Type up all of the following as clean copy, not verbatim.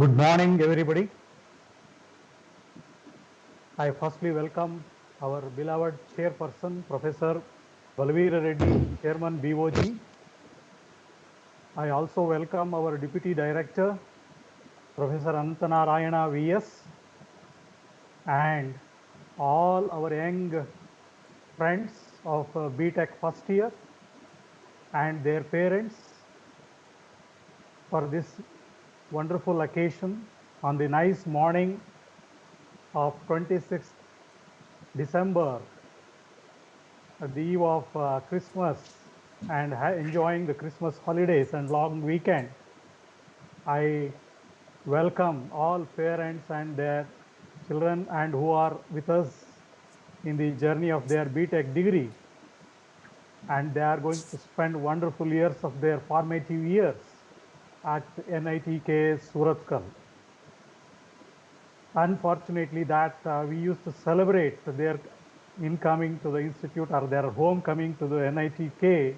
Good morning, everybody. I firstly welcome our beloved chairperson, Professor Balaveera Reddy, Chairman BOG. I also welcome our Deputy Director, Professor Anantanarayana VS, and all our young friends of BTech first year and their parents for this wonderful occasion on the nice morning of 26th December, at the eve of Christmas and enjoying the Christmas holidays and long weekend. I welcome all parents and their children and who are with us in the journey of their BTech degree, and they are going to spend wonderful years of their formative years at NITK Surathkal. Unfortunately, that we used to celebrate their incoming to the institute or their homecoming to the NITK.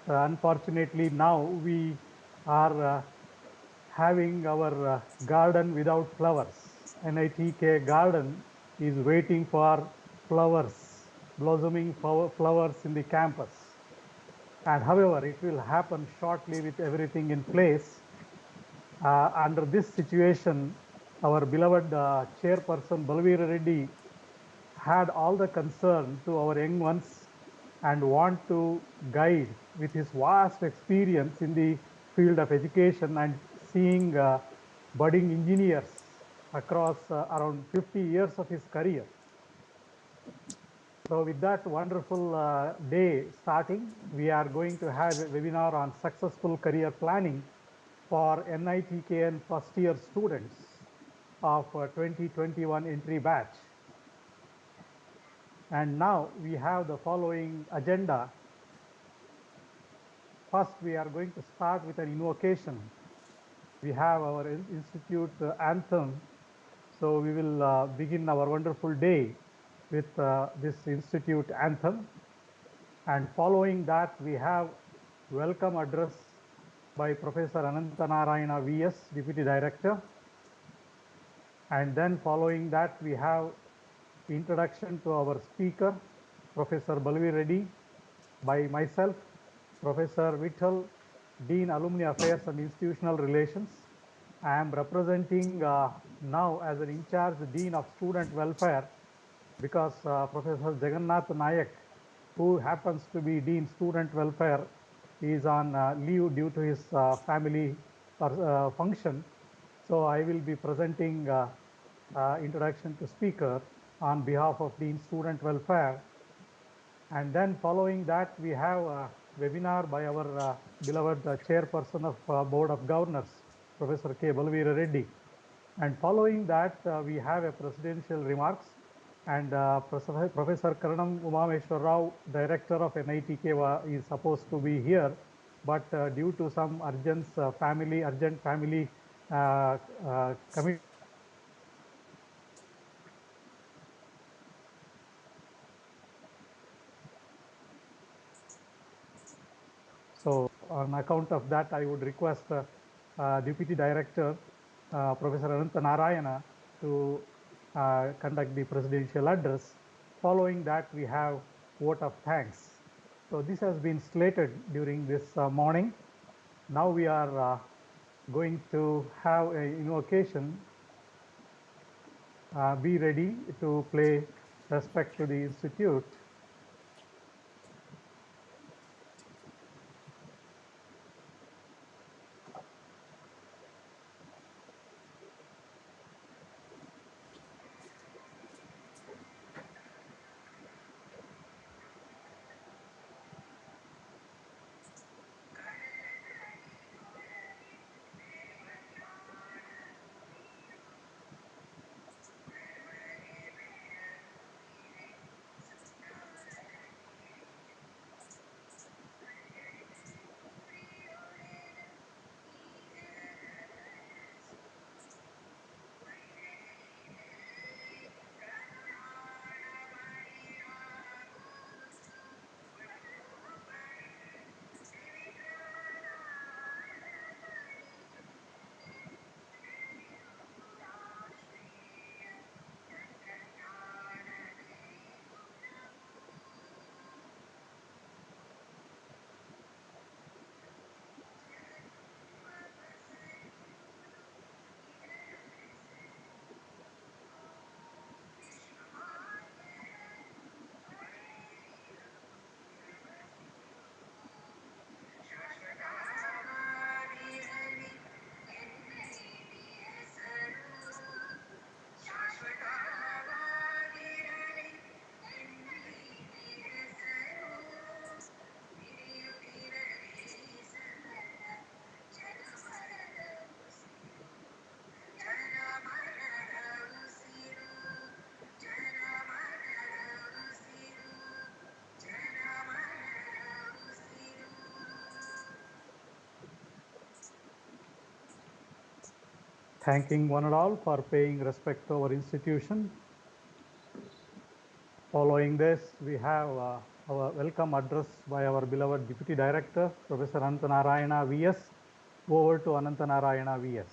Unfortunately, now we are having our garden without flowers. NITK garden is waiting for flowers, blossoming flowers in the campus. And however, it will happen shortly with everything in place. Under this situation, our beloved chairperson Balaveera Reddy had all the concern to our young ones and want to guide with his vast experience in the field of education and seeing budding engineers across around 50 years of his career. So with that wonderful day starting, we are going to have a webinar on successful career planning for NITKN first year students of 2021 entry batch. And now we have the following agenda. First, we are going to start with an invocation. We have our institute anthem. So we will begin our wonderful day with this institute anthem. And following that, we have welcome address by Professor Anantanarayana VS, Deputy Director. And then following that, we have introduction to our speaker, Professor Balaveera Reddy, by myself, Professor Vittal, Dean Alumni Affairs and Institutional Relations. I am representing now as an in-charge Dean of Student Welfare because Professor Jagannath Nayak, who happens to be Dean Student Welfare, is on leave due to his family function. So I will be presenting introduction to speaker on behalf of Dean Student Welfare. And then following that, we have a webinar by our beloved chairperson of Board of Governors, Professor K. Balaveera Reddy. And following that, we have a presidential remarks, and Professor Karanam Umameshwar Rao, Director of NITK, is supposed to be here, but due to some urgent family commitment. So on account of that, I would request Deputy Director, Professor Anantanarayana, to conduct the presidential address. Following that, we have vote of thanks. So this has been slated during this morning. Now we are going to have an invocation. Be ready to pay respect to the institute. Thanking one and all for paying respect to our institution. Following this, we have our welcome address by our beloved Deputy Director, Professor Anantanarayana VS. Over to Anantanarayana VS.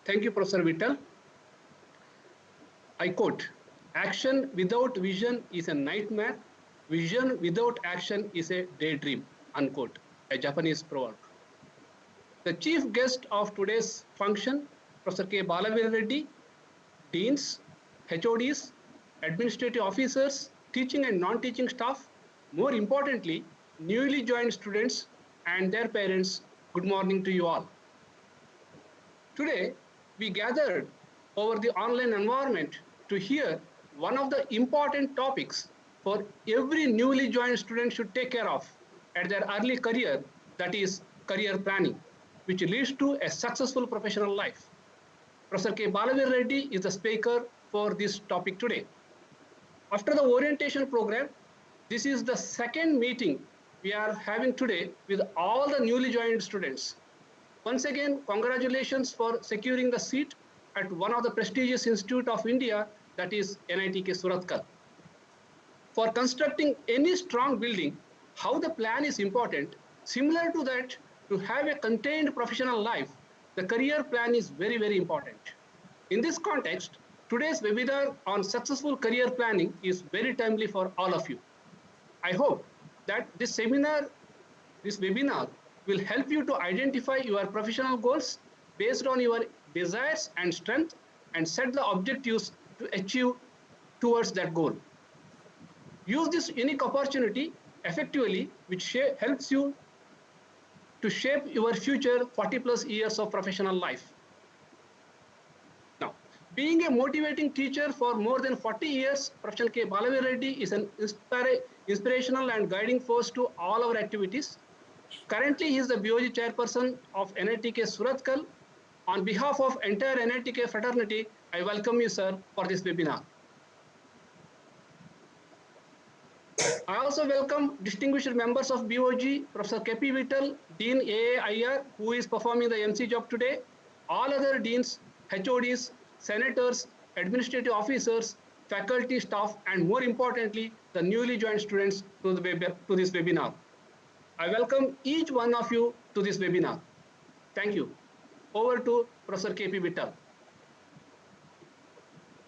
Thank you, Professor Vittal. I quote, "Action without vision is a nightmare. Vision without action is a daydream," unquote, a Japanese proverb. The chief guest of today's function, Professor K. Balaveera Reddy, deans, HODs, administrative officers, teaching and non-teaching staff, more importantly, newly joined students and their parents, good morning to you all. Today, we gathered over the online environment to hear one of the important topics for every newly joined student should take care of at their early career, that is career planning, which leads to a successful professional life. Professor K. Balaveera Reddy is the speaker for this topic today. After the orientation program, this is the second meeting we are having today with all the newly joined students. Once again, congratulations for securing the seat at one of the prestigious institute of India, that is NITK Surathkal. For constructing any strong building, how the plan is important, similar to that, to have a contained professional life, the career plan is very, very important. In this context, today's webinar on successful career planning is very timely for all of you. I hope that this webinar will help you to identify your professional goals based on your desires and strength and set the objectives to achieve towards that goal. Use this unique opportunity effectively, which helps you to shape your future 40 plus years of professional life. Now, being a motivating teacher for more than 40 years, Professor K. Balaveera Reddy is an inspirational and guiding force to all our activities. Currently, he is the BOG chairperson of NITK Surathkal. On behalf of entire NITK fraternity, I welcome you, sir, for this webinar. I also welcome distinguished members of BOG, Professor K.P. Vittal, Dean AAIR, who is performing the MC job today, all other deans, HODs, senators, administrative officers, faculty, staff, and more importantly, the newly joined students to this webinar. I welcome each one of you to this webinar. Thank you. Over to Professor K.P. Vittal.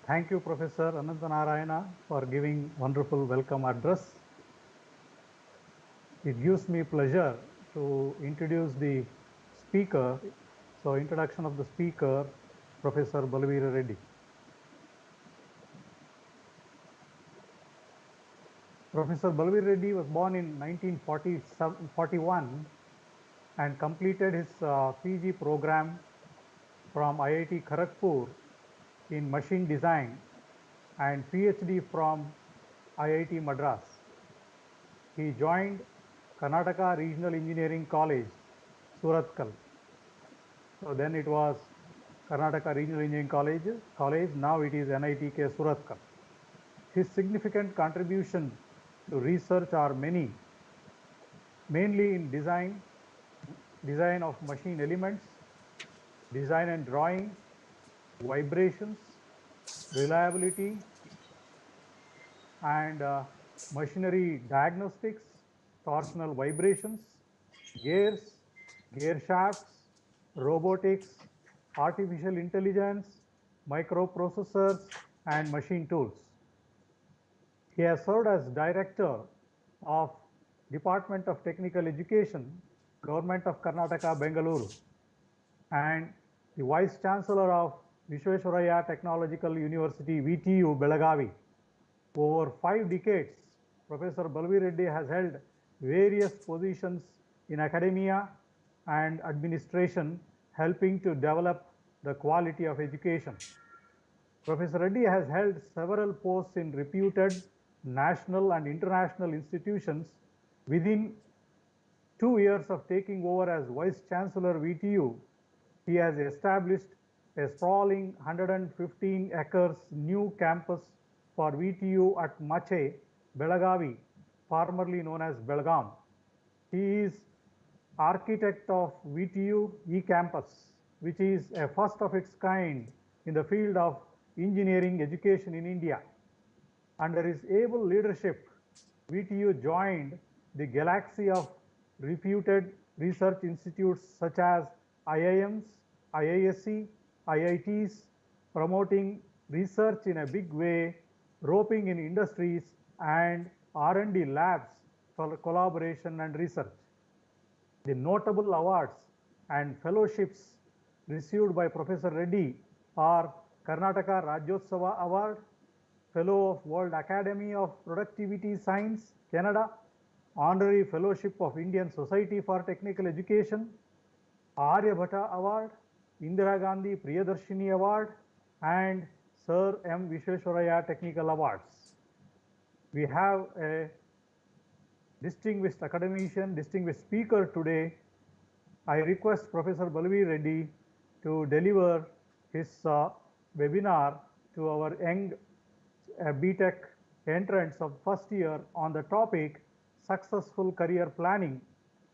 Thank you, Professor Anantanarayana, for giving wonderful welcome address. It gives me pleasure to introduce the speaker. So, introduction of the speaker, Professor Balaveera Reddy. Professor Balaveera Reddy was born in 1941 and completed his PG program from IIT Kharagpur in machine design and PhD from IIT Madras. He joined Karnataka Regional Engineering College, Surathkal. So then it was Karnataka Regional Engineering College, now it is NITK Surathkal. His significant contribution to research are many, mainly in design of machine elements, design and drawing, vibrations, reliability, and machinery diagnostics, torsional vibrations, gears, gear shafts, robotics, artificial intelligence, microprocessors, and machine tools. He has served as Director of Department of Technical Education, Government of Karnataka, Bengaluru, and the Vice Chancellor of Visvesvaraya Technological University, VTU, Belagavi. Over 5 decades, Professor Balaveera Reddy has held various positions in academia and administration, helping to develop the quality of education. Professor Reddy has held several posts in reputed national and international institutions. Within 2 years of taking over as Vice Chancellor VTU, he has established a sprawling 115 acres new campus for VTU at Mache, Belagavi, formerly known as Belgaum. He is architect of VTU eCampus, which is a first of its kind in the field of engineering education in India. Under his able leadership, VTU joined the galaxy of reputed research institutes such as IIMs, IISc, IITs, promoting research in a big way, roping in industries and R&D labs for collaboration and research. The notable awards and fellowships received by Professor Reddy are Karnataka Rajyotsava Award, Fellow of World Academy of Productivity Science, Canada, Honorary Fellowship of Indian Society for Technical Education, Aryabhatta Award, Indira Gandhi Priyadarshini Award, and Sir M. Vishweswaraya Technical Awards. We have a distinguished academician, distinguished speaker today. I request Professor Balaveera Reddy to deliver his webinar to our young BTech entrants of first year on the topic Successful Career Planning,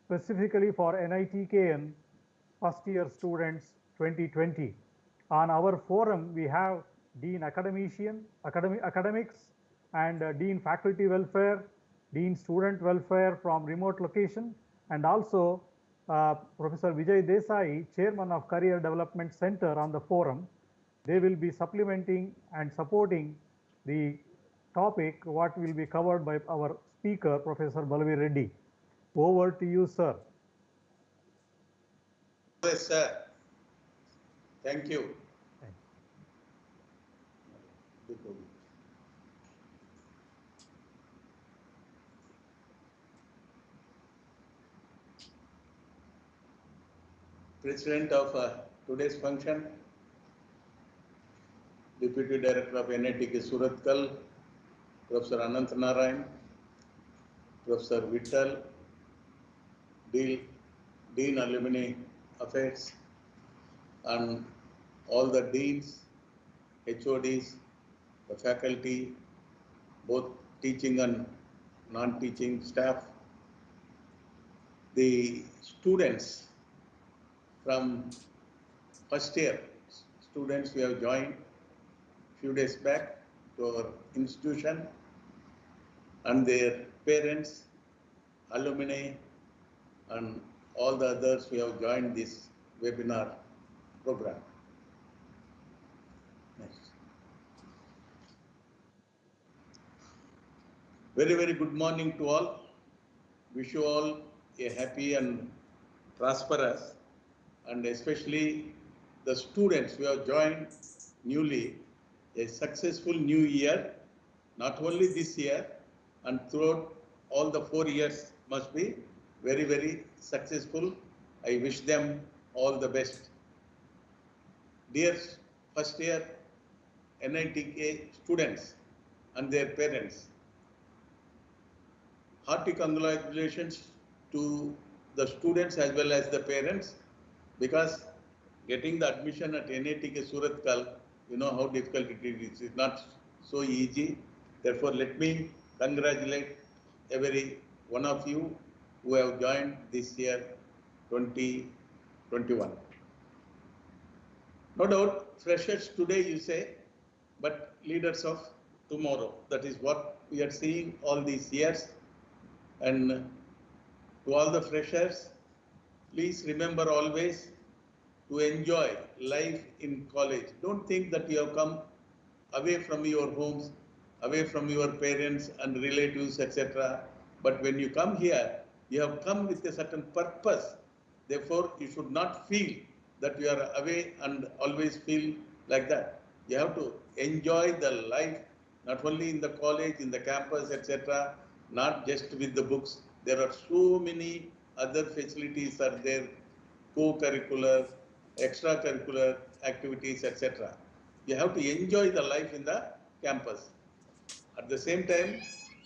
specifically for NITKian First Year Students 2020. On our forum, we have Dean Academics, and Dean Faculty Welfare, Dean Student Welfare from remote location, and also Professor Vijay Desai, Chairman of Career Development Center on the forum. They will be supplementing and supporting the topic what will be covered by our speaker, Professor Balaveera Reddy. Over to you, sir. Yes, sir. Thank you. President of today's function, Deputy Director of NITKian Suratkal, Professor Anant Narayan, Professor Vittal, Dean Alumni Affairs, and all the deans, HODs, the faculty, both teaching and non-teaching staff, the students from first year, students we have joined few days back to our institution, and their parents, alumni, and all the others who have joined this webinar program. Next. Very, very good morning to all. Wish you all a happy and prosperous, and especially the students who have joined newly, a successful new year, not only this year, and throughout all the 4 years must be very, very successful. I wish them all the best. Dear first year NITK students and their parents, hearty congratulations to the students as well as the parents, because getting the admission at NITK Suratkal, you know how difficult it is. It's not so easy. Therefore, let me congratulate every one of you who have joined this year 2021. No doubt, freshers today you say, but leaders of tomorrow. That is what we are seeing all these years. And to all the freshers, please remember always to enjoy life in college. Don't think that you have come away from your homes, away from your parents and relatives, etc. But when you come here, you have come with a certain purpose. Therefore, you should not feel that you are away and always feel like that. You have to enjoy the life, not only in the college, in the campus, etc., not just with the books. There are so many other facilities are there, co-curricular, extracurricular activities, etc. You have to enjoy the life in the campus. At the same time,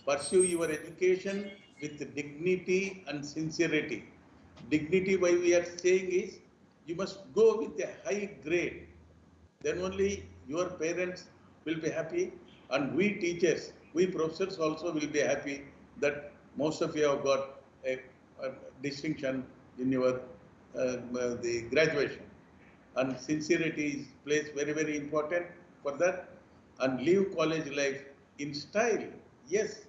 pursue your education with dignity and sincerity. Dignity, why we are saying is, you must go with a high grade. Then only your parents will be happy, and we teachers, we professors also will be happy that most of you have got a distinction in your the graduation. And sincerity plays very, very important for that. And live college life in style. Yes,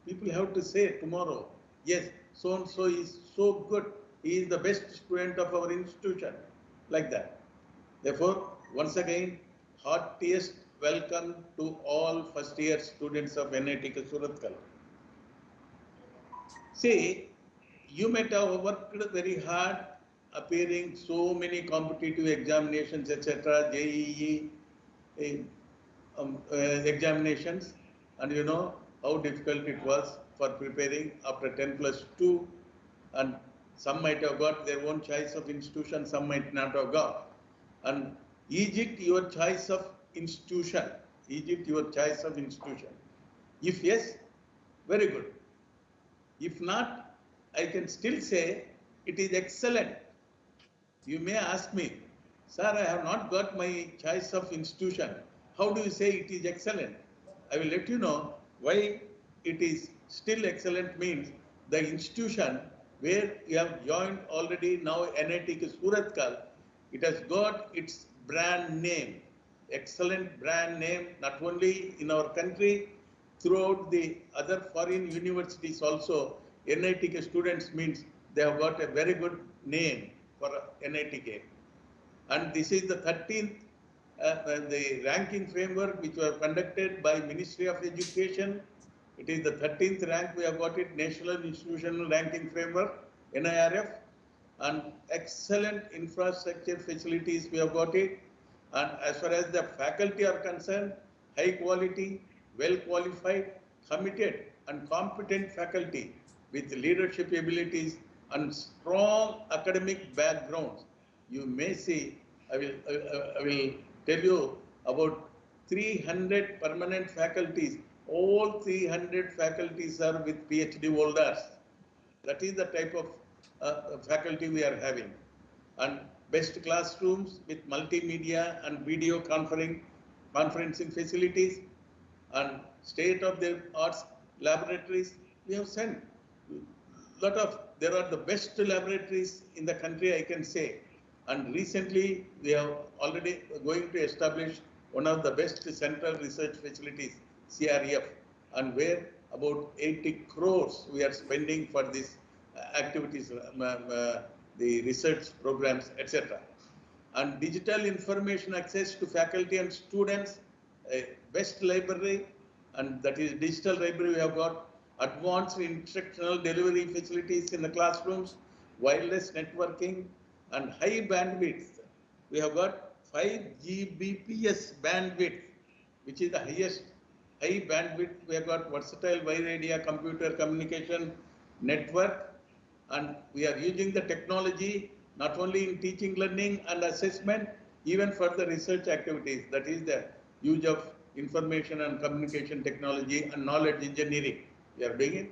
people have to say tomorrow, yes, so-and-so is so good. He is the best student of our institution, like that. Therefore, once again, heartiest welcome to all first year students of NITkian Surathkal. See, you might have worked very hard appearing so many competitive examinations, etc., JEE examinations, and you know how difficult it was for preparing after 10+2, and some might have got their own choice of institution, some might not have got. And Egypt, your choice of institution. Egypt, your choice of institution. If yes, very good. If not, I can still say it is excellent. You may ask me, sir, I have not got my choice of institution. How do you say it is excellent? I will let you know why it is still excellent means the institution where you have joined already now NITkian Surathkal, it has got its brand name, excellent brand name, not only in our country, throughout the other foreign universities also. NITkian students means they have got a very good name for NITkian. And this is the 13th the ranking framework which was conducted by Ministry of Education. It is the 13th rank we have got it, National Institutional Ranking Framework, NIRF, and excellent infrastructure facilities we have got it. And as far as the faculty are concerned, high quality, well qualified, committed and competent faculty with leadership abilities and strong academic backgrounds. You may see, I will tell you about 300 permanent faculties. All 300 faculties are with PhD holders. That is the type of faculty we are having. And best classrooms with multimedia and video conferencing facilities and state-of-the-art laboratories. We have sent there are the best laboratories in the country, I can say. And recently, we are already going to establish one of the best central research facilities, CRF, and where about 80 crores we are spending for these activities, the research programs, etc. And digital information access to faculty and students, best library, and that is digital library. We have got advanced instructional delivery facilities in the classrooms, wireless networking, and high bandwidth. We have got 5 Gbps bandwidth, which is the highest high bandwidth. We have got versatile wide area computer communication network, and we are using the technology not only in teaching, learning, and assessment, even for the research activities. That is the use of information and communication technology and knowledge engineering. We are doing it.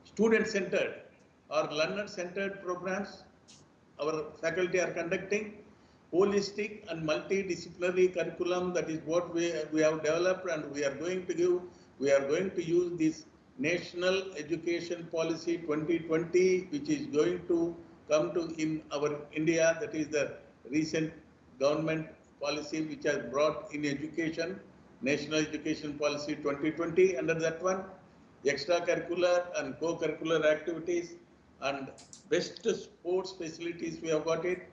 Student-centered or learner-centered programs our faculty are conducting. Holistic and multidisciplinary curriculum, that is what we have developed, and we are going to use this National Education Policy 2020, which is going to come to in our India. That is the recent government policy which has brought in education, National Education Policy 2020. Under that one, extracurricular and co-curricular activities and best sports facilities we have got it,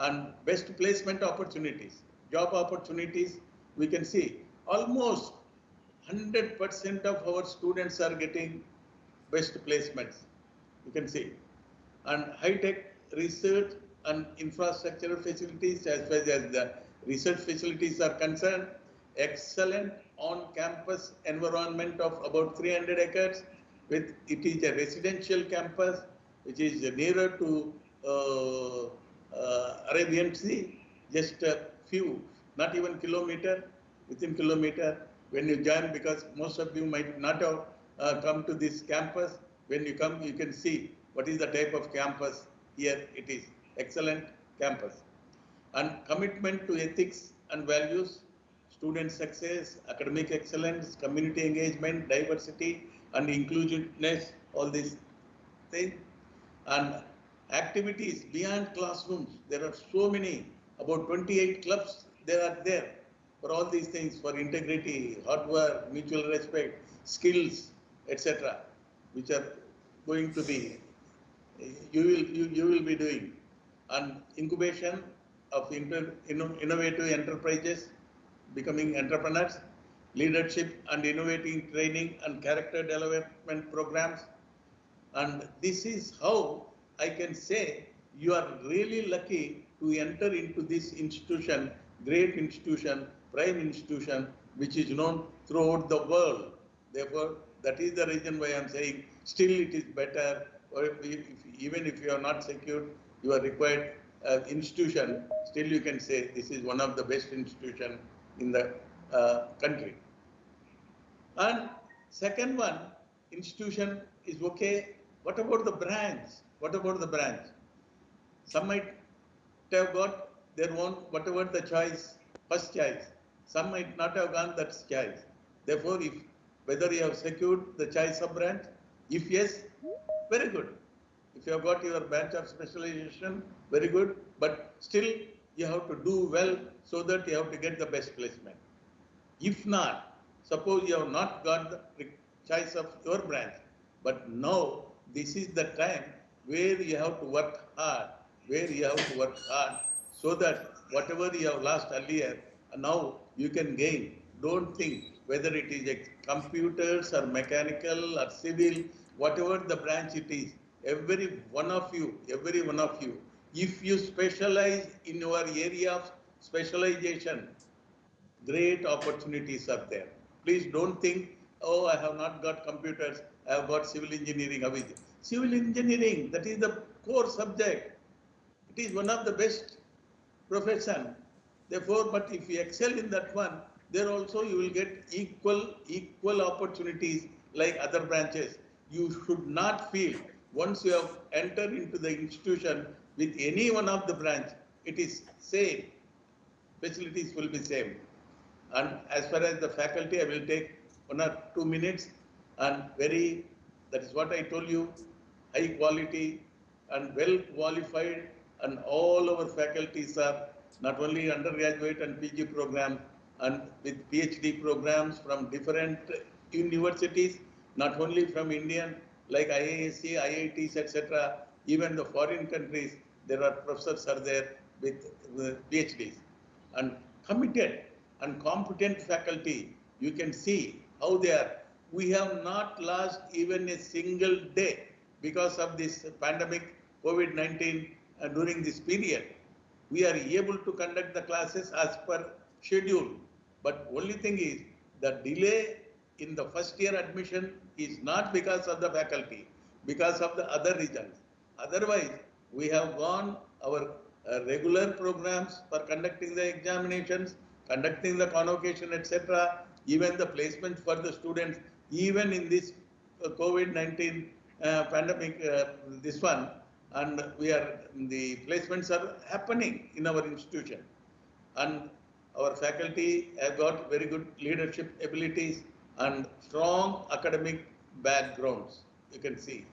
and best placement opportunities, job opportunities. We can see almost 100% of our students are getting best placements. You can see. And high-tech research and infrastructure facilities, as far as the research facilities are concerned, excellent on-campus environment of about 300 acres. It is a residential campus, which is nearer to Arabian Sea, just a few, not even kilometer, within kilometer. When you join, because most of you might not have come to this campus, when you come, you can see what is the type of campus here. It is excellent campus. And commitment to ethics and values, student success, academic excellence, community engagement, diversity and inclusiveness, all these things. And activities beyond classrooms, there are so many, about 28 clubs there are there for all these things, for integrity, hard work, mutual respect, skills, etc., which are going to be, you will be doing. And incubation of innovative enterprises, becoming entrepreneurs, leadership and innovating training and character development programs. And this is how I can say you are really lucky to enter into this institution, great institution, prime institution, which is known throughout the world. Therefore, that is the reason why I am saying still it is better, or even if you are not secured, you are required institution, still you can say this is one of the best institution in the country. And second one, institution is okay. What about the branch? What about the branch? Some might have got their own, whatever the choice, first choice. Some might not have gone that choice. Therefore, if whether you have secured the choice of branch, if yes, very good. If you have got your branch of specialization, very good. But still, you have to do well so that you have to get the best placement. If not, suppose you have not got the choice of your branch, but now this is the time where you have to work hard, so that whatever you have lost earlier, now you can gain. Don't think whether it is computers or mechanical or civil, whatever the branch it is, every one of you, if you specialize in your area of specialization, great opportunities are there. Please don't think, oh, I have not got computers, I have got civil engineering. Civil engineering, that is the core subject. It is one of the best profession. Therefore, but if you excel in that one, there also you will get equal opportunities like other branches. You should not feel once you have entered into the institution with any one of the branch, it is same. Facilities will be same. And as far as the faculty, I will take 1 or 2 minutes, and that is what I told you, high quality and well qualified, and all our faculties are not only undergraduate and PG programs, and with PhD programs from different universities, not only from Indian, like IISc, IITs, etc., even the foreign countries, there are professors are there with PhDs. And committed and competent faculty, you can see how they are. We have not lost even a single day because of this pandemic, COVID-19, during this period. We are able to conduct the classes as per schedule. But only thing is, the delay in the first year admission is not because of the faculty, because of the other reasons. Otherwise, we have gone our regular programs for conducting the examinations, conducting the convocation, etc., even the placement for the students, even in this COVID-19 pandemic, this one, and the placements are happening in our institution. And our faculty have got very good leadership abilities and strong academic backgrounds, you can see.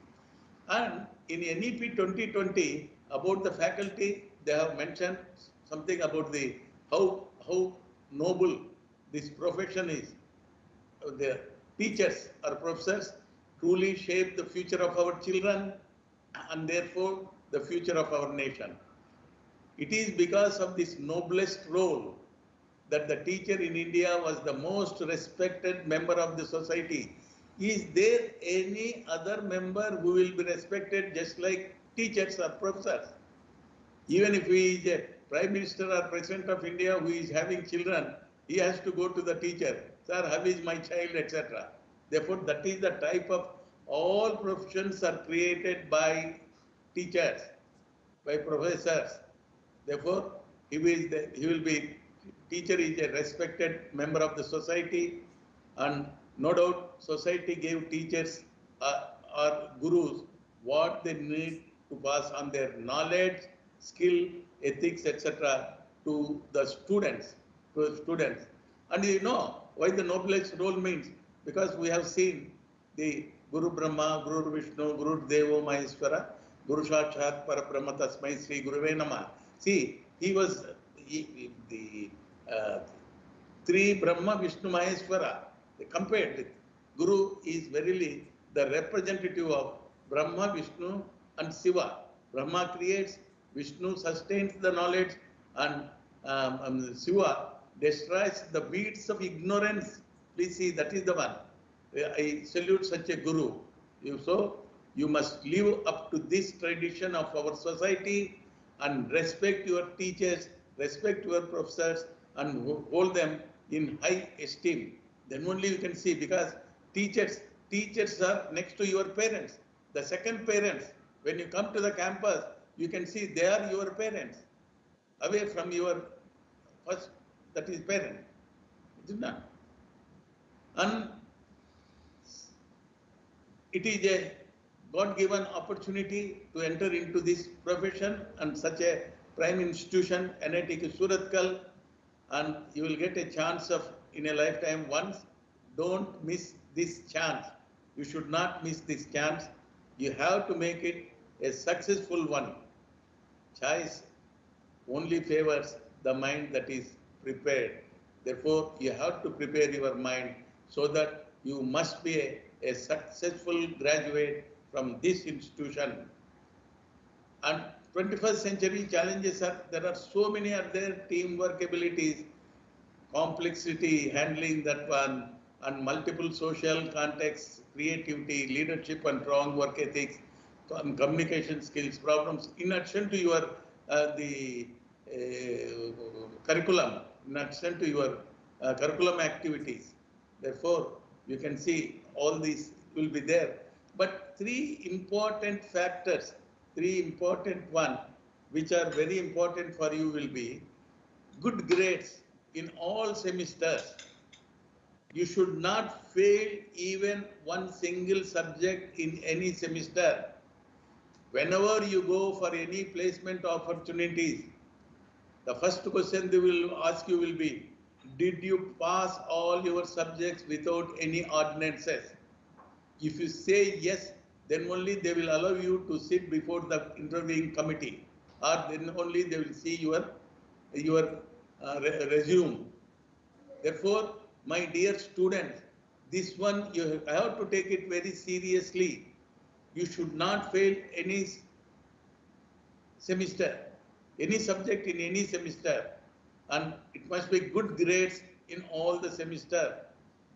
And in NEP 2020, about the faculty, they have mentioned something about the how noble this profession is. The teachers or professors truly shape the future of our children and therefore the future of our nation. It is because of this noblest role that the teacher in India was the most respected member of the society. Is there any other member who will be respected just like teachers or professors? Even if he is a Prime Minister or President of India who is having children, he has to go to the teacher. Sir, how is my child, etc. Therefore, that is the type of all professions are created by teachers, by professors. Therefore, teacher is a respected member of the society, and no doubt society gave teachers or gurus what they need to pass on their knowledge, skill, ethics, etc. to the students. And you know why the noblest role means? Because we have seen the Guru Brahma, Guru Vishnu, Guru Devo Maheshwara, Guru Sakshat Parabrahma Tasmai Sri Guruve Namah. See, he was the three Brahma, Vishnu, Maheshwara. They compared with Guru is verily the representative of Brahma, Vishnu, and Shiva. Brahma creates, Vishnu sustains the knowledge, and Shiva destroys the weeds of ignorance. Please see, that is the one. I salute such a Guru. So, you must live up to this tradition of our society and respect your teachers, respect your professors, and hold them in high esteem. Then only you can see, because teachers are next to your parents. The second parents, when you come to the campus, you can see they are your parents, away from your first, that is parent. Is it not? And it is a God-given opportunity to enter into this profession and such a prime institution, NITKian Suratkal, and you will get a chance of in a lifetime once. Don't miss this chance. You should not miss this chance. You have to make it a successful one. Choice only favors the mind that is prepared. Therefore, you have to prepare your mind so that you must be a successful graduate from this institution. And 21st century challenges are, there are so many other teamwork abilities, complexity, handling that one, and multiple social contexts, creativity, leadership and strong work ethics, communication skills, problems, in addition to your curriculum, in addition to your curriculum activities. Therefore, you can see all these will be there. But three important factors, three important ones, which are very important for you will be good grades in all semesters. You should not fail even one single subject in any semester. Whenever you go for any placement opportunities, the first question they will ask you will be, did you pass all your subjects without any ordinances? If you say yes, then only they will allow you to sit before the interviewing committee, or then only they will see your resume. Therefore, my dear students, this one you have to take it very seriously. You should not fail any semester, any subject in any semester, and it must be good grades in all the semester.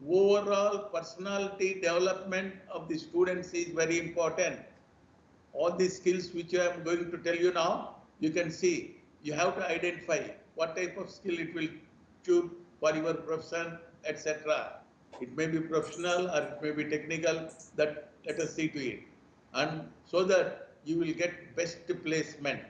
Overall personality development of the students is very important. All these skills which I am going to tell you now, you can see, you have to identify what type of skill it will choose for your profession, etc. It may be professional or it may be technical, that let us see to it. And so that you will get best placement.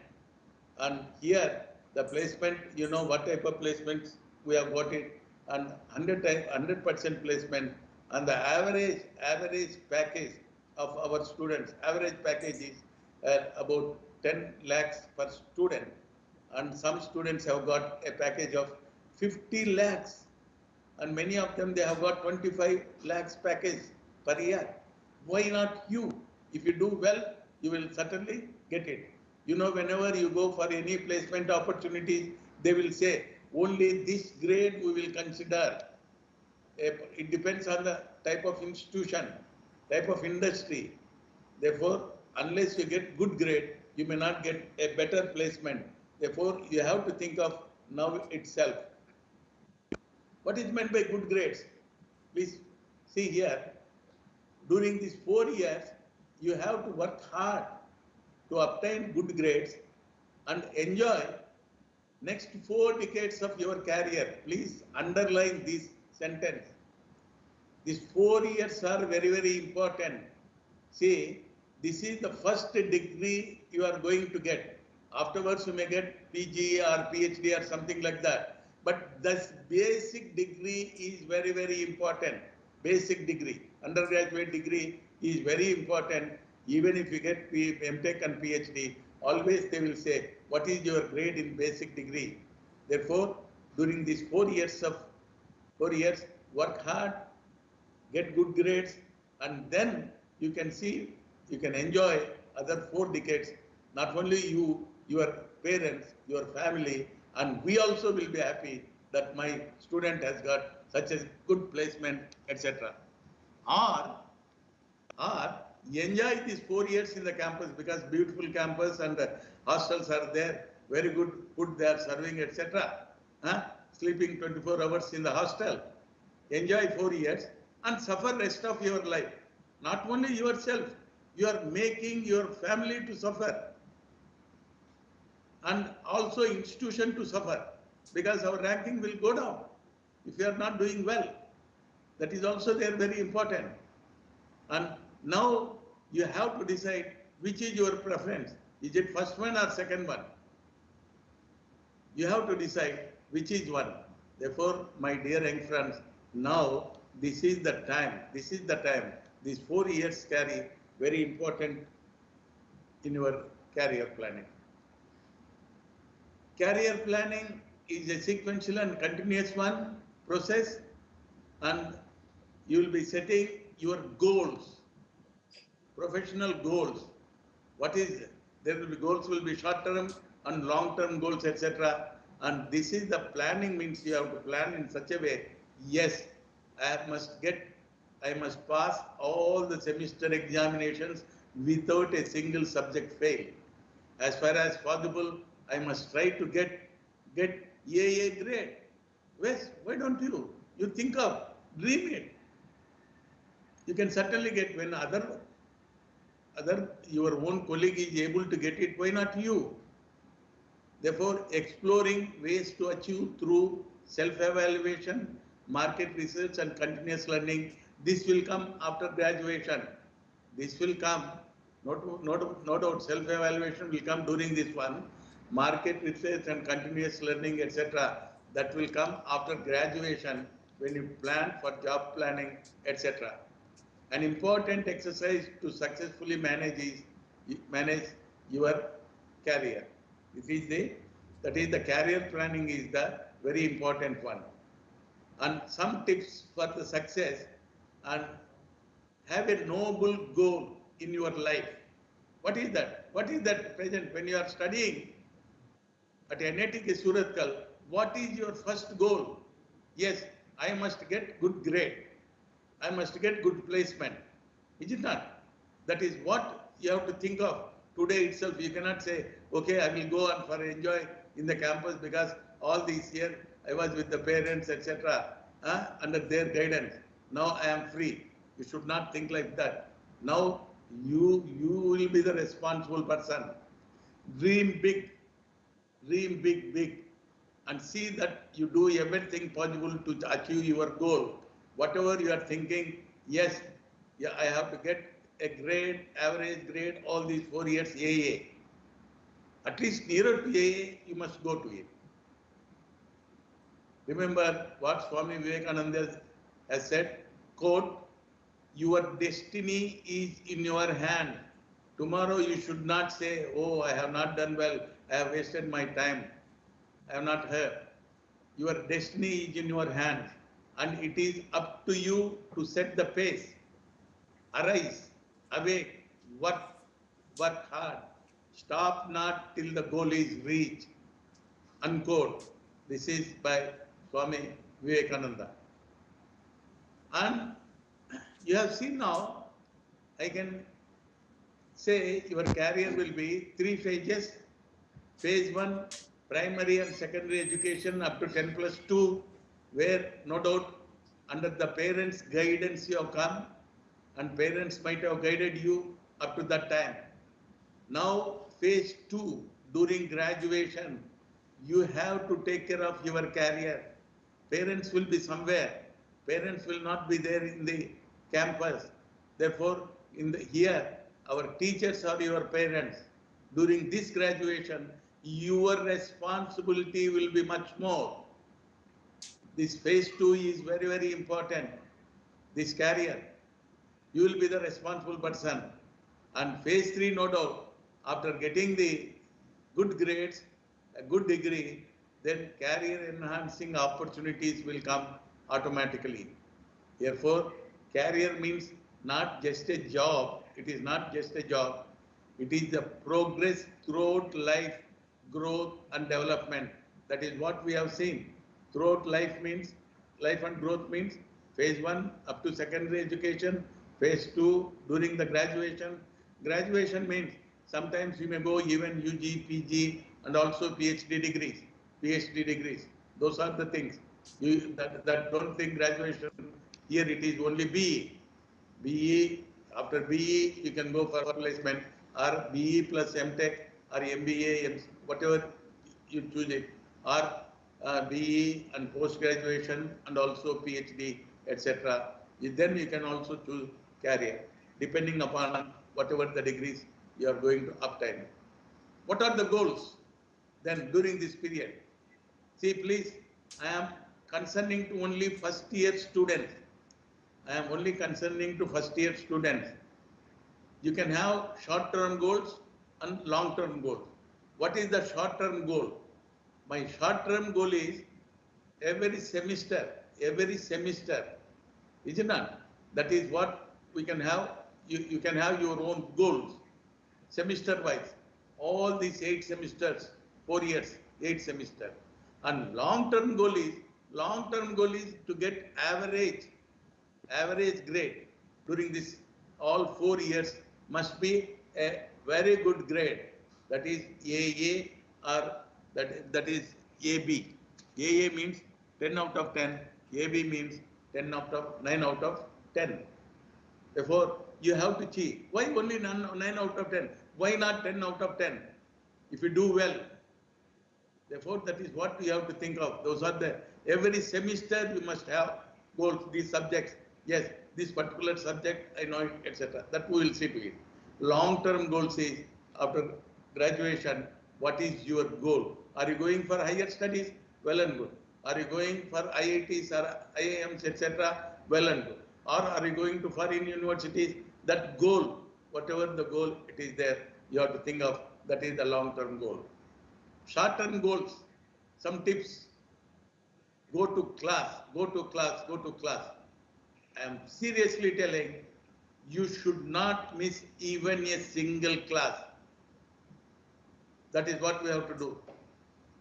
And here, the placement, you know what type of placements we have got it, and 100% placement, and the average package of our students, average package is about 10 lakhs per student, and some students have got a package of 50 lakhs, and many of them they have got 25 lakhs package per year. Why not you? If you do well, you will certainly get it. You know, whenever you go for any placement opportunities, they will say, only this grade we will consider. It depends on the type of institution, type of industry. Therefore, unless you get good grade, you may not get a better placement. Therefore, you have to think of now itself. What is meant by good grades? Please see here. During these 4 years, you have to work hard to obtain good grades and enjoy next 4 decades of your career. Please underline this sentence. These 4 years are very, very important. See, this is the first degree you are going to get. Afterwards, you may get PG or PhD or something like that. But this basic degree is very, very important. Basic degree, undergraduate degree is very important. Even if you get MTech and PhD, always they will say, what is your grade in basic degree? Therefore, during these 4 years of 4 years, work hard, get good grades, and then you can see, you can enjoy other 4 decades. Not only you, your parents, your family, and we also will be happy that my student has got such a good placement, etc. Or enjoy these 4 years in the campus, because beautiful campus and hostels are there, very good food they are serving, etc. Sleeping 24 hours in the hostel. Enjoy 4 years and suffer rest of your life. Not only yourself, you are making your family to suffer and also institution to suffer, because our ranking will go down if you are not doing well. That is also there, very important. And now you have to decide which is your preference. Is it first one or second one? You have to decide which is one. Therefore, my dear young friends, now this is the time. This is the time. These 4 years carry very important in your career planning. Career planning is a sequential and continuous one process, and you will be setting your goals, professional goals. What is, there will be goals, will be short term and long term goals, etc. And this is the planning, means you have to plan in such a way, yes, I must pass all the semester examinations without a single subject fail. As far as possible, I must try to get AA grade. Yes, why don't you? You think of, dream it. You can certainly get, when your own colleague is able to get it, why not you? Therefore, exploring ways to achieve through self-evaluation, market research, and continuous learning. This will come after graduation. This will come, no doubt, self-evaluation will come during this one. Market research and continuous learning, etc. That will come after graduation, when you plan for job planning, etc. An important exercise to successfully manage your career. That is the career planning is the very important one. And some tips for the success: and have a noble goal in your life. What is that? What is that present when you are studying at NITKian First? What is your first goal? Yes, I must get good grade. I must get good placement. Is it not? That is what you have to think of today itself. You cannot say, okay, I will go on for enjoy in the campus because all these years I was with the parents, etc. Under their guidance. Now I am free. You should not think like that. Now you will be the responsible person. Dream big, big, and see that you do everything possible to achieve your goal. Whatever you are thinking, yes, I have to get a grade, average grade, all these 4 years AA. At least nearer to AA, you must go to it. Remember what Swami Vivekananda has said, quote, your destiny is in your hand. Tomorrow you should not say, oh, I have not done well, I have wasted my time, I have not heard. Your destiny is in your hands, and it is up to you to set the pace. Arise, awake, work hard. Stop not till the goal is reached. Unquote. This is by Swami Vivekananda. And you have seen now, I can say your career will be 3 phases. Phase 1, primary and secondary education up to 10+2, where no doubt under the parents' guidance you have come, and parents might have guided you up to that time. Now phase 2, during graduation, you have to take care of your career. Parents will be somewhere. Parents will not be there in the campus. Therefore, here, our teachers are your parents. During this graduation, your responsibility will be much more. This phase 2 is very, very important. This career, you will be the responsible person. And phase 3, no doubt, after getting the good grades, a good degree, then career enhancing opportunities will come automatically. Therefore, career means not just a job. It is not just a job. It is the progress throughout life, growth and development. That is what we have seen. Throughout life means, life and growth means phase 1 up to secondary education, phase 2 during the graduation. Graduation means sometimes you may go even UG, PG and also PhD degrees. PhD degrees. Those are the things. That don't think graduation. Here it is only BE. BE, after BE you can go for placement, or BE plus MTech or MBA, whatever you choose it, or BE and post-graduation and also PhD, etc. Then you can also choose career, depending upon whatever the degrees you are going to obtain. What are the goals then during this period? See, please, I am concerning to only first year students. I am only concerning to first year students. You can have short-term goals and long-term goals. What is the short-term goal? My short-term goal is every semester, is it not? That is what we can have. You can have your own goals, semester-wise. All these 8 semesters, 4 years, 8 semesters. And long-term goal is to get average grade during this all 4 years must be a very good grade. That is AA or that is AB. AA means 10 out of 10. AB means 9 out of 10. Therefore, you have to achieve. Why only 9 out of 10? Why not 10 out of 10? If you do well. Therefore, that is what we have to think of. Those are the, every semester you must have goals, these subjects. Yes, this particular subject, I know it, etc. That we will see to it. Long-term goals is, after graduation, what is your goal? Are you going for higher studies? Well and good. Are you going for IITs or IIMs, etc.? Well and good. Or are you going to foreign universities? That goal, whatever the goal it is there, you have to think of, that is the long-term goal. Short-term goals, some tips. Go to class. I am seriously telling, you should not miss even a single class. That is what we have to do.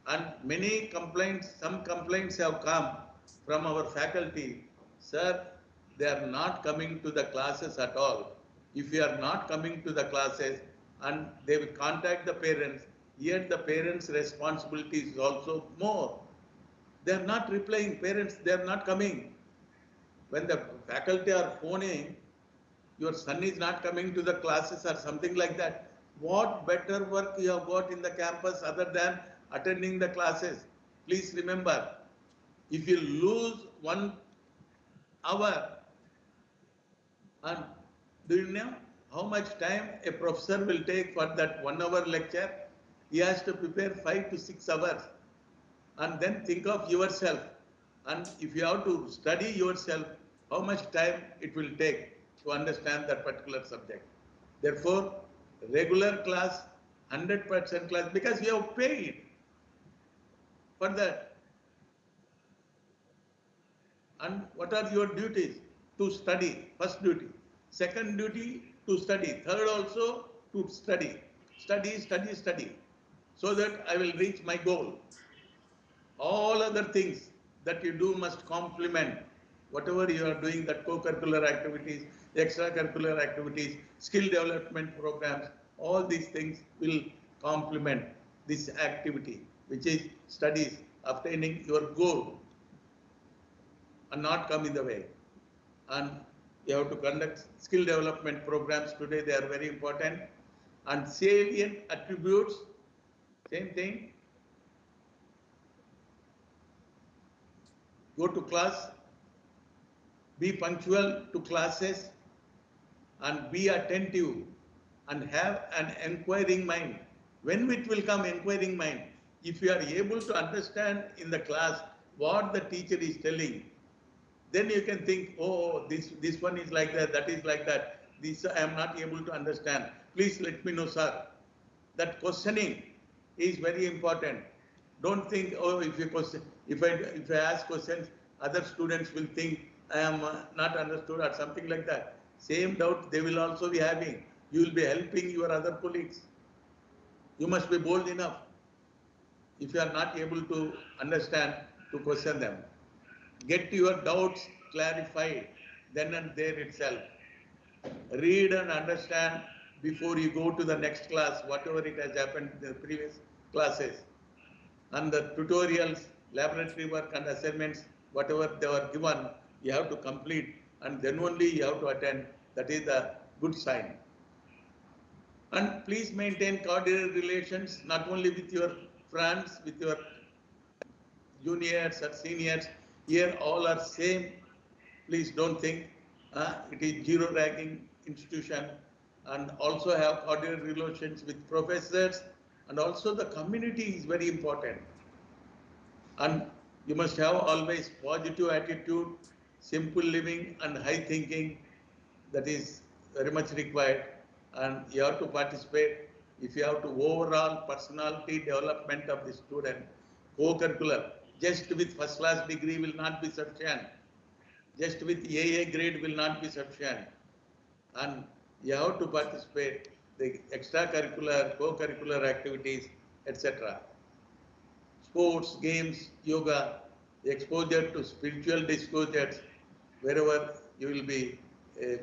And many complaints, some complaints have come from our faculty. Sir, they are not coming to the classes at all. If you are not coming to the classes and they will contact the parents, yet the parents' responsibility is also more. They are not replying, parents, they are not coming. When the faculty are phoning, your son is not coming to the classes or something like that. What better work you have got in the campus other than attending the classes? Please remember, if you lose 1 hour, and do you know how much time a professor will take for that 1 hour lecture? He has to prepare 5 to 6 hours. And then think of yourself. And if you have to study yourself, how much time it will take to understand that particular subject. Therefore, regular class, 100% class, because you have paid for that. And what are your duties? To study, first duty. Second duty, to study. Third also, to study. Study. So that I will reach my goal. All other things that you do must complement whatever you are doing, that co-curricular activities, extracurricular activities, skill development programs, all these things will complement this activity, which is studies, obtaining your goal, and not come in the way. And you have to conduct skill development programs today, they are very important. And salient attributes, same thing. Go to class, be punctual to classes, and be attentive, and have an inquiring mind. When it will come inquiring mind? If you are able to understand in the class what the teacher is telling, then you can think, oh, this one is like that is like that. This I am not able to understand. Please let me know, sir. That questioning is very important. Don't think, oh, if I ask questions, other students will think I am not understood or something like that. Same doubt they will also be having. You will be helping your other colleagues. You must be bold enough. If you are not able to understand, to question them. Get your doubts clarified then and there itself. Read and understand before you go to the next class, whatever it has happened in the previous classes. And the tutorials, laboratory work and assignments, whatever they were given, you have to complete and then only you have to attend. That is the good sign. And please maintain cordial relations, not only with your friends, with your juniors or seniors. Here all are same. Please don't think it is zero ranking institution, and also have cordial relations with professors, and also the community is very important. And you must have always positive attitude, simple living and high thinking. That is very much required, and you have to participate. If you have to overall personality development of the student, co-curricular, just with first class degree will not be sufficient. Just with AA grade will not be sufficient. And you have to participate the extracurricular, co-curricular activities, etc. Sports, games, yoga, exposure to spiritual discourses, wherever you will be,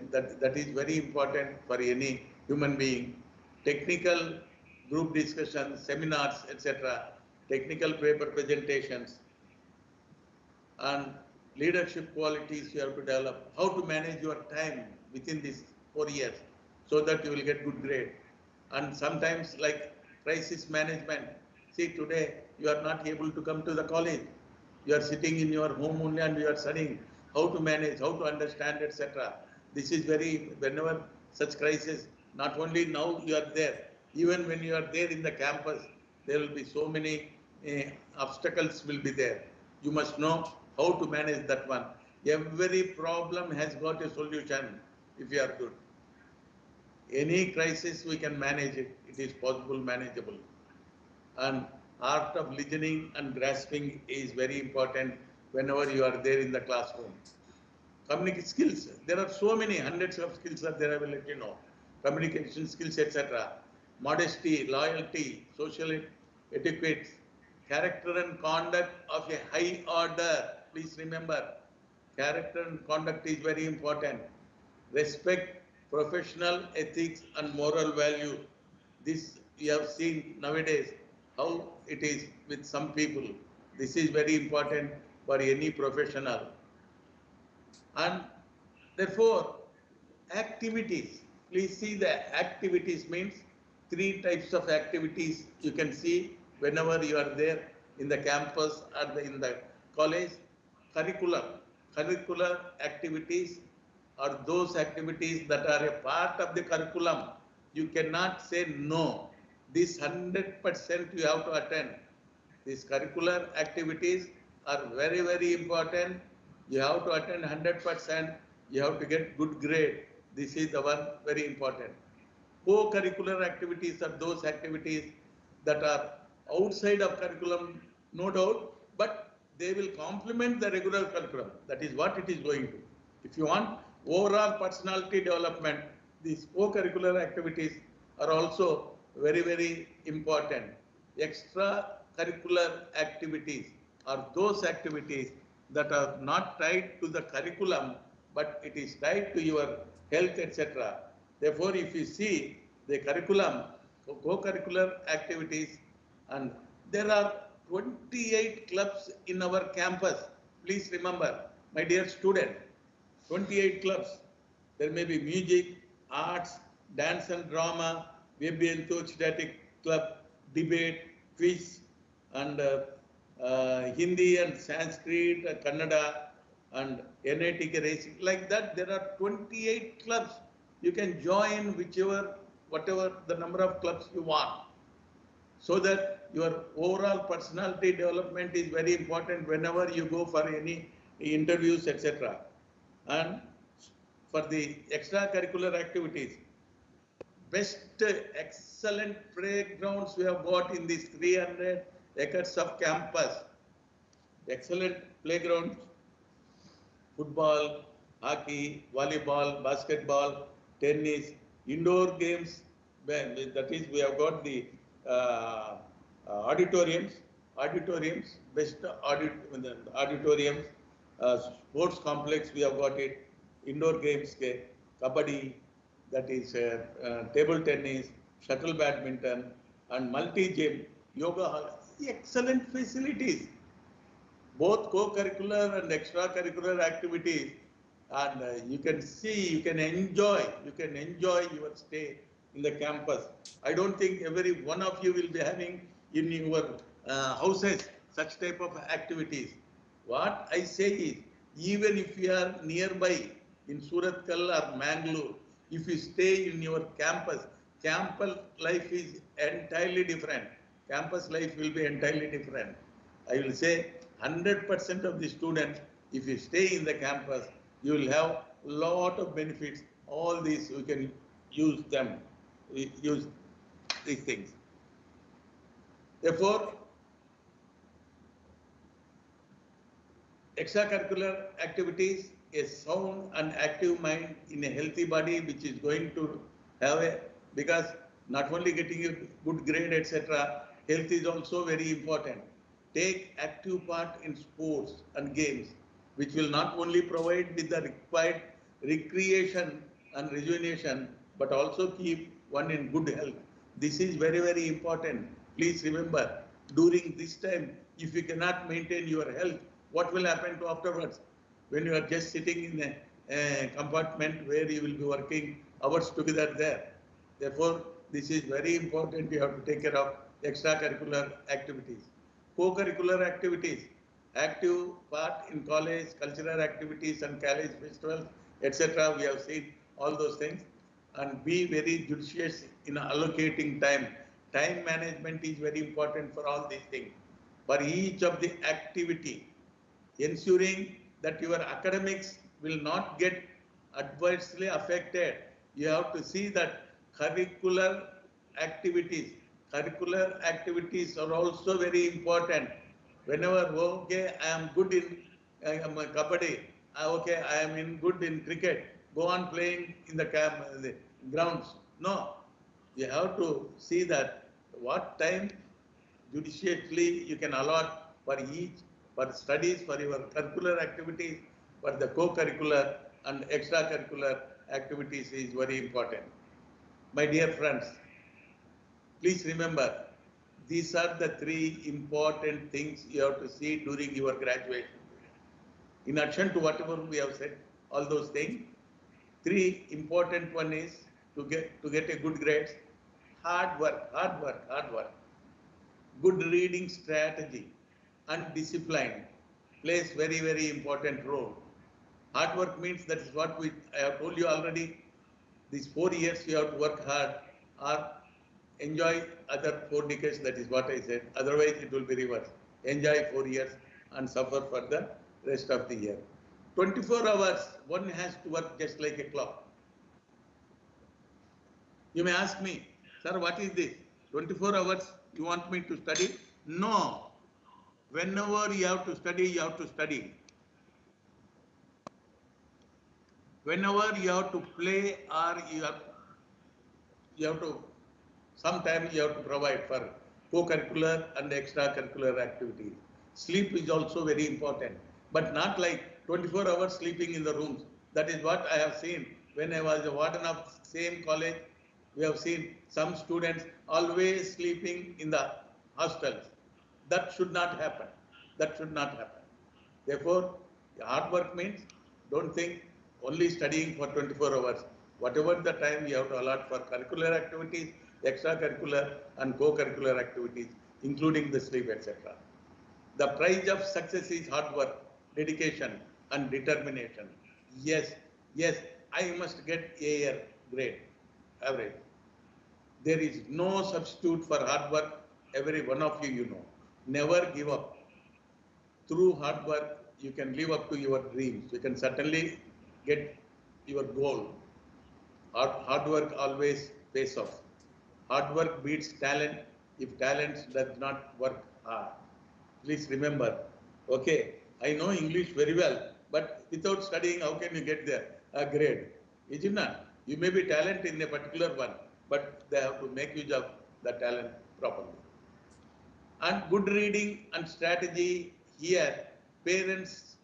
that is very important for any human being. Technical group discussions, seminars, etc. Technical paper presentations, and leadership qualities you have to develop. How to manage your time within these 4 years so that you will get good grade. And sometimes like crisis management. See, today you are not able to come to the college. You are sitting in your home only and you are studying how to manage, how to understand, etc. This is very, whenever such crisis, not only now you are there, even when you are there in the campus, there will be so many obstacles will be there. You must know how to manage that one. Every problem has got a solution if you are good. Any crisis we can manage it. It is possible, manageable. And art of listening and grasping is very important whenever you are there in the classroom. Communication skills, there are so many, hundreds of skills are there, I will let you know. Communication skills, etc. Modesty, loyalty, social etiquette, character and conduct of a high order. Please remember, character and conduct is very important. Respect, professional ethics and moral value. This we have seen nowadays, how it is with some people. This is very important for any professional. And therefore, activities. Please see the activities means 3 types of activities you can see whenever you are there in the campus or in the college. Curricular activities are those activities that are a part of the curriculum. You cannot say no. This 100% you have to attend. These curricular activities are very, very important. You have to attend 100%. You have to get good grade. This is the one very important. Co-curricular activities are those activities that are outside of curriculum, no doubt, but they will complement the regular curriculum. That is what it is going to. If you want overall personality development, these co-curricular activities are also very, very important. Extracurricular activities are those activities that are not tied to the curriculum, but it is tied to your health, etc. Therefore, if you see the curriculum, co-curricular activities, and there are 28 clubs in our campus. Please remember, my dear student, 28 clubs. There may be music, arts, dance and drama, maybe enthusiastic club, debate, quiz, and Hindi and Sanskrit, Kannada, and NITKian racing. Like that, there are 28 clubs. You can join whatever the number of clubs you want, so that your overall personality development is very important whenever you go for any interviews, etc. And for the extracurricular activities, best excellent playgrounds we have got in these 300 acres of campus. Excellent playgrounds football, hockey, volleyball, basketball, tennis, indoor games. That is, we have got the auditoriums, best auditoriums, sports complex. We have got it. Indoor games, kabaddi, that is table tennis, shuttle badminton, and multi-gym, yoga hall. Excellent facilities, both co-curricular and extracurricular activities, and you can see, you can enjoy your stay in the campus. I don't think every one of you will be having in your houses such type of activities. What I say is, even if you are nearby in Surathkal or Mangalore, if you stay in your campus life is entirely different. Campus life will be entirely different. I will say 100% of the students, if you stay in the campus, you will have a lot of benefits. All these, you can use them, use these things. Therefore, extracurricular activities, a sound and active mind in a healthy body, which is going to have a, because not only getting a good grade, etc., health is also very important. Take active part in sports and games, which will not only provide with the required recreation and rejuvenation, but also keep one in good health. This is very, very important. Please remember, during this time, if you cannot maintain your health, what will happen to afterwards? When you are just sitting in a compartment where you will be working hours together there. Therefore, this is very important. You have to take care of extracurricular activities. Co-curricular activities, active part in college, cultural activities and college festivals, etc. We have seen all those things, and be very judicious in allocating time. Time management is very important for all these things. For each of the activity, ensuring that your academics will not get adversely affected. You have to see that curricular activities are also very important. Whenever, okay, I am good in kabaddi, okay, I am good in cricket, go on playing in the grounds. No, you have to see that what time judiciously you can allot for each, for studies, for your curricular activities, for the co-curricular and extracurricular activities is very important. My dear friends, please remember, these are the three important things you have to see during your graduation. In addition to whatever we have said, all those things, three important one is to get a good grades, hard work, good reading strategy and discipline plays very, very important role. Hard work means, that is what I have told you already, these 4 years you have to work hard or enjoy other 4 decades, that is what I said. Otherwise it will be reversed. Enjoy 4 years and suffer for the rest of the year. 24 hours, one has to work just like a clock. You may ask me, sir, what is this? 24 hours you want me to study? No. Whenever you have to study, you have to study. Whenever you have to play, or you have to, sometimes you have to provide for co-curricular and extracurricular activities. Sleep is also very important, but not like 24 hours sleeping in the rooms. That is what I have seen when I was a warden of same college. We have seen some students always sleeping in the hostels. That should not happen. That should not happen. Therefore, hard work means, don't think only studying for 24 hours. Whatever the time you have to allot for curricular activities, extracurricular and co-curricular activities, including the sleep, etc. The price of success is hard work, dedication and determination. Yes, I must get A grade, average. There is no substitute for hard work. Every one of you know. Never give up. Through hard work, you can live up to your dreams. You can certainly get your goal. Hard work always pays off. Hard work beats talent if talent does not work hard. Please remember, okay, I know English very well, But without studying, how can you get a grade? Is it not? You may be talent in a particular one, but they have to make use of the talent properly. And good reading and strategy here, parents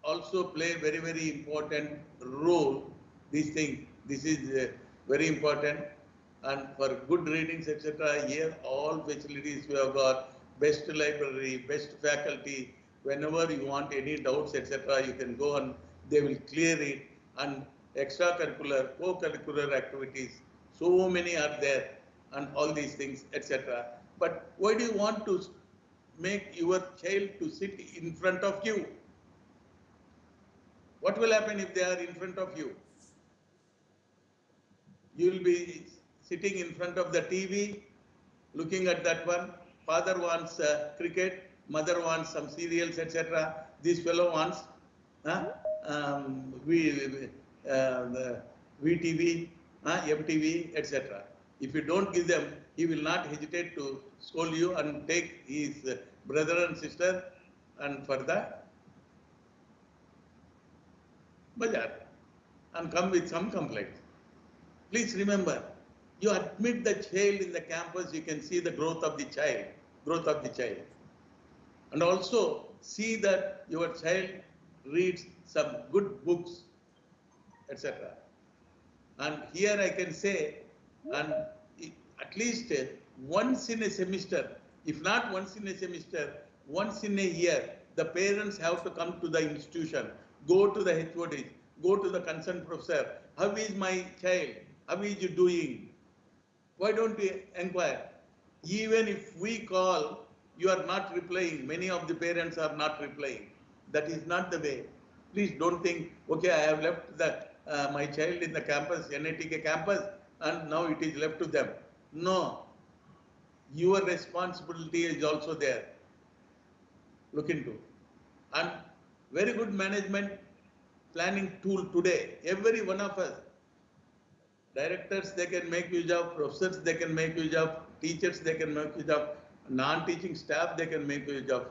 also play very, very important role. These things, this is very important. And for good readings, etc., here all facilities we have got, best library, best faculty. Whenever you want any doubts, etc., you can go and they will clear it. And extracurricular, co-curricular activities, so many are there, and all these things, etc. But why do you want to make your child to sit in front of you? What will happen if they are in front of you? You will be sitting in front of the TV, looking at that one. Father wants cricket, mother wants some serials, etc. This fellow wants the VTV, MTV, etc. If you don't give them, he will not hesitate to scold you and take his brother and sister and for the bazaar and come with some complaints. Please remember, you admit the child in the campus, you can see the growth of the child, and also see that your child reads some good books, etc. And here I can say, and at least once in a semester, if not once in a semester, once in a year, the parents have to come to the institution, go to the HODs, go to the concerned professor. How is my child? How is you doing? Why don't we inquire? Even if we call, you are not replying. Many of the parents are not replying. That is not the way. Please don't think, okay, I have left my child in the campus, NITK campus, and now it is left to them. No. Your responsibility is also there. Look into. And very good management planning tool today. Every one of us, directors, they can make use of, professors, they can make use of, teachers, they can make use of, non-teaching staff, they can make use of.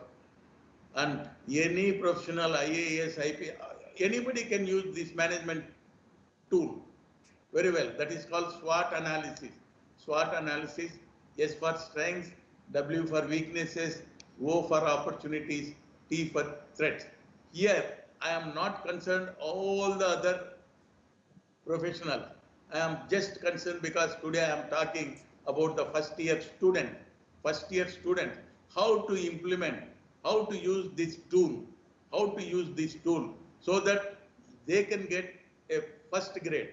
And any professional, IAS, IP, anybody can use this management tool very well. That is called SWOT analysis. SWOT analysis, S for strengths, W for weaknesses, O for opportunities, T for threats. Here, I am not concerned all the other professionals. I am just concerned because today I am talking about the first year student, how to implement, how to use this tool, so that they can get a first grade,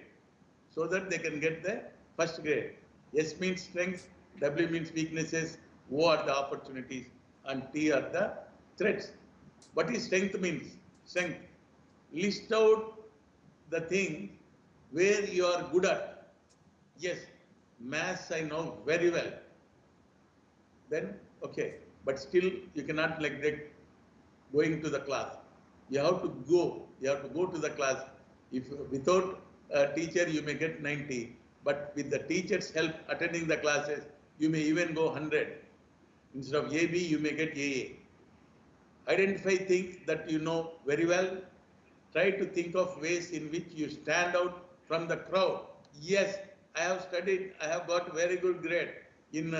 S means strengths, W means weaknesses, O are the opportunities, and T are the threats. What is strength means? Strength. List out the thing where you are good at. Yes, maths I know very well. Then, okay, but still you cannot neglect going to the class. You have to go to the class. If without a teacher you may get 90, but with the teacher's help attending the classes, you may even go 100. Instead of AB, you may get AA. Identify things that you know very well. Try to think of ways in which you stand out from the crowd. Yes, I have studied, I have got very good grade in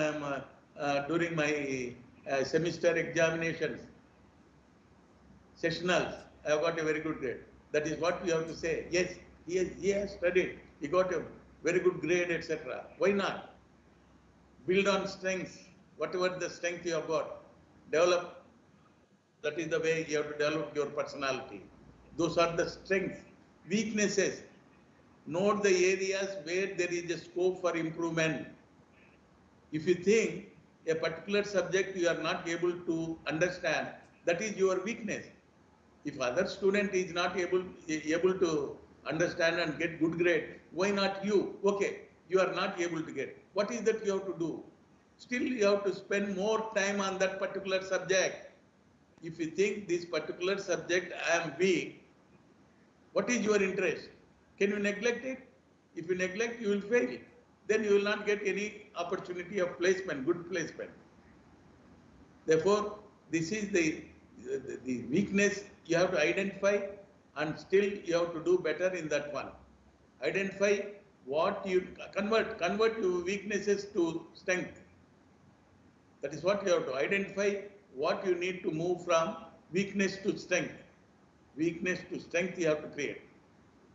during my semester examinations, sessionals. I have got a very good grade. That is what we have to say. Yes, he has studied, he got a very good grade, etc. Why not? Build on strengths, whatever the strength you have got, develop. That is the way you have to develop your personality. Those are the strengths. Weaknesses. Note the areas where there is a scope for improvement. If you think a particular subject you are not able to understand, that is your weakness. If other student is not able to understand and get good grade, why not you? Okay, you are not able to get. What is that you have to do? Still you have to spend more time on that particular subject. If you think this particular subject I am weak, what is your interest? Can you neglect it? If you neglect, you will fail. Then you will not get any opportunity of placement, good placement. Therefore, this is the weakness you have to identify and still you have to do better in that one. Identify what you convert your weaknesses to strength. That is what you have to identify, what you need to move from weakness to strength. Weakness to strength you have to create.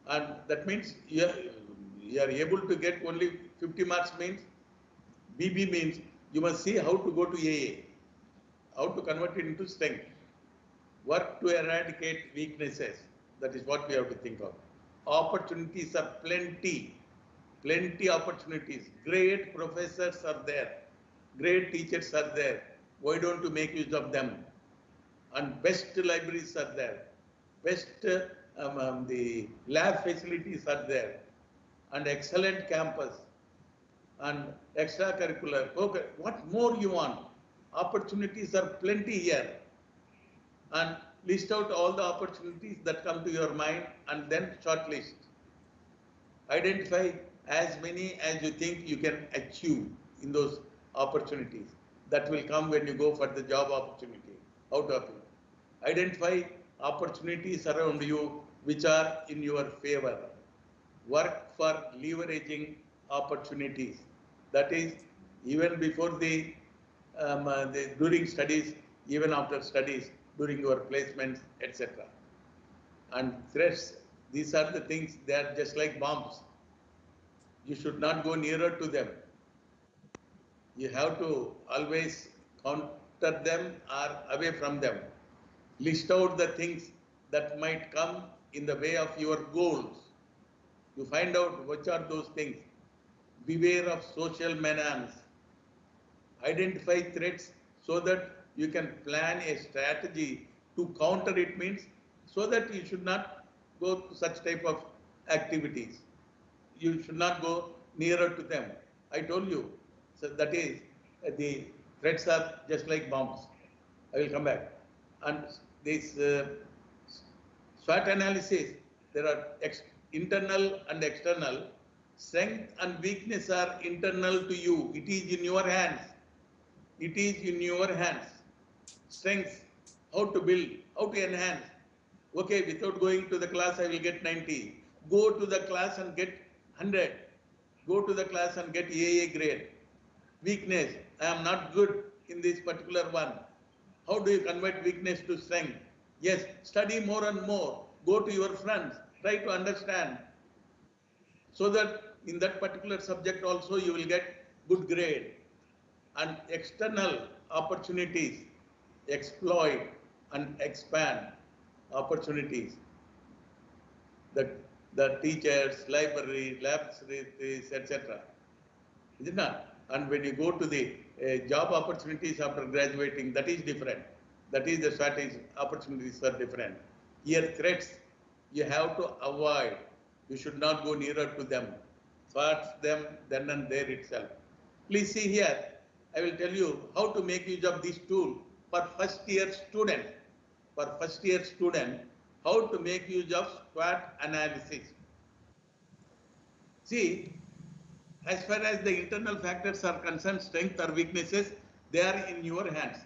And that means you are able to get only 50 marks means, BB means you must see how to go to AA, how to convert it into strength. Work to eradicate weaknesses. That is what we have to think of. Opportunities are plenty. Plenty opportunities. Great professors are there. Great teachers are there. Why don't you make use of them? And best libraries are there. Best the lab facilities are there. And excellent campus. And extracurricular. Okay, what more you want? Opportunities are plenty here. And list out all the opportunities that come to your mind and then shortlist. Identify as many as you think you can achieve in those opportunities. That will come when you go for the job opportunity out of it. Identify opportunities around you which are in your favor. Work for leveraging opportunities. That is, even before during studies, even after studies, during your placements, etc. And threats, these are the things, they are just like bombs. You should not go nearer to them. You have to always counter them or away from them. List out the things that might come in the way of your goals. You find out which are those things. Beware of social menace. Identify threats so that you can plan a strategy to counter it, means so that you should not go to such type of activities. You should not go nearer to them. I told you. So that is, the threats are just like bombs. I will come back. And this SWOT analysis, there are internal and external. Strength and weakness are internal to you. It is in your hands. It is in your hands. Strengths, how to build, how to enhance. Okay, without going to the class, I will get 90. Go to the class and get 100. Go to the class and get AA grade. Weakness, I am not good in this particular one. How do you convert weakness to strength? Yes, study more and more. Go to your friends. Try to understand. So that in that particular subject also you will get good grade. And external opportunities, exploit and expand opportunities. The teachers, library, labs, etc. Is it not? And when you go to the job opportunities after graduating, that is different. That is the strategy, opportunities are different. Here threats, you have to avoid. You should not go nearer to them. Thwart them then and there itself. Please see here, I will tell you how to make use of this tool for first year student. For first year student, how to make use of SWOT analysis. See, as far as the internal factors are concerned, strengths or weaknesses, they are in your hands.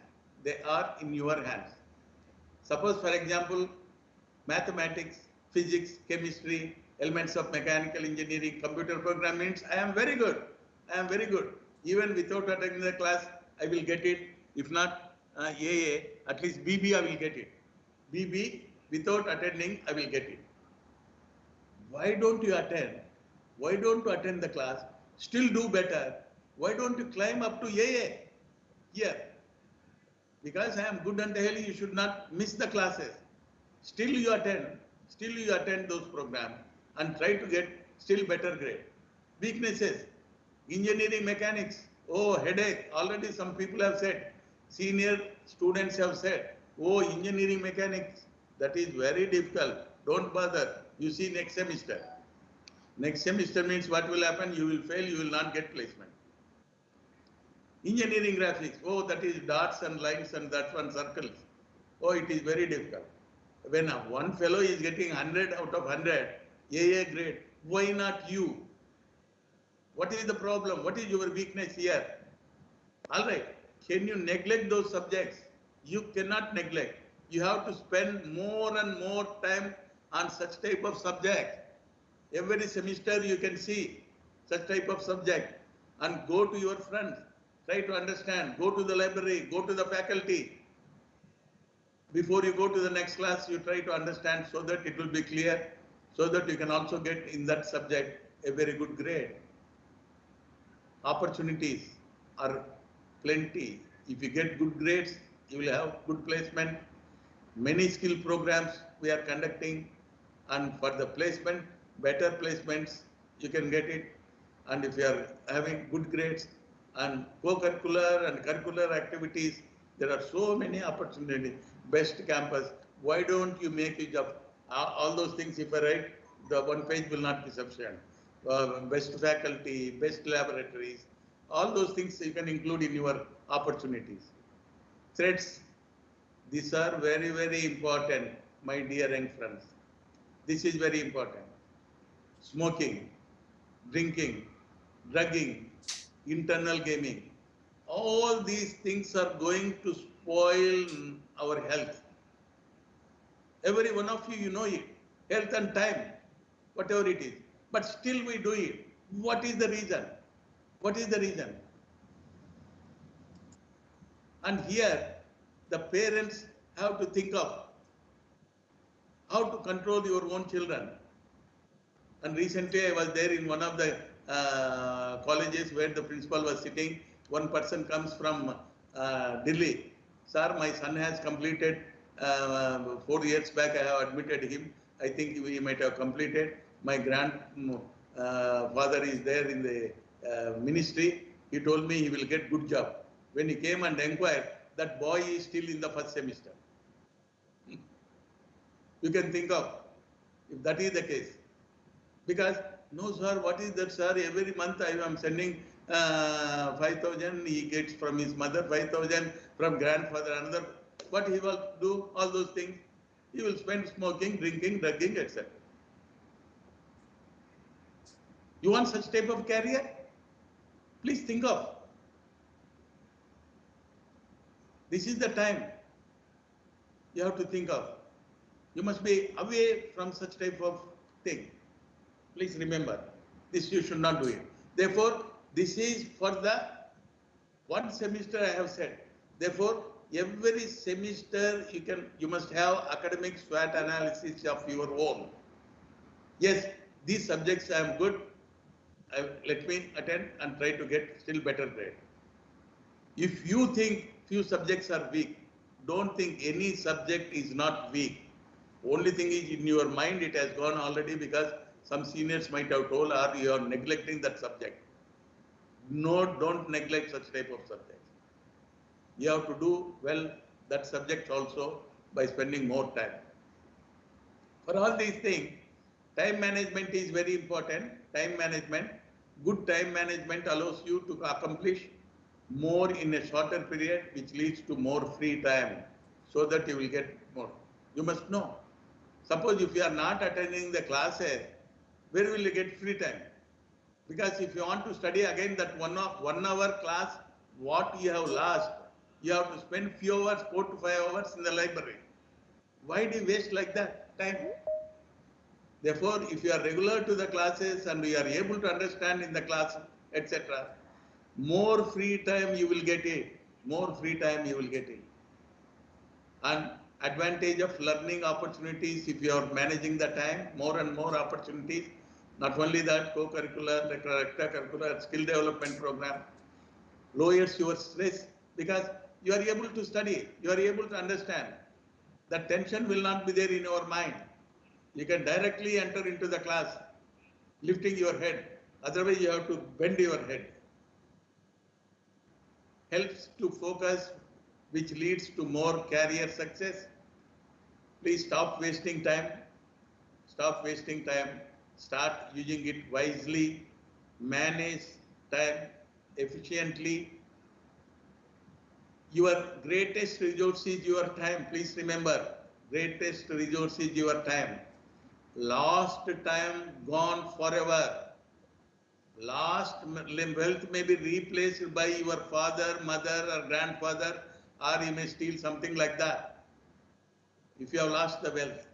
They are in your hands. Suppose, for example, mathematics, physics, chemistry, elements of mechanical engineering, computer programming, I am very good. I am very good. Even without attending the class, I will get it. If not AA, at least BB, I will get it. BB, without attending, I will get it. Why don't you attend? Why don't you attend the class? Still do better. Why don't you climb up to AA? Here. Because I am good and healthy, you should not miss the classes. Still you attend those programs and try to get still better grade. Weaknesses, engineering mechanics, oh headache, already some people have said, senior students have said, oh engineering mechanics, that is very difficult, don't bother, you see next semester. Next semester means what will happen, you will fail, you will not get placement. Engineering graphics, oh that is dots and lines and that one circles, oh it is very difficult. When one fellow is getting 100 out of 100, AA grade, why not you? What is the problem? What is your weakness here? All right, can you neglect those subjects? You cannot neglect. You have to spend more and more time on such type of subject. Every semester you can see such type of subject and go to your friends, try to understand, go to the library, go to the faculty. Before you go to the next class, you try to understand so that it will be clear, so that you can also get in that subject a very good grade. Opportunities are plenty. If you get good grades, you will have good placement. Many skill programs we are conducting, and for the placement, better placements, you can get it. And if you are having good grades and co-curricular and curricular activities, there are so many opportunities. Best campus, why don't you make use of all those things? If I write, the one page will not be sufficient. Best faculty, best laboratories, all those things you can include in your opportunities. Threats, these are very, very important, my dear young friends. This is very important. Smoking, drinking, drugging, internal gaming, all these things are going to spoil our health. Every one of you know it, health and time, whatever it is. But still we do it. What is the reason? What is the reason? And here, the parents have to think of how to control your own children. And recently I was there in one of the colleges where the principal was sitting. One person comes from Delhi. Sir, my son has completed 4 years back. I have admitted him. I think he might have completed. My grandfather is there in the ministry. He told me he will get good job. When he came and inquired, that boy is still in the first semester. You can think of if that is the case. Because, no sir, what is that sir? Every month I am sending 5,000, he gets from his mother 5,000, from grandfather another. What he will do, all those things, he will spend smoking, drinking, drugging, etc. You want such type of career? Please think of. This is the time you have to think of. You must be away from such type of thing. Please remember, this you should not do it. Therefore, this is for the one semester I have said. Therefore, every semester you must have academic SWOT analysis of your own. Yes, these subjects I am good. Let me attend and try to get still better grade. If you think few subjects are weak, don't think any subject is not weak. Only thing is in your mind it has gone already because some seniors might have told, or you are neglecting that subject. No, don't neglect such type of subjects. You have to do well that subject also by spending more time. For all these things, time management is very important. Time management, good time management allows you to accomplish more in a shorter period, which leads to more free time, so that you will get more. You must know. Suppose if you are not attending the classes, where will you get free time? Because if you want to study again that 1 hour class, what you have lost, you have to spend few hours, 4 to 5 hours in the library. Why do you waste like that time? Therefore, if you are regular to the classes and you are able to understand in the class, etc., more free time you will get it. More free time you will get it. And advantage of learning opportunities, if you are managing the time, more and more opportunities. Not only that, co-curricular, extracurricular, skill development program lowers your stress because you are able to study, you are able to understand. The tension will not be there in your mind. You can directly enter into the class, lifting your head. Otherwise, you have to bend your head. Helps to focus, which leads to more career success. Please stop wasting time. Stop wasting time. Start using it wisely. Manage time efficiently. Your greatest resource is your time. Please remember, greatest resource is your time. Lost time gone forever. Lost wealth may be replaced by your father, mother, or grandfather, or you may steal something like that. If you have lost the wealth,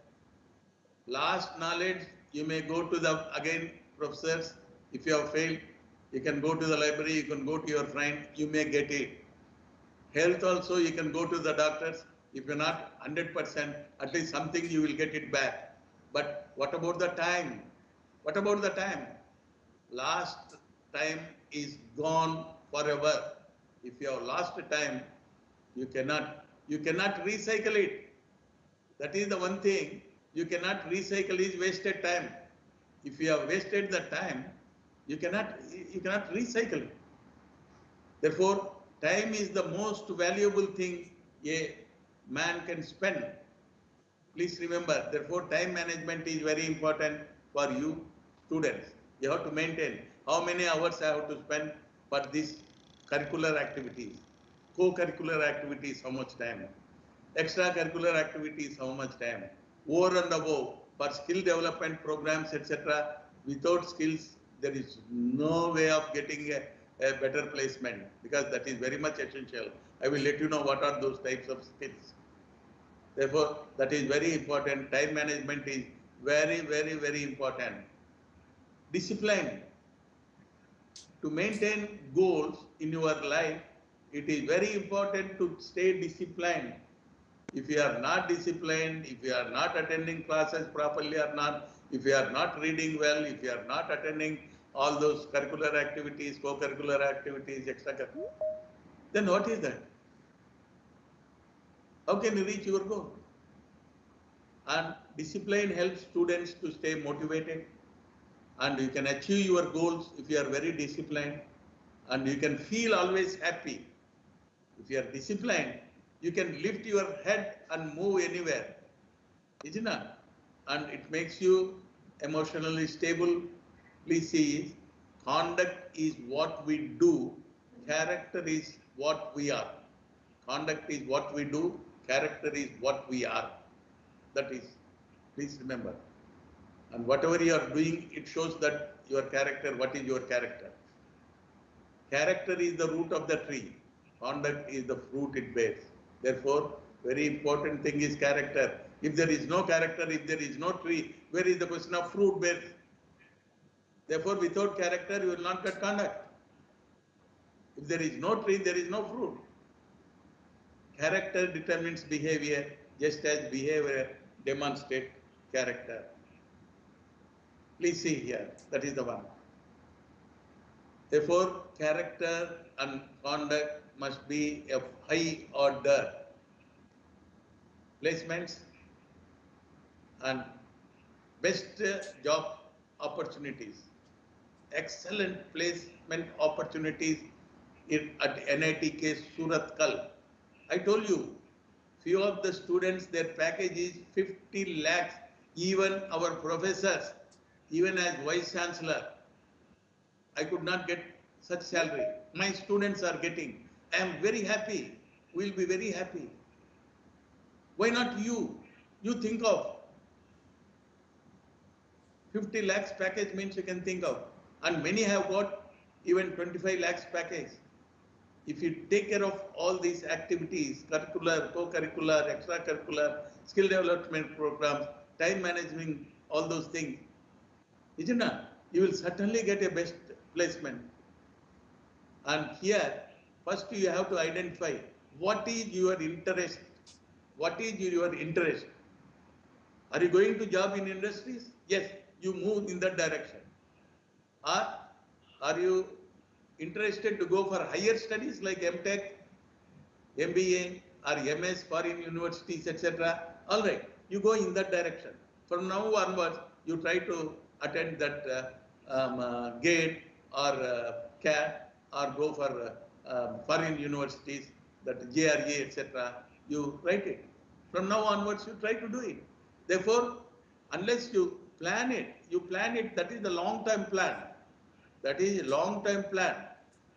Last knowledge, you may go to the, again, professors, if you have failed, you can go to the library, you can go to your friend, you may get it. Health also, you can go to the doctors. If you're not 100%, at least something you will get it back. But what about the time? What about the time? Last time is gone forever. If you have lost time, you cannot recycle it. That is the one thing you cannot recycle is wasted time. If you have wasted the time, you cannot recycle it. Therefore, time is the most valuable thing a man can spend. Please remember, therefore, time management is very important for you students. You have to maintain how many hours I have to spend for these curricular activities, co-curricular activities, how much time, extracurricular activities, how much time, over and above for skill development programs, etc. Without skills, there is no way of getting a better placement, because that is very much essential. I will let you know what are those types of skills. Therefore, that is very important. Time management is very, very, very important. Discipline. To maintain goals in your life, it is very important to stay disciplined. If you are not disciplined, if you are not attending classes properly or not, if you are not reading well, if you are not attending all those curricular activities, co-curricular activities, extracurricular, then what is that? How can you reach your goal? And discipline helps students to stay motivated, and you can achieve your goals if you are very disciplined, and you can feel always happy. If you are disciplined, you can lift your head and move anywhere, isn't it? And it makes you emotionally stable. Please see, conduct is what we do, character is what we are. Conduct is what we do, character is what we are. That is, please remember. And whatever you are doing, it shows that your character, what is your character? Character is the root of the tree. Conduct is the fruit it bears. Therefore, very important thing is character. If there is no character, if there is no tree, where is the question of fruit bears? Therefore, without character, you will not get conduct. If there is no tree, there is no fruit. Character determines behavior, just as behavior demonstrates character. Please see here, that is the one. Therefore, character and conduct must be of high order. Placements and best job opportunities, excellent placement opportunities at NITK Surathkal. I told you, few of the students, their package is 50 lakhs, even our professors, even as Vice Chancellor, I could not get such salary. My students are getting. I am very happy. We'll be very happy. Why not you? You think of 50 lakhs package means you can think of. And many have got even 25 lakhs package. If you take care of all these activities, curricular, co-curricular, extracurricular, skill development programs, time management, all those things, isn't it? You will certainly get a best placement. And here, first you have to identify what is your interest. What is your interest? Are you going to job in industries? Yes, you move in that direction. Or are you interested to go for higher studies like MTech, MBA, or MS, foreign universities, etc.? All right, you go in that direction. From now onwards, you try to attend that GATE or CAT, or go for foreign universities, that JRA, etc. You write it. From now onwards, you try to do it. Therefore, unless you plan it, that is the long-term plan. That is a long-term plan.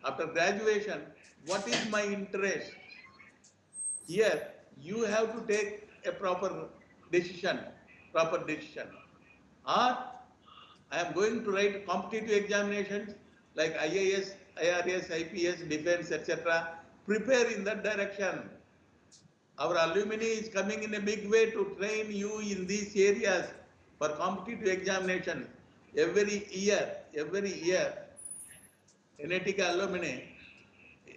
After graduation, what is my interest? Here, you have to take a proper decision. Or, I am going to write competitive examinations like IAS, IRS, IPS, defense, etc. Prepare in that direction. Our alumni is coming in a big way to train you in these areas. for competitive examination. Every year, NITKian alumni,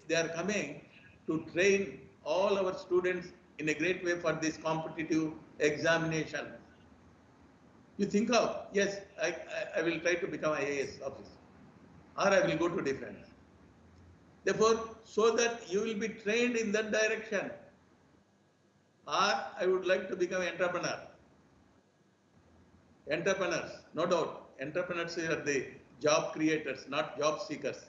they are coming to train all our students in a great way for this competitive examination. You think of, yes, I will try to become IAS officer, or I will go to defense. Therefore, so that you will be trained in that direction, or I would like to become entrepreneur. Entrepreneurs, no doubt, entrepreneurs are the job creators, not job seekers.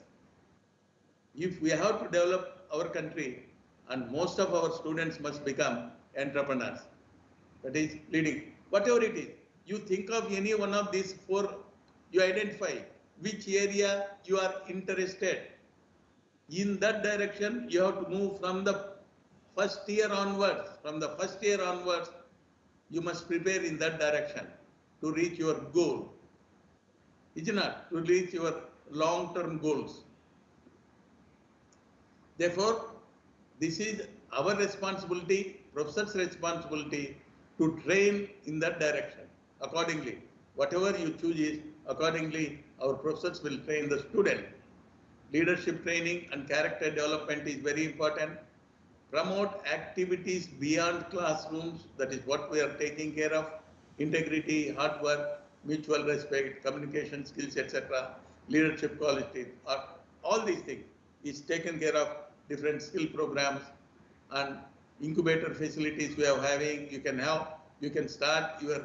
If we have to develop our country, and most of our students must become entrepreneurs, that is leading, whatever it is, you think of any one of these four, you identify which area you are interested. In that direction, you have to move from the first year onwards. From the first year onwards, you must prepare in that direction to reach your goal. Is it not? To reach your long-term goals. Therefore, this is our responsibility, professor's responsibility, to train in that direction. Accordingly, whatever you choose is, accordingly, our professors will train the student. Leadership training and character development is very important. Promote activities beyond classrooms, that is what we are taking care of. Integrity, hard work, mutual respect, communication skills, etc. Leadership qualities, all these things is taken care of. Different skill programs and incubator facilities we are having. You can start your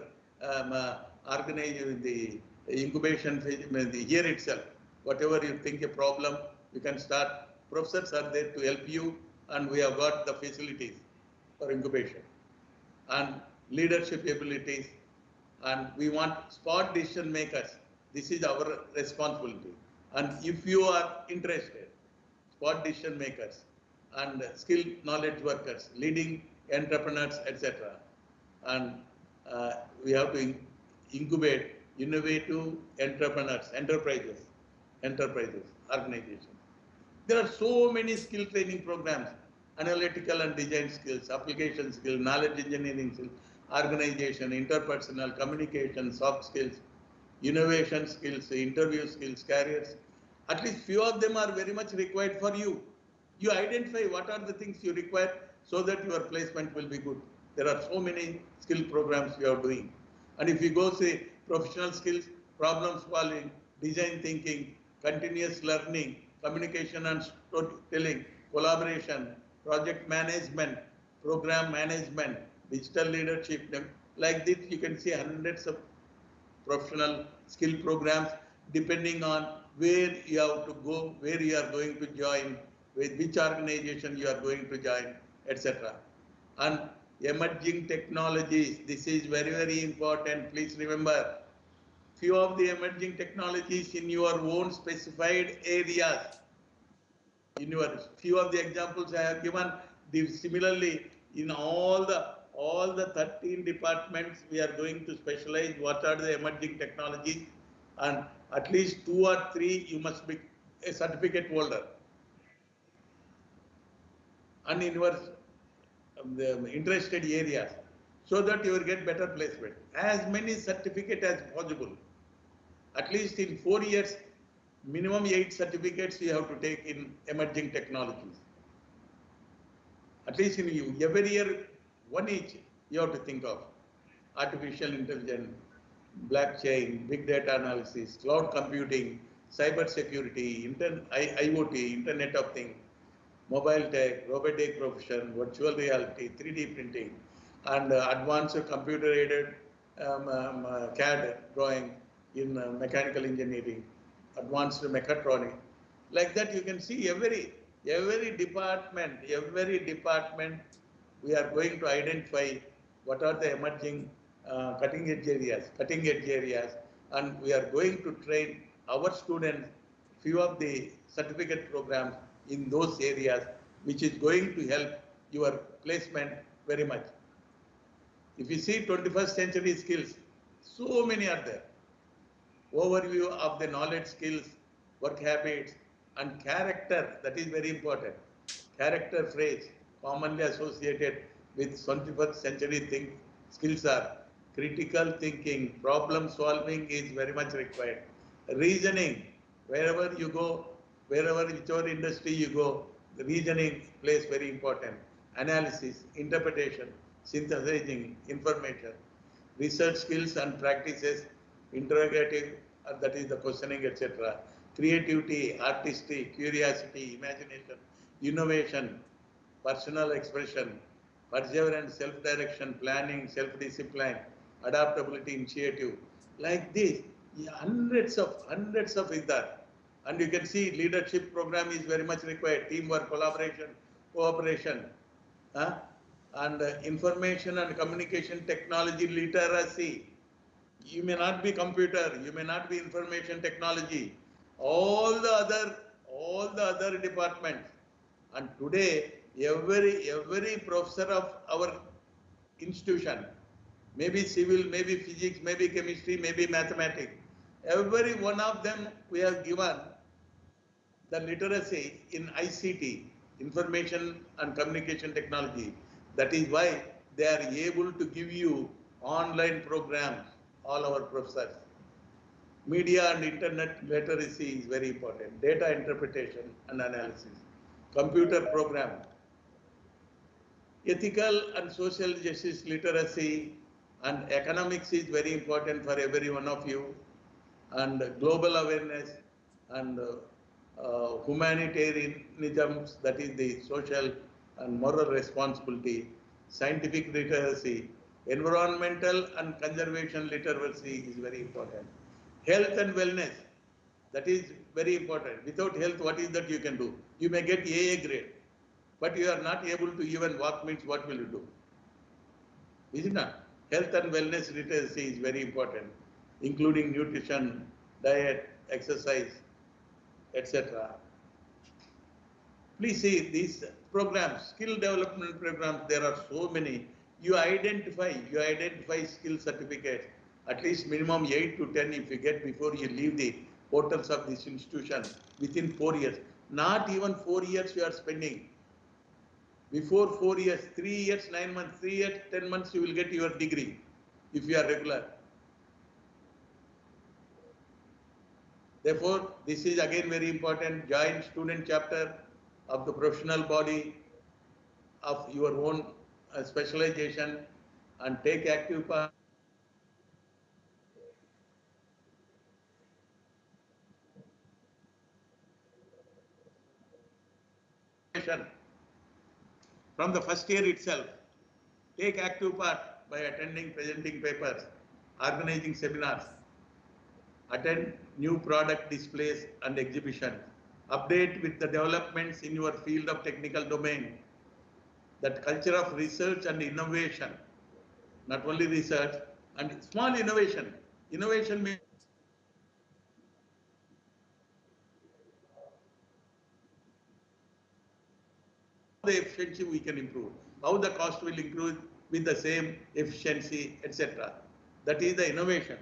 organizing the incubation here itself. Whatever you think a problem, you can start. Professors are there to help you, and we have got the facilities for incubation and leadership abilities. And we want smart decision makers. This is our responsibility. And if you are interested, smart decision makers and skilled knowledge workers, leading entrepreneurs, etc. And we have to incubate innovative entrepreneurs, enterprises, organizations. There are so many skill training programs, analytical and design skills, application skills, knowledge engineering skills, organization, interpersonal, communication, soft skills, innovation skills, interview skills, careers. At least few of them are very much required for you. You identify what are the things you require so that your placement will be good. There are so many skill programs we are doing. And if you go say professional skills, problem solving, design thinking, continuous learning, communication and storytelling, collaboration, project management, program management, digital leadership, like this you can see hundreds of professional skill programs depending on where you have to go, where you are going to join, with which organization you are going to join, etc. And emerging technologies, this is very, very important. Please remember, few of the emerging technologies in your own specified areas. In your few of the examples I have given, similarly in all the 13 departments we are going to specialize what are the emerging technologies, and at least 2 or 3 you must be a certificate holder. And in your the interested areas, so that you will get better placement. As many certificates as possible. At least in 4 years, minimum 8 certificates you have to take in emerging technologies. At least in every year, one each you have to think of. Artificial intelligence, blockchain, big data analysis, cloud computing, cyber security, IoT, Internet of Things, mobile tech, robotic profession, virtual reality, 3D printing, and advanced computer-aided CAD drawing in mechanical engineering, advanced mechatronics. Like that, you can see every department, we are going to identify what are the emerging cutting edge areas, and we are going to train our students few of the certificate programs in those areas, which is going to help your placement very much. If you see 21st century skills, so many are there. Overview of the knowledge skills, work habits, and character, that is very important. Character phrase commonly associated with 21st century skills are critical thinking, problem solving is very much required. Reasoning, wherever you go, whichever industry you go, the reasoning plays very important. Analysis, interpretation, synthesizing information, research skills and practices, interrogative, that is the questioning, etc. Creativity, artistry, curiosity, imagination, innovation, personal expression, perseverance, self-direction, planning, self-discipline, adaptability, initiative. Like this, hundreds of is that. And you can see leadership program is very much required. Teamwork, collaboration, cooperation, and information and communication technology literacy. You may not be computer, you may not be information technology, all the other departments. And today, every professor of our institution, maybe civil, maybe physics, maybe chemistry, maybe mathematics, every one of them we have given the literacy in ICT, information and communication technology. That is why they are able to give you online programs, all our professors. Media and internet literacy is very important. Data interpretation and analysis. Computer program. Ethical and social justice literacy and economics is very important for every one of you. And global awareness and humanitarianism, that is the social and moral responsibility. Scientific literacy. Environmental and conservation literacy is very important. Health and wellness, that is very important. Without health, what is that you can do? You may get AA grade, but you are not able to even walk, means what will you do? Is it not? Health and wellness literacy is very important, including nutrition, diet, exercise, etc. Please see these programs, skill development programs, there are so many. You identify skill certificates, at least minimum 8 to 10 if you get before you leave the portals of this institution within 4 years. Not even 4 years you are spending. Before 4 years, 3 years, 9 months, 3 years, 10 months you will get your degree if you are regular. Therefore, this is again very important. Join student chapter of the professional body of your own specialization and take active part. From the first year itself, take active part by attending, presenting papers, organizing seminars, attend new product displays and exhibitions, update with the developments in your field of technical domain. That culture of research and innovation, not only research and small innovation. Innovation means the efficiency we can improve, how the cost will improve with the same efficiency, etc. That is the innovation.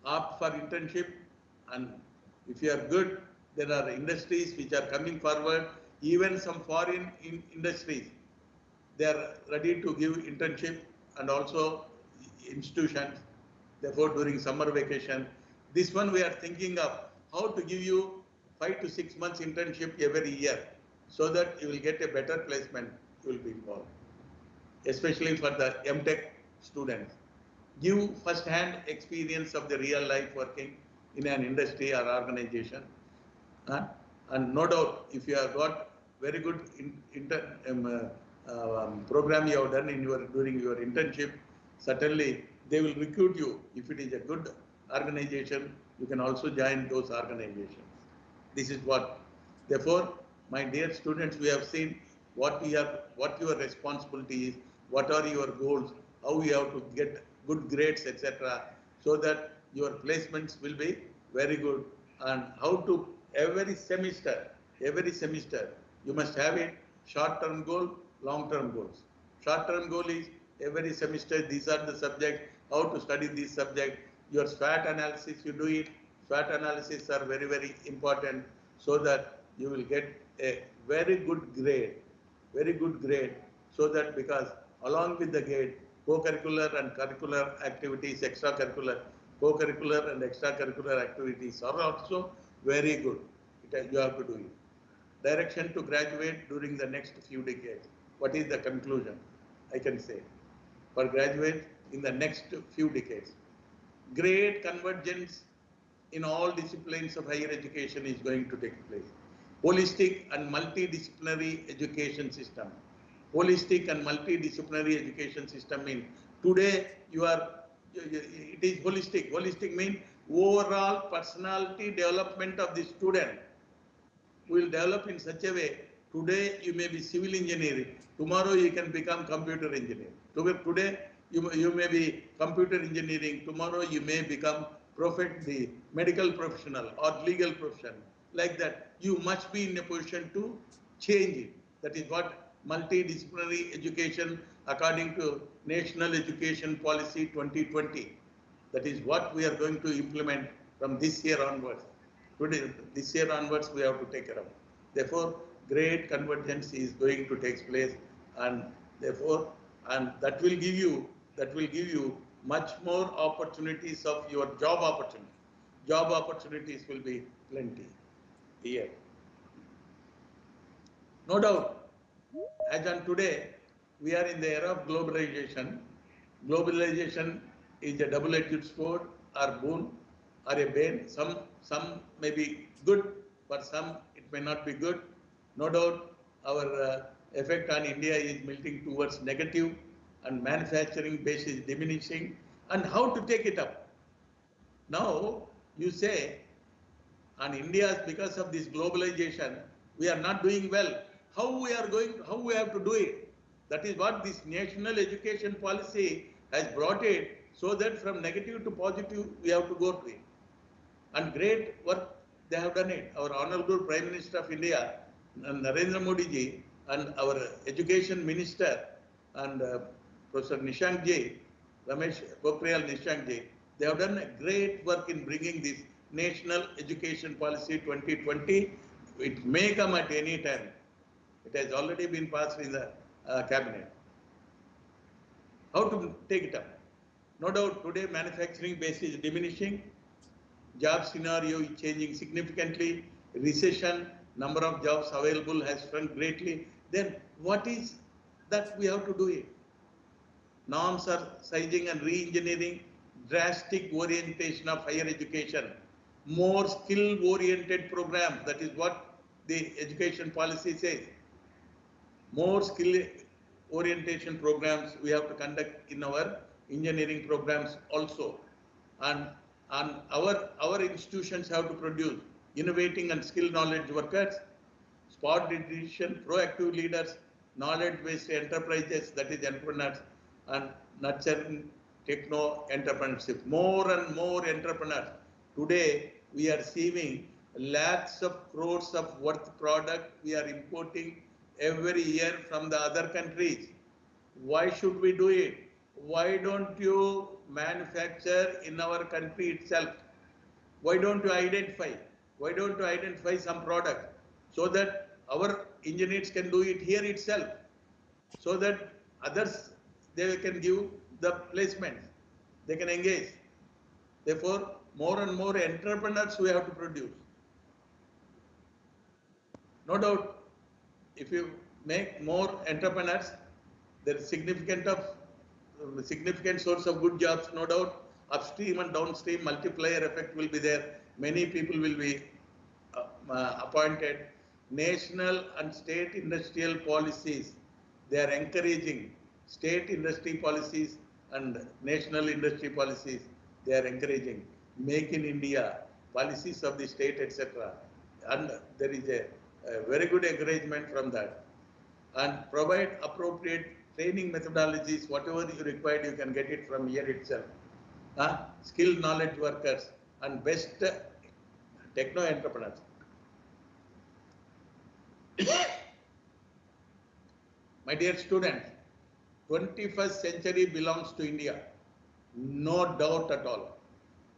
Opt for internship, and if you are good, there are industries which are coming forward, even some foreign industries, they are ready to give internship, and also institutions. Therefore, during summer vacation, this one we are thinking of how to give you 5 to 6 months internship every year, so that you will get a better placement, you will be involved, especially for the MTech students. Give first-hand experience of the real life working in an industry or organization. And no doubt, if you have got very good program you have done in during your internship, certainly they will recruit you. If it is a good organization, you can also join those organizations. This is what. Therefore, my dear students, we have seen what your responsibility is, what are your goals, how you have to get good grades, etc., so that your placements will be very good, and how to every semester you must have it short-term goal, long-term goals. Short-term goal is every semester these are the subjects, how to study this subject. Your SWOT analysis, you do it. SWOT analysis are very, very important, so that you will get a very good grade, so that because along with the grade, co-curricular and curricular activities, extracurricular, co-curricular and extracurricular activities are also very good. You have to do it. Direction to graduate during the next few decades. What is the conclusion? I can say for graduate in the next few decades. Great convergence in all disciplines of higher education is going to take place. Holistic and multidisciplinary education system. Holistic and multidisciplinary education system means today it is holistic. Holistic means overall personality development of the student will develop in such a way. Today you may be civil engineering, tomorrow you can become computer engineer. Today you may be computer engineering, tomorrow you may become the medical professional or legal profession. Like that, you must be in a position to change it. That is what multidisciplinary education according to National Education Policy 2020. That is what we are going to implement from this year onwards. This year onwards, we have to take care of. Therefore, great convergence is going to take place, and therefore, that will give you much more opportunities of your job opportunity. Job opportunities will be plenty here. No doubt, as on today, we are in the era of globalization. Globalization is a double-edged sword or boon or a bane. Some may be good, for some it may not be good. No doubt, our effect on India is melting towards negative, and manufacturing base is diminishing. And how to take it up? Now you say, on India, because of this globalization, we are not doing well. How we have to do it? That is what this national education policy has brought it, so that from negative to positive, we have to go to it. And great work they have done it. Our Honorable Prime Minister of India, Narendra Modi ji, and our Education Minister, and Professor Nishank ji, Ramesh Pokhriyal Nishank ji, they have done a great work in bringing this National Education Policy 2020. It may come at any time. It has already been passed in the cabinet. How to take it up? No doubt today manufacturing base is diminishing, job scenario is changing significantly, recession, number of jobs available has shrunk greatly. Then what is that we have to do it? Norms are sizing and re-engineering, drastic orientation of higher education, more skill-oriented program. That is what the education policy says. More skill orientation programs we have to conduct in our engineering programs also. And our institutions have to produce innovating and skilled knowledge workers, spot decision, proactive leaders, knowledge-based enterprises, that is entrepreneurs, and nurturing techno entrepreneurship. More and more entrepreneurs. Today we are receiving lakhs of crores of worth product we are importing every year from the other countries. Why should we do it? Why don't you manufacture in our country itself? Why don't you identify? Why don't you identify some product so that our engineers can do it here itself, so that others, they can give the placements, they can engage. Therefore, more and more entrepreneurs we have to produce. No doubt, if you make more entrepreneurs, there is significant source of good jobs, no doubt. Upstream and downstream multiplier effect will be there. Many people will be appointed. National and state industrial policies, they are encouraging state industry policies and national industry policies. They are encouraging Make in India policies of the state, etc. And there is a very good encouragement from that. And provide appropriate training methodologies, whatever you require, you can get it from here itself. Skilled knowledge workers and best techno entrepreneurs. My dear students, 21st century belongs to India. No doubt at all.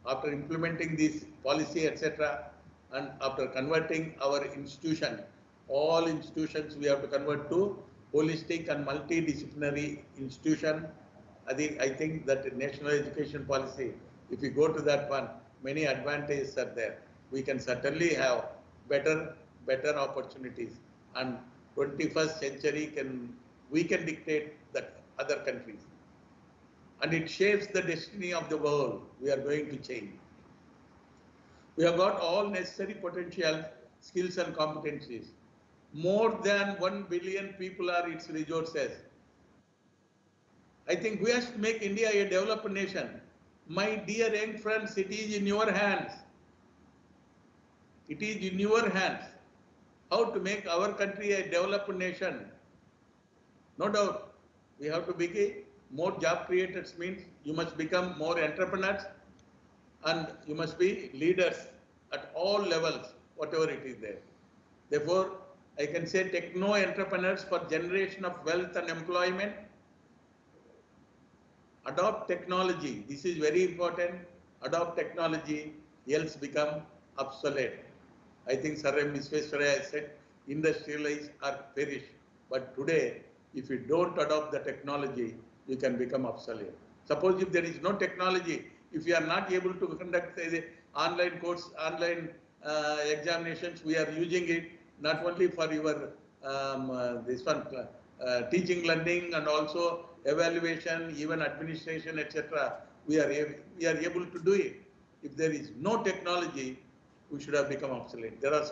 After implementing this policy, etc., and after converting our institution, all institutions we have to convert to holistic and multidisciplinary institution. I think that national education policy, if we go to that one, many advantages are there. We can certainly have better opportunities, and 21st century we can dictate that other countries, and it shapes the destiny of the world. We are going to change. We have got all necessary potential, skills and competencies. More than 1 billion people are its resources. I think we have to make India a developed nation. My dear young friends, it is in your hands. It is in your hands how to make our country a developed nation. No doubt, we have to become more job creators, means you must become more entrepreneurs, and you must be leaders at all levels, whatever it is there. Therefore, I can say techno entrepreneurs for generation of wealth and employment. Adopt technology. This is very important. Adopt technology, else become obsolete. I think Sir M. Visvesvaraya has said, industrialize or perish. But today, if you don't adopt the technology, you can become obsolete. Suppose if there is no technology, if you are not able to conduct the online course, online examinations, we are using it not only for your teaching, learning, and also evaluation, even administration, etc. We are able to do it. If there is no technology, we should have become obsolete. There are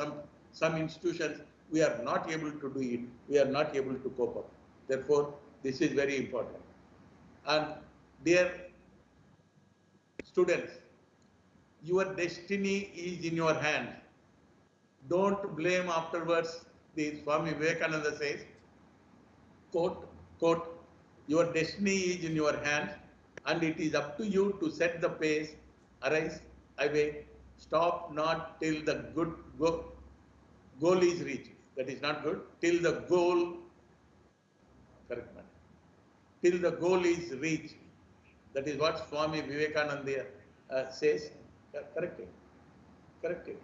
some institutions we are not able to do it. We are not able to cope up. Therefore, this is very important. And dear students, your destiny is in your hands. Don't blame afterwards. The Swami Vivekananda says, quote, your destiny is in your hands, and it is up to you to set the pace. Arise, awake, stop not till the goal is reached. That is not good. Till the goal, correct man. Till the goal is reached. That is what Swami Vivekananda says. Correct it. Correct it.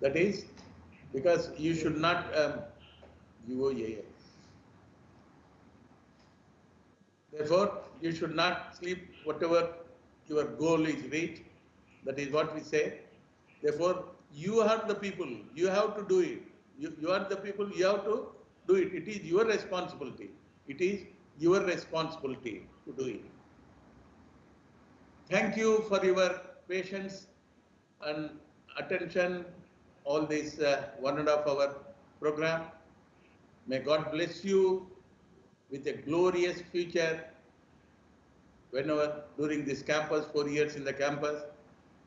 That is because you should not Therefore, you should not sleep whatever your goal is reached. That is what we say. Therefore, you are the people. You have to do it. You are the people. You have to do it. It is your responsibility. It is your responsibility to do it. Thank you for your patience and attention all this 1.5 hour program. May God bless you with a glorious future whenever during this campus, 4 years in the campus,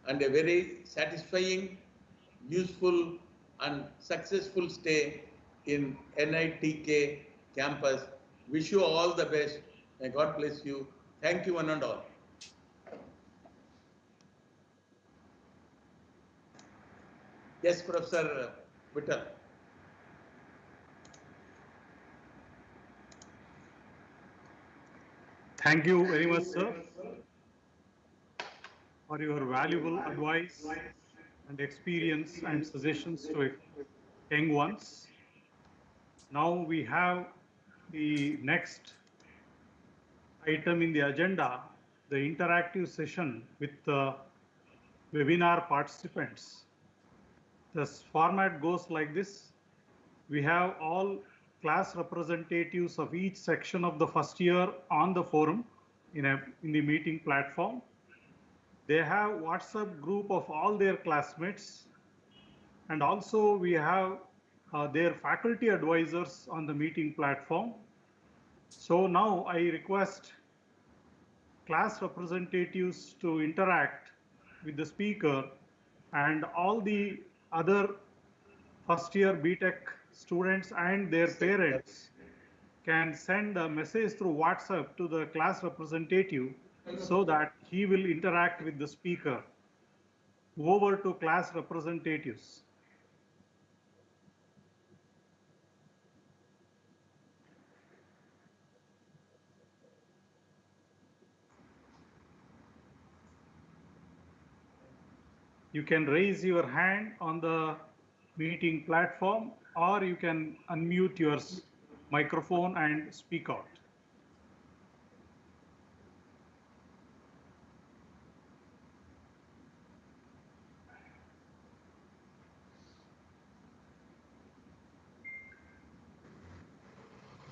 and a very satisfying, useful and successful stay in NITK campus. Wish you all the best. May God bless you. Thank you one and all. Yes, Professor Vittal. Thank you very much, sir, for your valuable advice and experience and suggestions to young ones. Now we have the next item in the agenda, the interactive session with the webinar participants. The format goes like this. We have all class representatives of each section of the first year on the forum in the meeting platform. They have WhatsApp group of all their classmates, and also we have their faculty advisors on the meeting platform. So now I request class representatives to interact with the speaker, and all the other first year BTech students and their parents can send a message through WhatsApp to the class representative so that he will interact with the speaker. Over to class representatives. You can raise your hand on the meeting platform, or you can unmute your microphone and speak out.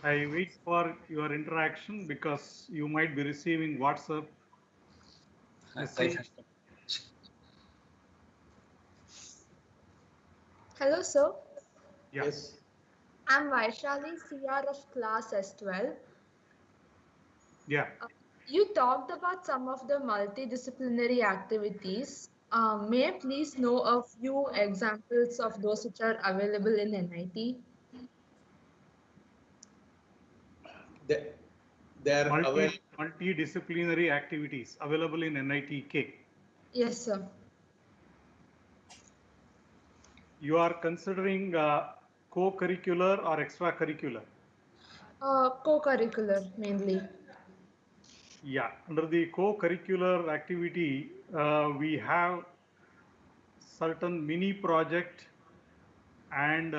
I wait for your interaction because you might be receiving WhatsApp message. Hello, sir. Yeah. Yes. I'm Vaishali, CR of class S12. Yeah. You talked about some of the multidisciplinary activities. May I please know a few examples of those which are available in NIT? They are available. Multidisciplinary activities available in NITK. Yes, sir. You are considering co-curricular or extracurricular? Co-curricular mainly. Yeah, under the co-curricular activity, we have certain mini project and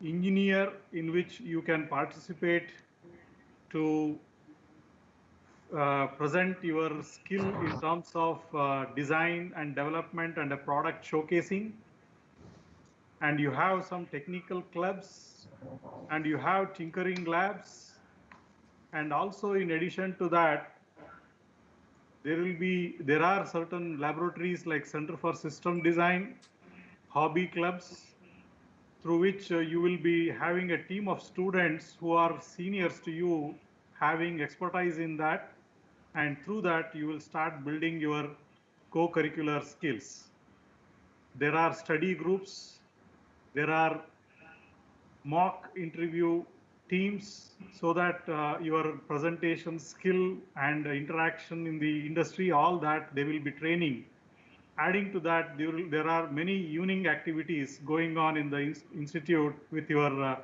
engineer in which you can participate to present your skill in terms of design and development and a product showcasing. And you have some technical clubs and you have tinkering labs. And also in addition to that, there are certain laboratories like Center for System Design, hobby clubs, through which you will be having a team of students who are seniors to you, having expertise in that, and through that you will start building your co-curricular skills. There are study groups, there are mock interview teams, so that your presentation skill and interaction in the industry, all that they will be training. Adding to that, there are many evening activities going on in the institute with your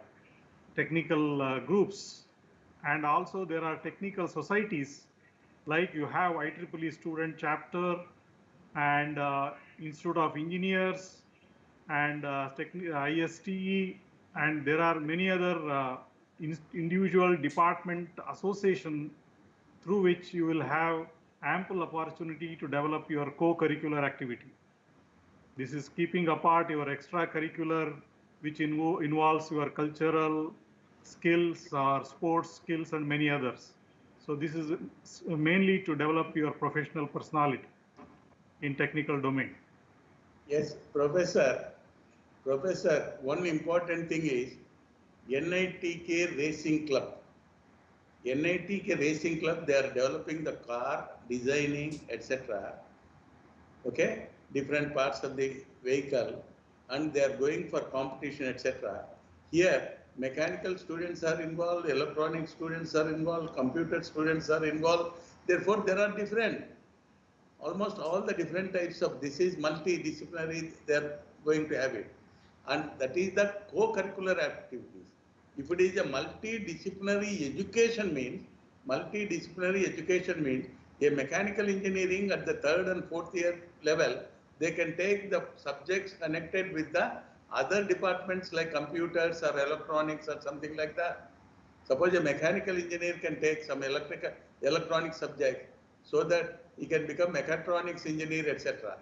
technical groups. And also there are technical societies, like you have IEEE student chapter and Institute of Engineers and ISTE, and there are many other individual department association through which you will have ample opportunity to develop your co-curricular activity. This is keeping apart your extracurricular, which involves your cultural skills or sports skills and many others. So this is mainly to develop your professional personality in technical domain. Yes, Professor, one important thing is NITK Racing Club. NITK Racing Club, they are developing the car, designing, etc. Okay, different parts of the vehicle, and they are going for competition, etc. Here, mechanical students are involved, electronic students are involved, computer students are involved. Therefore, there are almost all the different types of, this is multidisciplinary, they are going to have it. And that is the co-curricular activities. If it is a multidisciplinary education means a mechanical engineering at the 3rd and 4th year level, they can take the subjects connected with the other departments like computers or electronics or something like that. Suppose a mechanical engineer can take some electronic subject so that he can become mechatronics engineer, etc.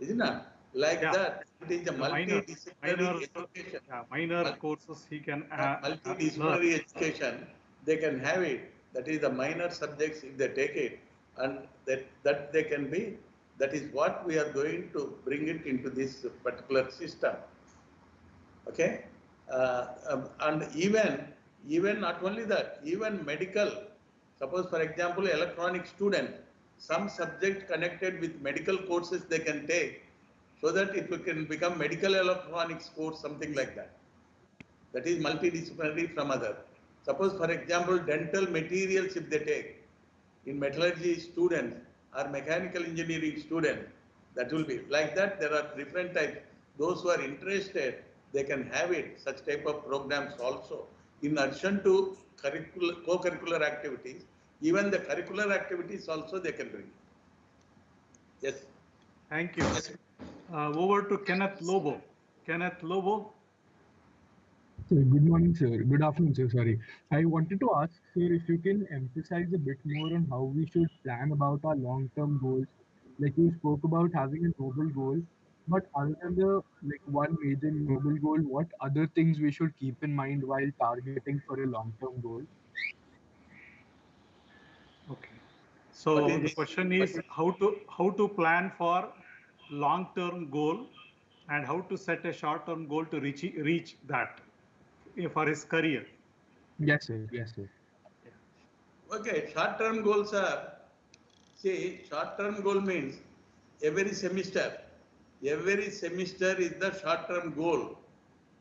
Isn't it? Like that, it is a multidisciplinary education. Minor courses he can multidisciplinary education, they can have it. That is the minor subjects if they take it, and that they can be. That is what we are going to bring it into this particular system. Okay, and even not only that, even medical. Suppose, for example, electronic student, some subject connected with medical courses they can take, so that if you can become medical electronics course, something like that. That is multidisciplinary from other. Suppose, for example, dental materials if they take, in metallurgy students or mechanical engineering students, that will be like that. There are different types. Those who are interested, they can have it, such type of programs also. In addition to co-curricular activities, even the curricular activities also they can bring. Yes. Thank you. Over to Kenneth Lobo. Kenneth Lobo. Sir, good morning, sir. Good afternoon, sir. Sorry. I wanted to ask, sir, if you can emphasize a bit more on how we should plan about our long-term goals. Like you spoke about having a noble goal, but other than the one major noble goal, what other things we should keep in mind while targeting for a long-term goal? Okay. So the question is how to plan for long-term goal and how to set a short-term goal to reach that for his career. Yes, sir. Yes, sir. Okay, short-term goals are, see, short-term goal means every semester is the short-term goal.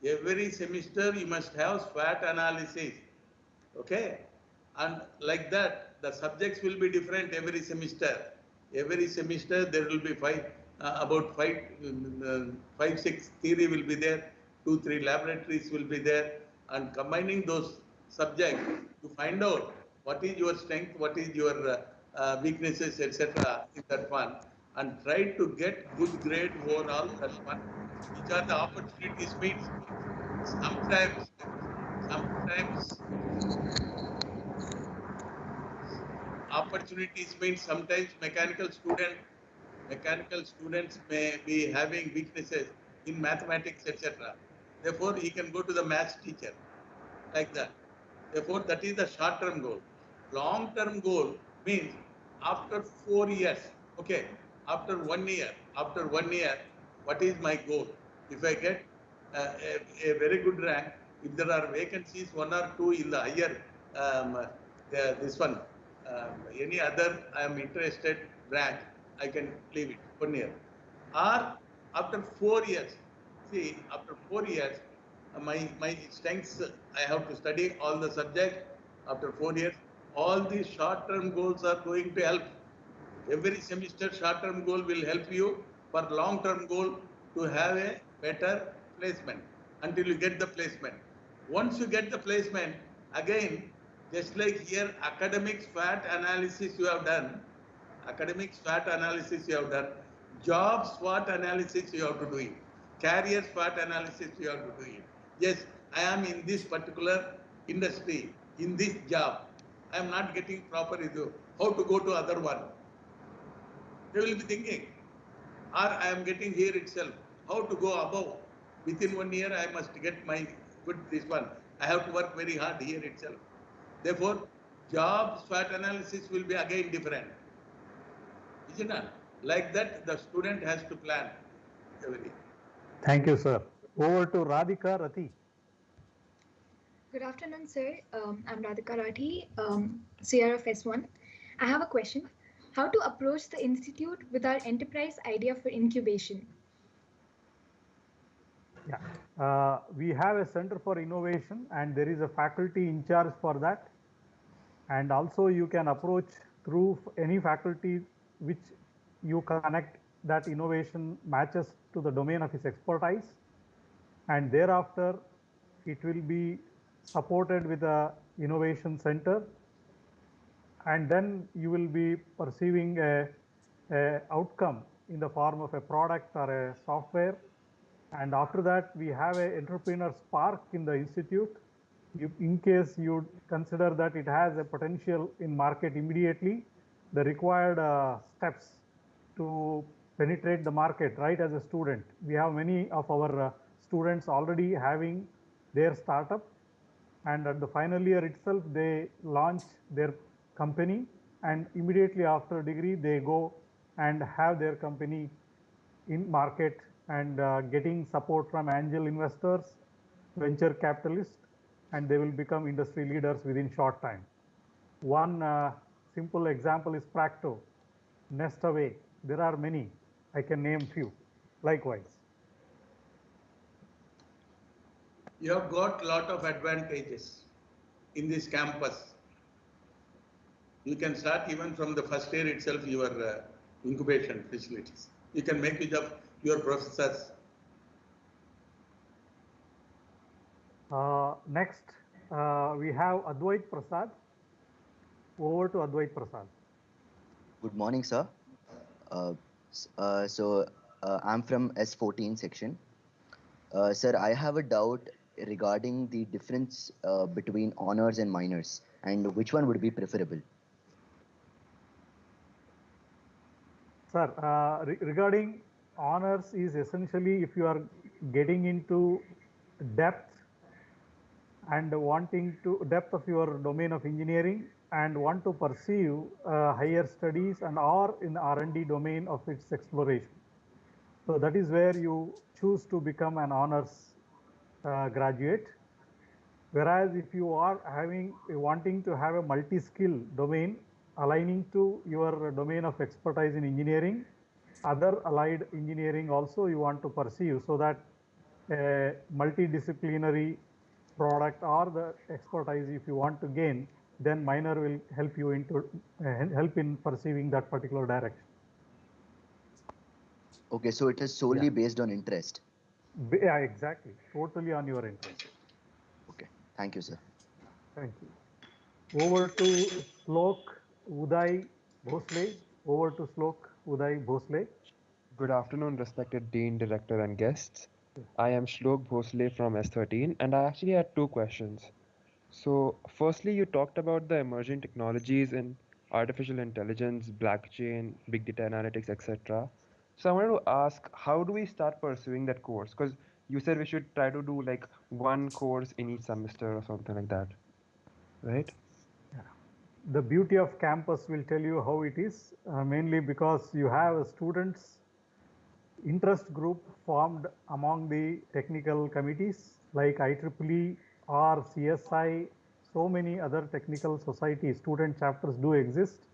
Every semester you must have SWOT analysis, okay? And like that, the subjects will be different every semester. Every semester there will be about five, six theory will be there, 2, 3 laboratories will be there, and combining those subjects to find out what is your strength, what is your weaknesses, etc. in that one, and try to get good grade overall. That one. Which are the opportunities means sometimes opportunities means sometimes mechanical students may be having weaknesses in mathematics, etc. Therefore, he can go to the maths teacher like that. Therefore, that is the short-term goal. Long-term goal means after 4 years, okay, after 1 year, what is my goal? If I get a very good rank, if there are vacancies, 1 or 2 in the higher, this one, any other I am interested rank, I can leave it 1 year. Or after 4 years, see, after 4 years, my strengths, I have to study all the subjects after 4 years. All these short-term goals are going to help. Every semester short-term goal will help you for long-term goal to have a better placement until you get the placement. Once you get the placement, again, just like here, academic SWOT analysis you have done, job SWOT analysis you have to do it, career SWOT analysis you have to do it. Yes, I am in this particular industry, in this job, I am not getting proper how to go to other one. They will be thinking, or I am getting here itself, how to go above. Within 1 year, I must get my good this one. I have to work very hard here itself. Therefore, job SWOT analysis will be again different. Isn't it? Like that, the student has to plan everything. Thank you, sir. Over to Radhika Rati. Good afternoon, sir. I'm Radhika Rathi, CRFS1. I have a question. How to approach the institute with our enterprise idea for incubation? Yeah, we have a Center for Innovation and there is a faculty in charge for that. And also you can approach through any faculty which you connect that innovation matches to the domain of his expertise. And thereafter, it will be supported with a innovation center. And then you will be perceiving a outcome in the form of a product or a software. And after that, we have an entrepreneur spark in the institute. In case you consider that it has a potential in market immediately, the required steps to penetrate the market, right, as a student. We have many of our students already having their startup, and at the final year itself, they launch their company, and immediately after degree, they go and have their company in market and getting support from angel investors, venture capitalists, and they will become industry leaders within short time. One simple example is Practo, Nestaway. There are many. I can name few. Likewise. You have got a lot of advantages in this campus. You can start even from the first year itself your incubation facilities. You can make use of your professors. Next, we have Advait Prasad. Over to Advait Prasad. Good morning, sir. I'm from S14 section. Sir, I have a doubt regarding the difference between honors and minors, and which one would be preferable? Sir, regarding honors is essentially if you are getting into depth and wanting to depth of your domain of engineering and want to pursue higher studies and or in the R&D domain of its exploration. So that is where you choose to become an honors graduate. Whereas if you are wanting to have a multi-skill domain aligning to your domain of expertise in engineering, other allied engineering also you want to pursue, so that a multidisciplinary product or the expertise if you want to gain, then minor will help you help in perceiving that particular direction. Okay, so it is solely based on interest. Yeah, exactly. Totally on your interest. Okay, thank you, sir. Thank you. Over to Slok Uday Bhosle. Over to Slok Uday Bhosle. Good afternoon, respected Dean, Director, and guests. I am Shlok Bhosle from S13, and I actually had two questions. So, firstly, you talked about the emerging technologies in artificial intelligence, blockchain, big data analytics, etc. So, I wanted to ask, how do we start pursuing that course? Because you said we should try to do like one course in each semester or something like that, right? Yeah. The beauty of campus will tell you how it is, mainly because you have a students interest group formed among the technical committees like IEEE or CSI. So many other technical society student chapters do exist.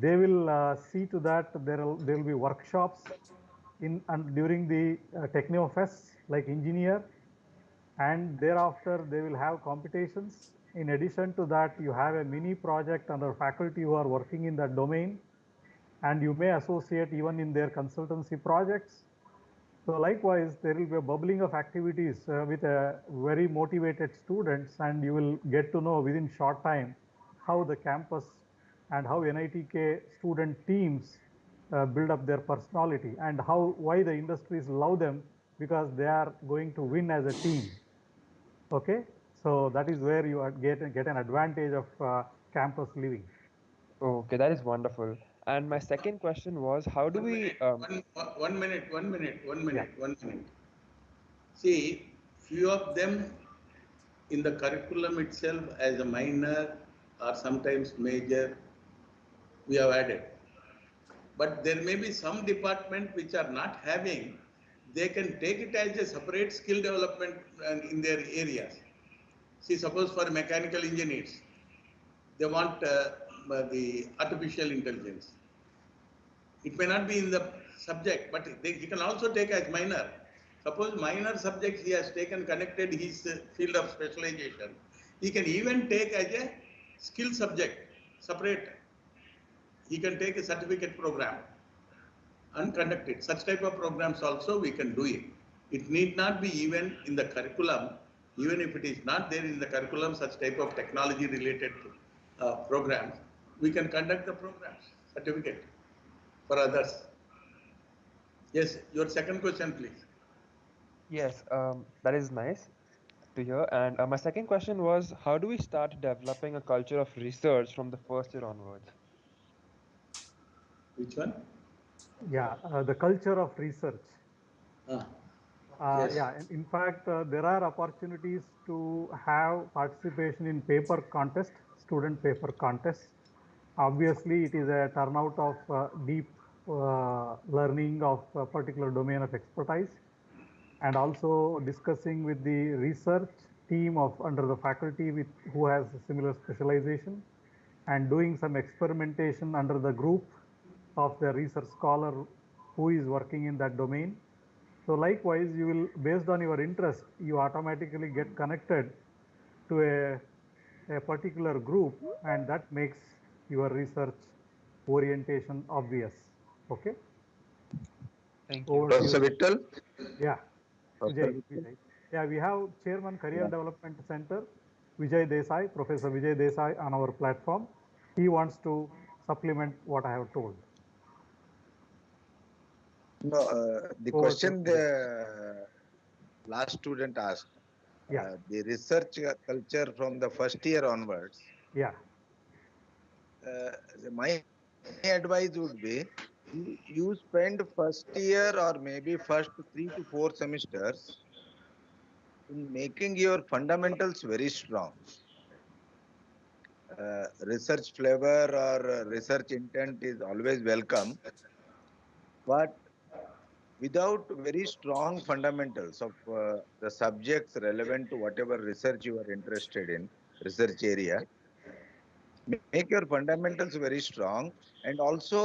They will see to that there will be workshops in and during the Technofests like engineer, and thereafter they will have competitions. In addition to that, you have a mini project under faculty who are working in that domain, and you may associate even in their consultancy projects. So likewise, there will be a bubbling of activities with a very motivated students, and you will get to know within short time how the campus and how NITK student teams build up their personality, and why the industries love them, because they are going to win as a team. Okay, so that is where you get an advantage of campus living. Okay, that is wonderful. And my second question was, how do we? One minute. Yeah. See, few of them in the curriculum itself as a minor or sometimes major, we have added. But there may be some department which are not having, they can take it as a separate skill development in their areas. See, suppose for mechanical engineers, they want the artificial intelligence. It may not be in the subject, but he can also take as minor. Suppose minor subjects he has taken connected his field of specialization. He can even take as a skill subject, separate. He can take a certificate program and conduct it. Such type of programs also we can do it. It need not be even in the curriculum. Even if it is not there in the curriculum, such type of technology related programs, we can conduct the programs, certificate for others. Yes, your second question, please. Yes, that is nice to hear. And my second question was, how do we start developing a culture of research from the first year onwards? Which one? Yeah, the culture of research. Yes. Yeah, in fact, there are opportunities to have participation in paper contest, student paper contest. Obviously, it is a turnout of deep learning of a particular domain of expertise, and also discussing with the research team of under the faculty who has a similar specialization, and doing some experimentation under the group of the research scholar who is working in that domain. So likewise, you will, based on your interest, you automatically get connected to a particular group, and that makes your research orientation obvious. Okay. Thank you. Professor Vittal? Yeah. Vijay. Yeah, we have Chairman Career Development Center, Vijay Desai, Professor Vijay Desai on our platform. He wants to supplement what I have told. No, the question last student asked, Yeah. the research culture from the first year onwards, Yeah. my advice would be you spend first year or maybe first 3 to 4 semesters in making your fundamentals very strong. Research flavor or research intent is always welcome, but without very strong fundamentals of the subjects relevant to whatever research you are interested in, research area, make your fundamentals very strong and also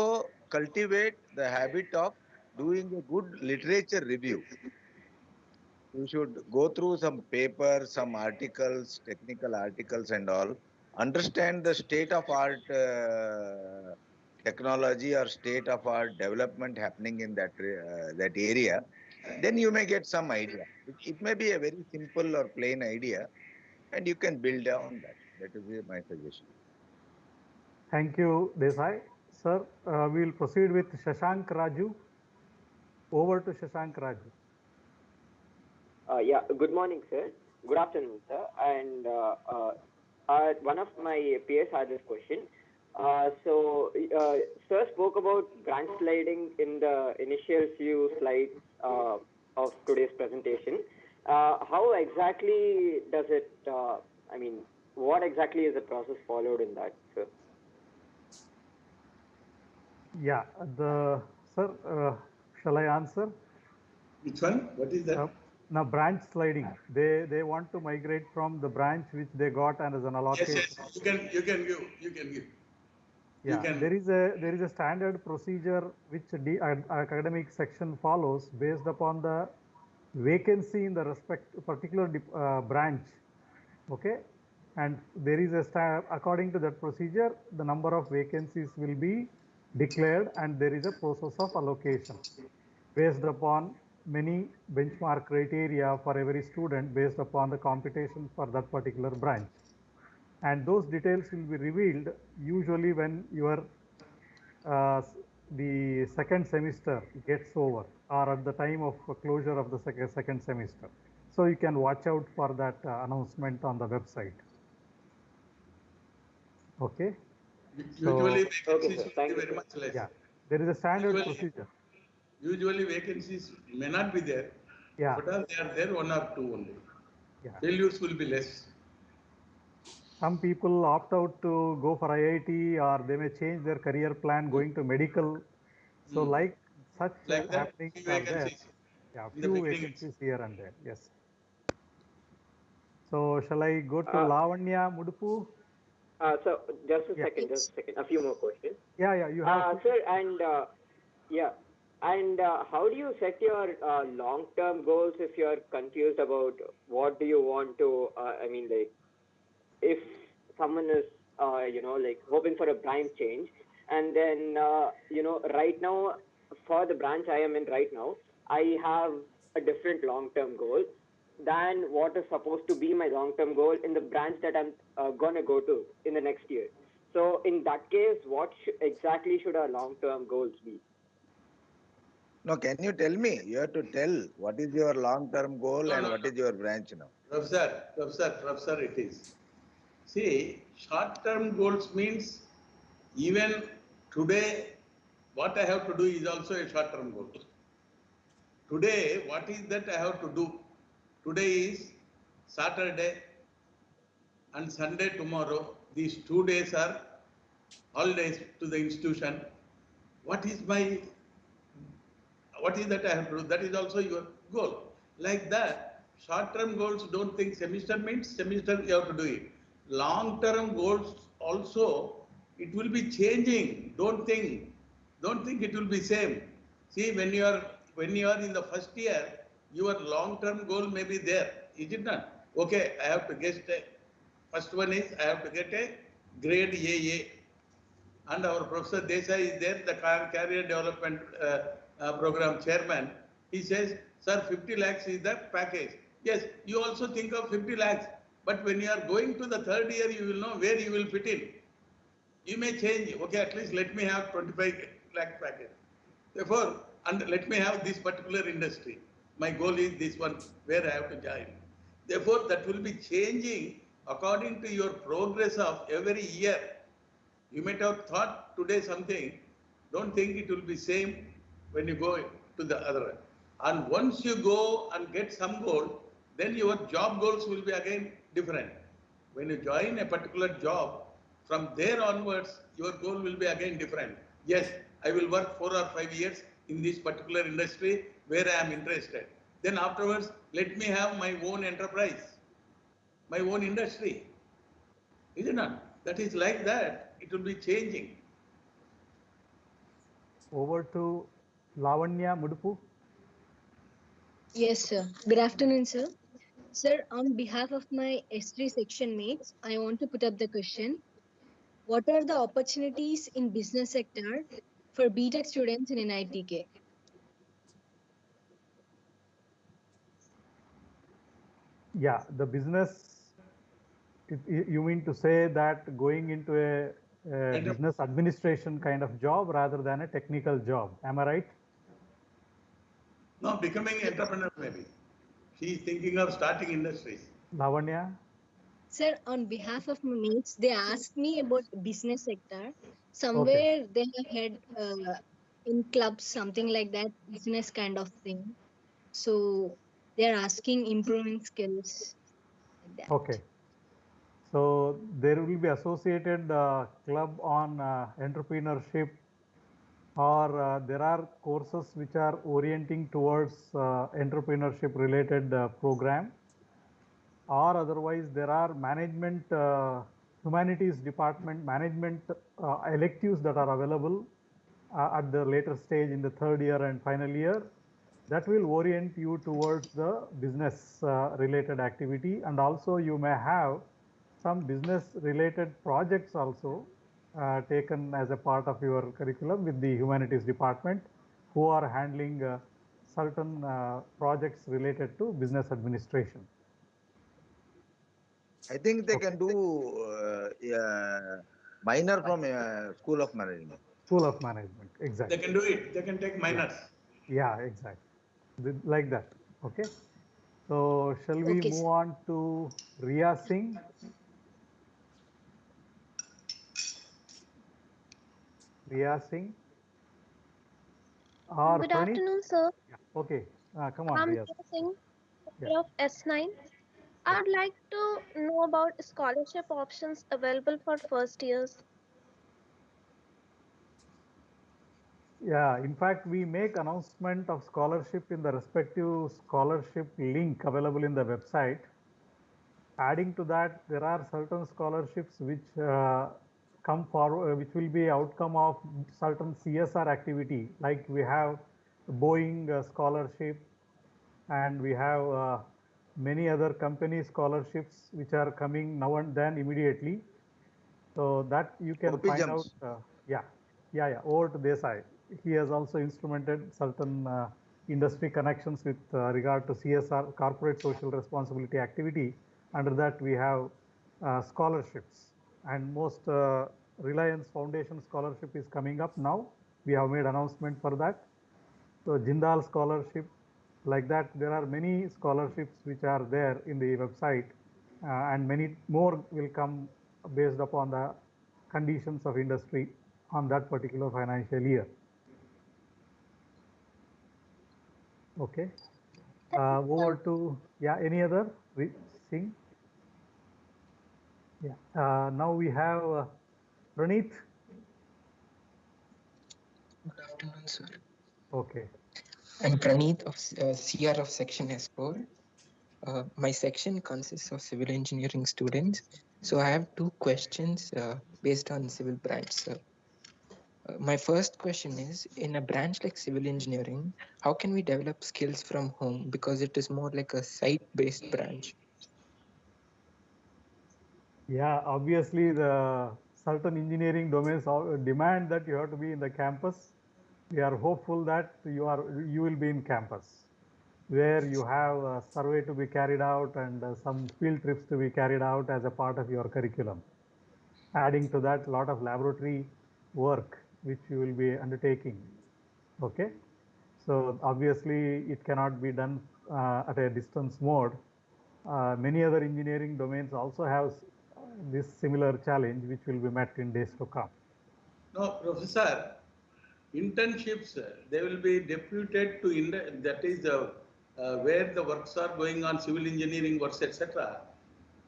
cultivate the habit of doing a good literature review. You should go through some papers, some articles, technical articles and all, understand the state of art technology or state of art development happening in that area. Then you may get some idea. It may be a very simple or plain idea, and you can build on that. That is my suggestion. Thank you, Desai. Sir, we will proceed with Shashank Raju. Over to Shashank Raju. Yeah, good morning, sir. Good afternoon, sir. And one of my peers had this question. Sir spoke about branch sliding in the initial few slides of today's presentation. How exactly does it, I mean, what exactly is the process followed in that, sir? Yeah, sir, shall I answer? Which one? What is that? Now, branch sliding. They want to migrate from the branch which they got and as an allocation. Yes, you can give. Yeah, there is a standard procedure which academic section follows based upon the vacancy in the particular branch. Okay, and there is according to that procedure, the number of vacancies will be declared, and there is a process of allocation based upon many benchmark criteria for every student based upon the computation for that particular branch. And those details will be revealed usually when your the second semester gets over or at the time of closure of the second semester. So you can watch out for that announcement on the website. Okay. Usually vacancies will be very much less. Yeah, there is a standard procedure. Usually vacancies may not be there. Yeah. But they are there, 1 or 2 only. Yeah. Failures will be less. Some people opt out to go for IIT, or they may change their career plan going to medical. So like such happenings are there. Yeah, few vacancies here and there. Yes. So shall I go to Lavanya Mudupu? So just a second. A few more questions. Yeah, you have. Sir, and yeah. And how do you set your long-term goals if you're confused about what do you want to, I mean, like, if someone is, like hoping for a branch change, and then, right now, for the branch I am in right now, I have a different long-term goal than what is supposed to be my long-term goal in the branch that I'm going to go to in the next year. So in that case, what exactly should our long-term goals be? No, can you tell me? You have to tell what is your long-term goal and what is your branch now. Professor, it is. See, short-term goals means even today, what I have to do is also a short-term goal. Today, what is that I have to do? Today is Saturday and Sunday tomorrow. These 2 days are holidays to the institution. What is that I have to do? That is also your goal. Like that, short-term goals, don't think semester means semester you have to do it. Long-term goals also, it will be changing. Don't think it will be same. See, when you are in the first year, your long-term goal may be there, is it not? Okay, I have to get first one is I have to get a grade AA. And our Professor Desai is there, the career development program chairman. He says, sir, 50 lakhs is the package. Yes, you also think of 50 lakhs. But when you are going to the third year, you will know where you will fit in. You may change, okay, at least let me have 25 lakh package. Therefore, and let me have this particular industry. my goal is this one, where I have to join. Therefore, that will be changing according to your progress of every year. You might have thought today something, don't think it will be same when you go to the other. And once you go and get some goal, then your job goals will be again different. When you join a particular job, from there onwards, your goal will be again different. Yes, I will work 4 or 5 years in this particular industry where I am interested. Then afterwards, let me have my own enterprise, my own industry. Is it not? That is like that. It will be changing. Over to Lavanya Mudupu. Yes, sir. Good afternoon, sir. Sir, on behalf of my S3 section mates, I want to put up the question. What are the opportunities in business sector for BTech students in NITK? Yeah, the business, you mean to say that going into a business administration kind of job rather than a technical job. Am I right? No, becoming entrepreneur maybe. She is thinking of starting industries. Lavanya? Sir, on behalf of my mates, they asked me about business sector. Somewhere Okay. they have had in clubs, something like that, business kind of thing. So they're asking improving skills like that. Okay. So there will be associated club on entrepreneurship, or there are courses which are orienting towards entrepreneurship related program, or otherwise there are management humanities department management electives that are available at the later stage in the third year and final year, that will orient you towards the business related activity. And also you may have some business related projects also taken as a part of your curriculum with the humanities department, who are handling certain projects related to business administration. I think they can do minor from School of Management. School of Management, exactly. They can do it. They can take minors. Yeah, exactly. Like that. Okay. So shall we move on to Riya Singh? Riya Singh? Or Good Pranit? afternoon, sir. Yeah. Okay. Come on, I'm Riya. Singh, Yeah. of S9. I'd like to know about scholarship options available for first years. Yeah, in fact, we make announcement of scholarship in the respective scholarship link available in the website. Adding to that, there are certain scholarships which come forward, which will be outcome of certain CSR activity. Like we have Boeing scholarship, and we have many other company scholarships which are coming now and then immediately. So that you can find out. Yeah. Over to Desai. He has also instrumented certain industry connections with regard to CSR, corporate social responsibility activity. Under that, we have scholarships, and most Reliance Foundation scholarship is coming up now. We have made announcement for that. So Jindal scholarship, like that, there are many scholarships which are there in the website, and many more will come based upon the conditions of industry on that particular financial year. Okay. Over to, any other thing? Yeah. Now we have Pranit. Good afternoon, sir. Okay. I'm Pranit of CR of Section S4. My section consists of civil engineering students. So I have two questions based on civil branch, sir. My first question is, in a branch like civil engineering, how can we develop skills from home? Because it is more like a site-based branch. Yeah, obviously the certain engineering domains demand that you have to be in the campus. We are hopeful that you will be in campus, where you have a survey to be carried out and some field trips to be carried out as a part of your curriculum. Adding to that, a lot of laboratory work which you will be undertaking. Okay. So obviously it cannot be done at a distance mode. Many other engineering domains also have this similar challenge, which will be met in days to come. No, Professor, internships, they will be deputed to, that is where the works are going on, civil engineering works, etc.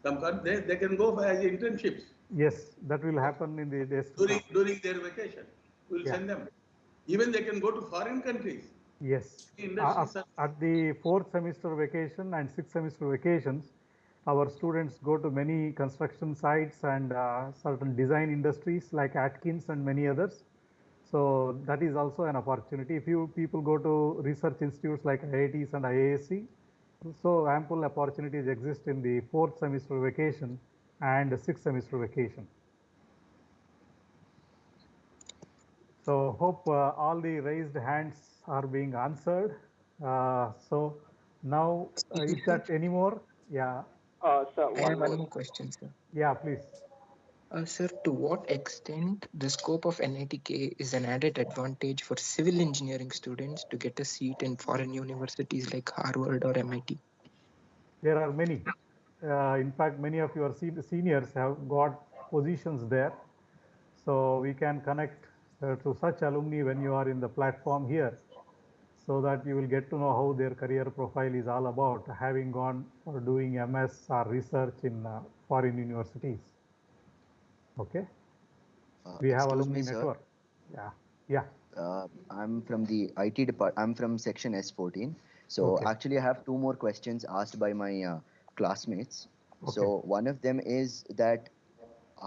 They can go as internships. Yes, that will happen in the days to come. During their vacation. We will send them. Even they can go to foreign countries. Yes. At the 4th semester vacation and 6th semester vacations, our students go to many construction sites and certain design industries like Atkins and many others. So that is also an opportunity. If you people go to research institutes like IITs and IASC, so ample opportunities exist in the 4th semester vacation and 6th semester vacation. So hope all the raised hands are being answered. So now, is that any more? Yeah. Sir, I have one more question, sir. Yeah, please. Sir, to what extent the scope of NITK is an added advantage for civil engineering students to get a seat in foreign universities like Harvard or MIT? There are many. In fact, many of your seniors have got positions there. So we can connect to such alumni when you are in the platform here, so that you will get to know how their career profile is all about, having gone or doing MS or research in foreign universities. Okay. We have alumni network. Yeah. I'm from the IT department. I'm from section S14. So actually, I have two more questions asked by my classmates. So one of them is that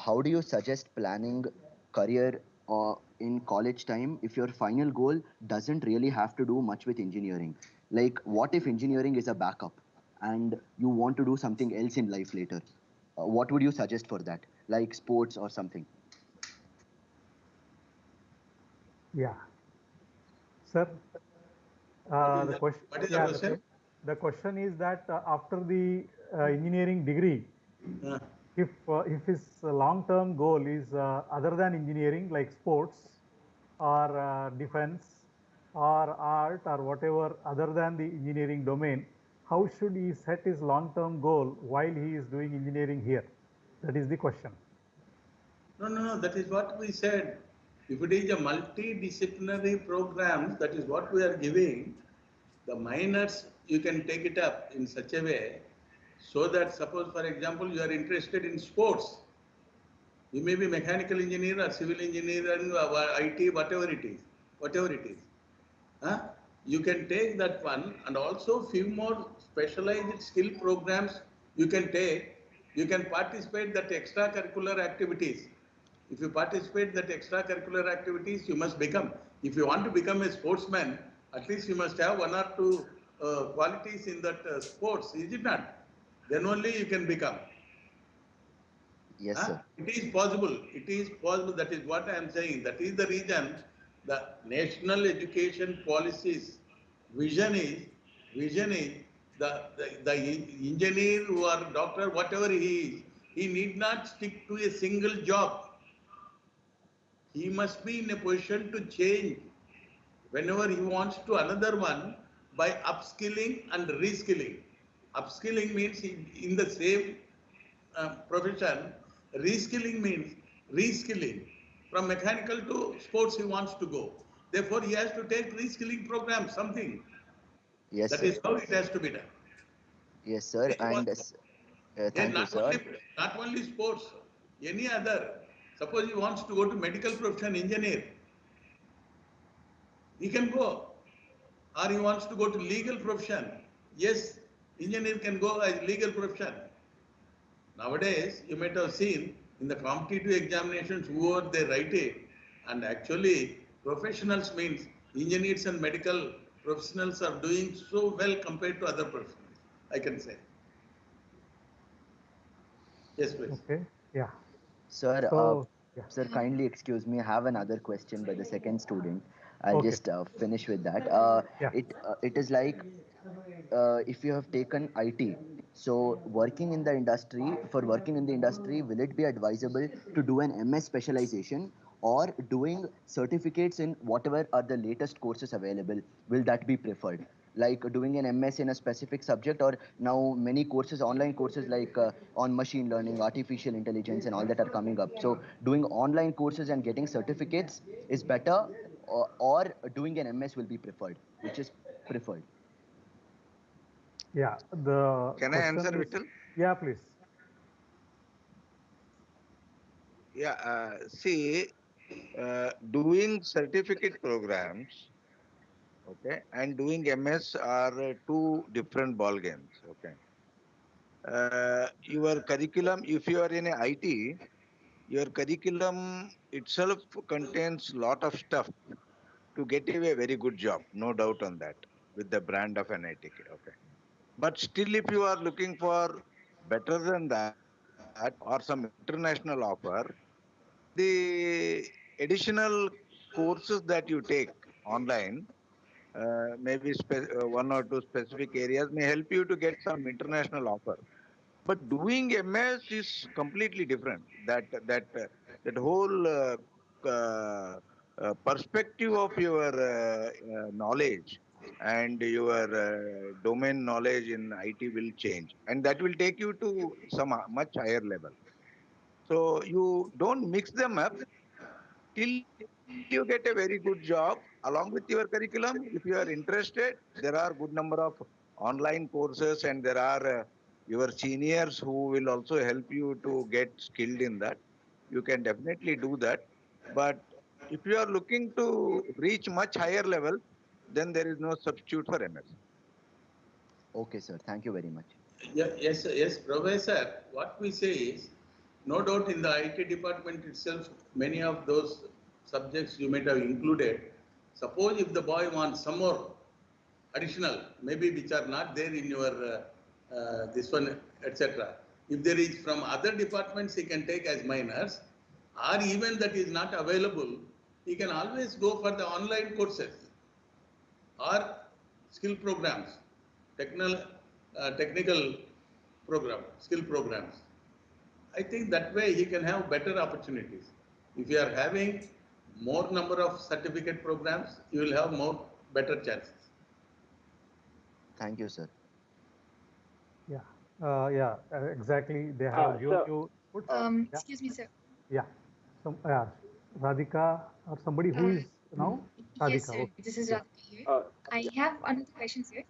how do you suggest planning career in college time if your final goal doesn't really have to do much with engineering? Like, what if engineering is a backup and you want to do something else in life later? What would you suggest for that? Like sports or something? Yeah. Sir, the question. The question is that after the engineering degree, if his long-term goal is other than engineering, like sports or defense or art or whatever other than the engineering domain, how should he set his long-term goal while he is doing engineering here? That is the question. No. That is what we said. If it is a multidisciplinary program, that is what we are giving. The minors, you can take it up in such a way so that, suppose, for example, you are interested in sports. You may be mechanical engineer or civil engineer and IT, whatever it is. You can take that one, and also few more specialized skill programs you can take. You can participate that extracurricular activities. If you participate that extracurricular activities, you must become. If you want to become a sportsman, at least you must have one or two qualities in that sports, is it not? Then only you can become. Yes, sir. It is possible. It is possible. That is what I am saying. That is the reason the national education policies vision is the engineer or doctor, whatever he is, he need not stick to a single job. He must be in a position to change whenever he wants to another one by upskilling and reskilling. Upskilling means in the same profession. Reskilling means reskilling. From mechanical to sports he wants to go. Therefore, he has to take reskilling program, something. Yes, that sir. is how it has to be done. Yes, sir. And thank you, sir. Not only sports, any other. Suppose he wants to go to medical profession, engineer, he can go. Or he wants to go to legal profession. Yes, engineer can go as legal profession. Nowadays, you might have seen in the competitive examinations whoever they write it, and actually professionals means engineers and medical professionals are doing so well compared to other professionals, I can say. Yes, please. Okay. Yeah. Sir, sir, kindly excuse me. I have another question by the second student. I'll just finish with that. It is like if you have taken IT, so working in the industry, will it be advisable to do an MS specialization, or doing certificates in whatever are the latest courses available? Will that be preferred? Like doing an MS in a specific subject, or now many courses, online courses like on machine learning, artificial intelligence and all that are coming up. So doing online courses and getting certificates is better, or doing an MS will be preferred? Which is preferred? Yeah, the Can I answer, question is, Vittal? yeah, please. Yeah, see, doing certificate programs, okay, and doing MS are two different ball games. Okay, your curriculum, if you are in a IT, your curriculum itself contains lot of stuff to get you a very good job, no doubt on that, with the brand of NITK. Okay, but still, if you are looking for better than that or some international offer, the additional courses that you take online, maybe one or two specific areas may help you to get some international offer. But doing MS is completely different. That whole perspective of your knowledge and your domain knowledge in IT will change, and that will take you to some much higher level. So you don't mix them up till you get a very good job along with your curriculum. If you are interested, there are good number of online courses, and there are your seniors who will also help you to get skilled in that. You can definitely do that. But if you are looking to reach much higher level, then there is no substitute for MS. Okay, sir. Thank you very much. Yeah, yes, Professor. What we say is, no doubt in the IT department itself, many of those subjects you might have included. Suppose if the boy wants some more additional, maybe which are not there in your this one, etc. If there is from other departments, he can take as minors, or even that is not available, he can always go for the online courses or skill programs, technical program, skill programs. I think that way he can have better opportunities. If you are having more number of certificate programs, you will have more better chances. Thank you, sir. Yeah, exactly. They have given you. Excuse me, sir. Yeah. Radhika or somebody who is now? Radhika. Yes, sir. Okay. This is Radhika here. I have another question, sir.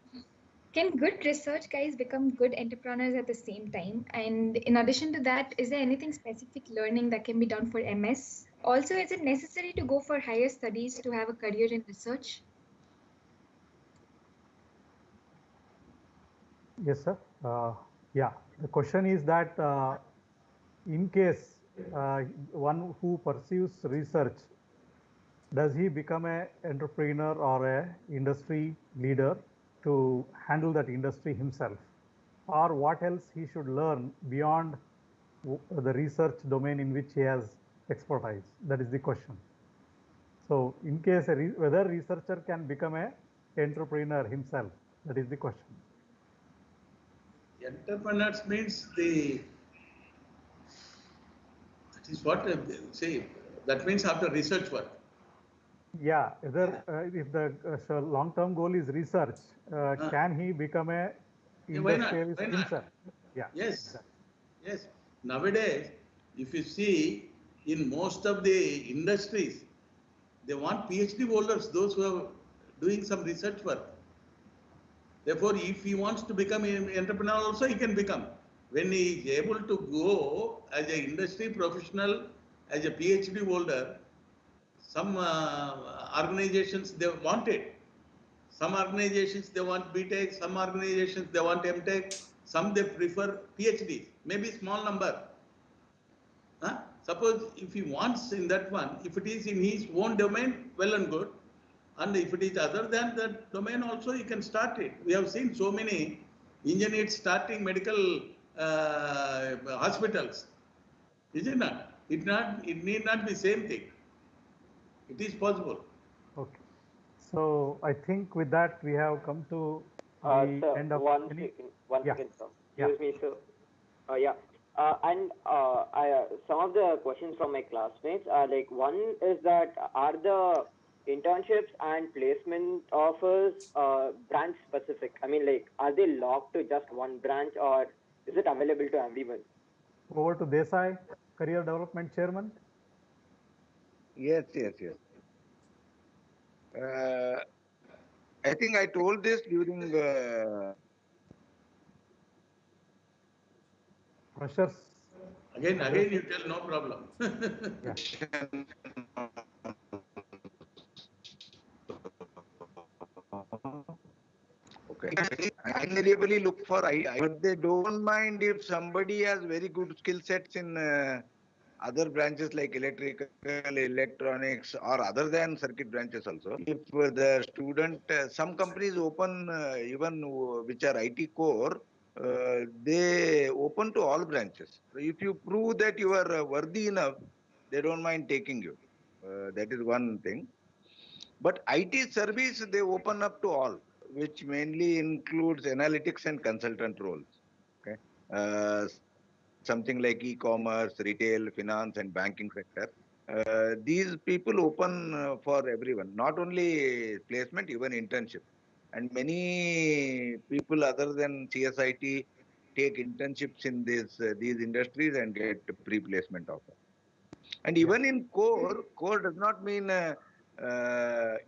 Can good research guys become good entrepreneurs at the same time? And in addition to that, is there anything specific learning that can be done for MS? Also, is it necessary to go for higher studies to have a career in research? Yes, sir. Yeah. The question is that in case one who pursues research, does he become an entrepreneur or a industry leader to handle that industry himself, or what else he should learn beyond the research domain in which he has expertise? That is the question. So in case whether researcher can become an entrepreneur himself, that is the question. Entrepreneurs means that is what say, that means after research work. Yeah, either if the long-term goal is research, can he become a industrialist himself? Yeah. Yes. Exactly. Yes. Nowadays, if you see in most of the industries, they want PhD holders, those who are doing some research work. Therefore, if he wants to become an entrepreneur also, he can become. When he is able to go as an industry professional, as a PhD holder, some organizations, they want it. Some organizations, they want BTech, some organizations, they want MTech, some they prefer PhD, maybe small number. Suppose if he wants in that one, if it is in his own domain, well and good. And if it is other than that domain also, he can start it. We have seen so many engineers starting medical hospitals. Is it not? It need not be same thing. It is possible. Okay. So I think with that we have come to the Sir, end of one second, sir. Excuse me, sir. Yeah. Some of the questions from my classmates are like, one is that are the internships and placement offers branch specific? I mean, like, are they locked to just one branch, or is it available to everyone? Over to Desai, Career Development Chairman. Yes. I think I told this during Freshers. Again, you tell, no problem. Yeah. Okay. I invariably look for IT, but they don't mind if somebody has very good skill sets in other branches like electrical, electronics, or other than circuit branches also. If the student, some companies open even which are IT core, they open to all branches. So if you prove that you are worthy enough, they don't mind taking you. That is one thing. But IT service, they open up to all, which mainly includes analytics and consultant roles. Okay. Something like e-commerce, retail, finance, and banking sector. These people open for everyone, not only placement, even internship. And many people other than CSIT take internships in these industries and get pre-placement offer. And even in core does not mean a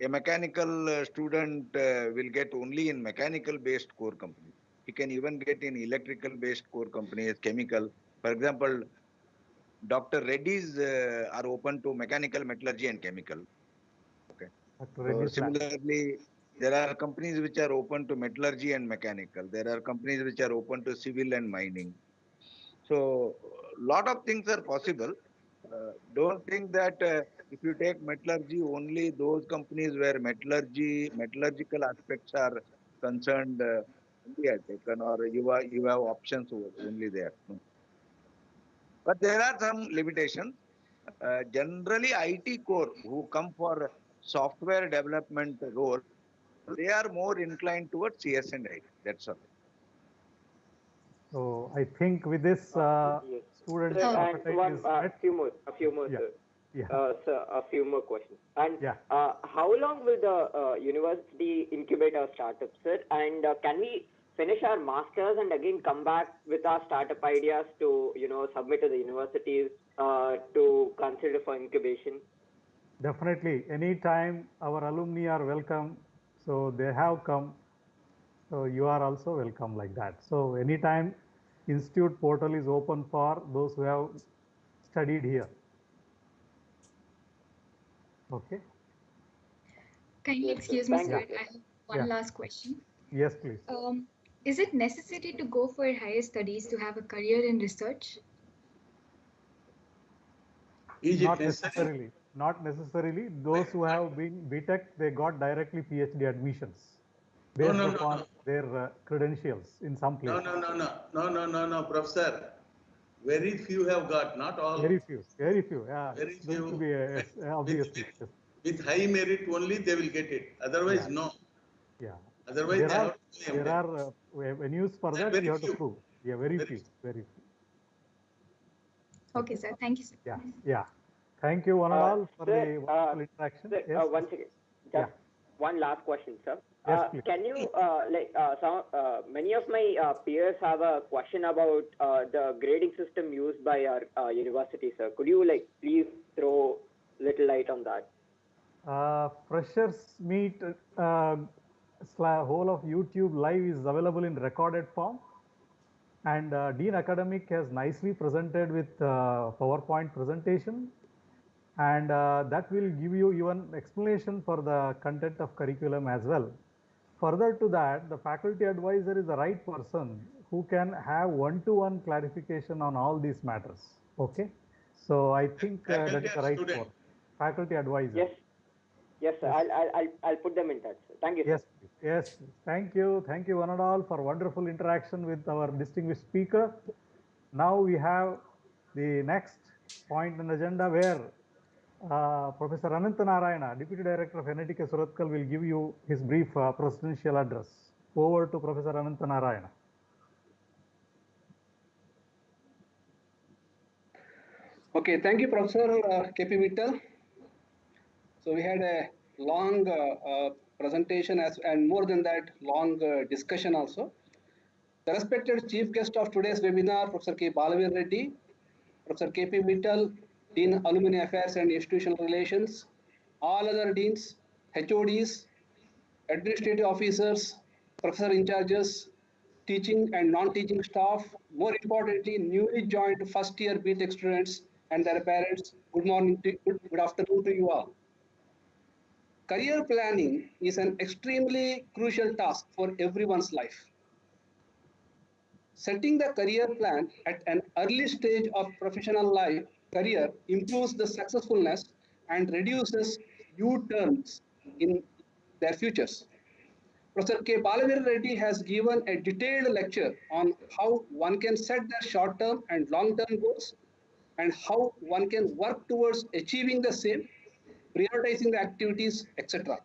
mechanical student will get only in mechanical-based core companies. He can even get in electrical-based core companies, chemical. For example, Dr. Reddy's are open to mechanical, metallurgy, and chemical. Okay. So similarly, there are companies which are open to metallurgy and mechanical. There are companies which are open to civil and mining. So a lot of things are possible. Don't think that if you take metallurgy, only those companies where metallurgical aspects are concerned only are taken, or you have options only there. No. But there are some limitations. Generally, IT core who come for software development role, they are more inclined towards CS and IT. That's all. So I think with this, students' appetite is met. A few more, yeah. sir. Yeah. Sir, a few more questions. And yeah. How long will the university incubate our startups, sir? And can we finish our masters and again come back with our startup ideas to submit to the universities to consider for incubation? Definitely. Anytime our alumni are welcome, so they have come. So you are also welcome like that. So anytime institute portal is open for those who have studied here. Okay. Kindly excuse me, sir. I have one last question. Yes, please. Is it necessary to go for higher studies to have a career in research? Not necessarily. Not necessarily. Those who have been BTech, they got directly PhD admissions based upon their credentials in some place. No, Professor. Very few have got, not all. Very few. Yeah. Very few. To be, obviously. With high merit only they will get it. Otherwise, no. Yeah. Otherwise, there are venues for that. You have to prove. Yeah, very few. Okay, sir. Thank you, sir. Yeah. Thank you, one and all, for the wonderful interaction. Sir, yes. One second. Just one last question, sir. Yes, please. Can you, many of my peers have a question about the grading system used by our university, sir. Could you, please throw little light on that? Freshers meet whole of YouTube live is available in recorded form. And Dean Academic has nicely presented with PowerPoint presentation. And that will give you even explanation for the content of curriculum as well. Further to that, the faculty advisor is the right person who can have one-to-one clarification on all these matters. Okay. So I think that is the right one. Faculty advisor. Yes, sir. I'll put them in touch. Thank you, sir. Yes. Thank you one and all for wonderful interaction with our distinguished speaker. Now we have the next point on the agenda where Professor Anantha Narayana, Deputy Director of NITKian Surathkal, will give you his brief presidential address. Over to Professor Anantha Narayana. Okay, thank you, Professor KP Mittal. So we had a long presentation and more than that, long discussion also. The respected chief guest of today's webinar, Professor K. Balaveera Reddy, Professor KP Mittal, Dean Alumni Affairs and Institutional Relations, all other deans, HODs, administrative officers, professor in charges, teaching and non-teaching staff, more importantly, newly joined first year BTech students and their parents, good morning, good afternoon to you all. Career planning is an extremely crucial task for everyone's life. Setting the career plan at an early stage of professional life career improves the successfulness and reduces U-turns in their futures. Professor K. Balaveera Reddy has given a detailed lecture on how one can set their short-term and long-term goals and how one can work towards achieving the same, prioritizing the activities, etc.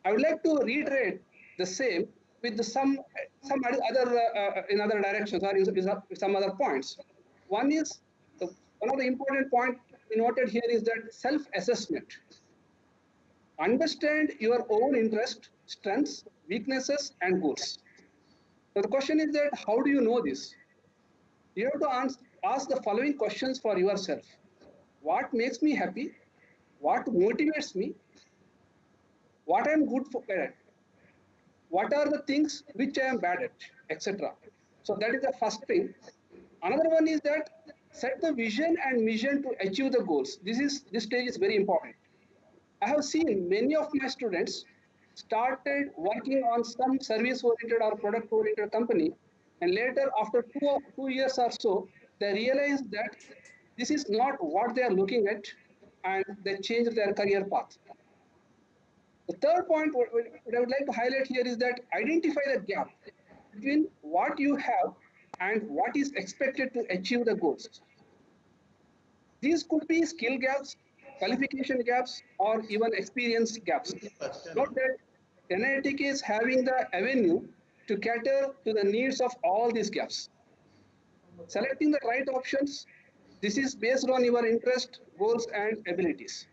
I would like to reiterate the same with some other in other directions or in some other points. One is one of the important points we noted here is that self-assessment. Understand your own interest, strengths, weaknesses, and goals. So the question is that how do you know this? You have to ask the following questions for yourself. What makes me happy? What motivates me? What I am good at? What are the things which I am bad at, etc. So that is the first thing. Another one is that set the vision and mission to achieve the goals. This stage is very important. I have seen many of my students started working on some service-oriented or product-oriented company, and later, after two years or so, they realize that this is not what they are looking at, and they change their career path. The third point what I would like to highlight here is that identify the gap between what you have and what is expected to achieve the goals. These could be skill gaps, qualification gaps, or even experience gaps. Note that NITK is having the avenue to cater to the needs of all these gaps. Selecting the right options, this is based on your interest, goals, and abilities.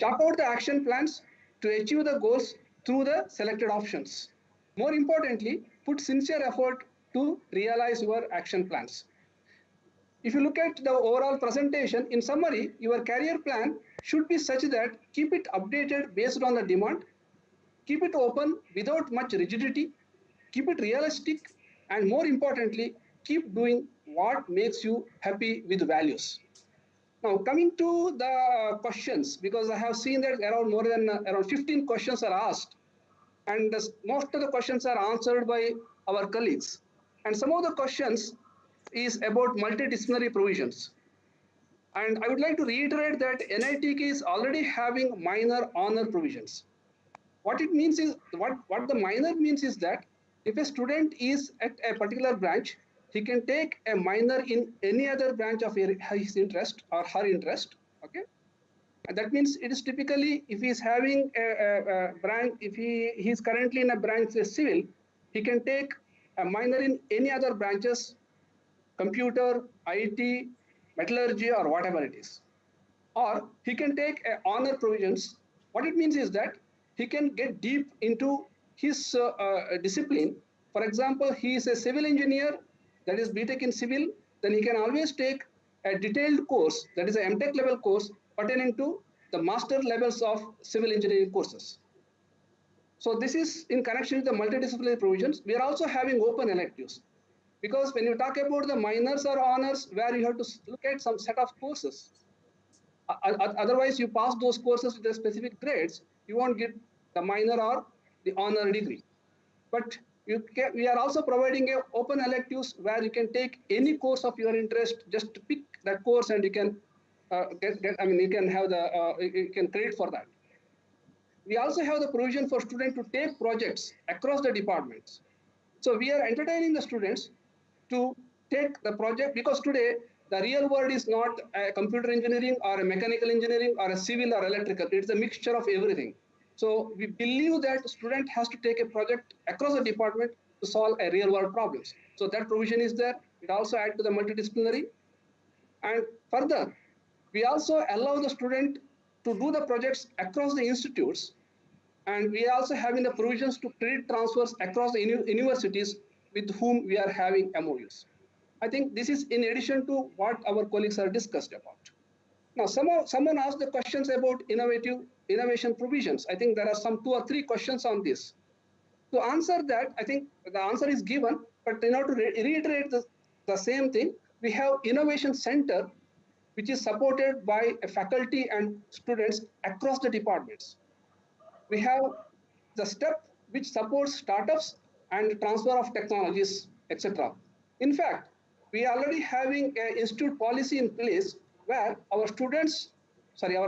Chart out the action plans to achieve the goals through the selected options. More importantly, put sincere effort to realize your action plans. If you look at the overall presentation, in summary, your career plan should be such that keep it updated based on the demand, keep it open without much rigidity, keep it realistic, and more importantly, keep doing what makes you happy with values. Now, coming to the questions, because I have seen that around 15 questions are asked, and most of the questions are answered by our colleagues. And some of the questions is about multidisciplinary provisions. And I would like to reiterate that NITK is already having minor honor provisions. What it means is, what the minor means is that if a student is at a particular branch, he can take a minor in any other branch of his interest or her interest, okay? And that means it is typically, if he is having a branch, if he is currently in a branch civil, he can take a minor in any other branches, computer, IT, metallurgy, or whatever it is. Or he can take honor provisions. What it means is that he can get deep into his discipline. For example, he is a civil engineer, that is BTech in civil, then he can always take a detailed course, that is an MTech level course pertaining to the master levels of civil engineering courses. So this is in connection with the multidisciplinary provisions. We are also having open electives. Because when you talk about the minors or honors, where you have to look at some set of courses. Otherwise, you pass those courses with the specific grades, you won't get the minor or the honor degree. But we are also providing a open electives where you can take any course of your interest, just pick that course and you can you can have you can credit for that. We also have the provision for students to take projects across the departments. So we are entertaining the students to take the project, because today the real world is not a computer engineering or a mechanical engineering or a civil or electrical. It's a mixture of everything. So we believe that student has to take a project across the department to solve a real world problems. So that provision is there. It also adds to the multidisciplinary. And further, we also allow the student to do the projects across the institutes, and we are also having the provisions to credit transfers across the universities with whom we are having MOUs. I think this is in addition to what our colleagues have discussed about. Now, someone asked the questions about innovation provisions. I think there are some 2 or 3 questions on this. To answer that, I think the answer is given, but in order to reiterate the same thing, we have Innovation Center, which is supported by a faculty and students across the departments. We have the step which supports startups and transfer of technologies, etc. In fact, we are already having an institute policy in place where our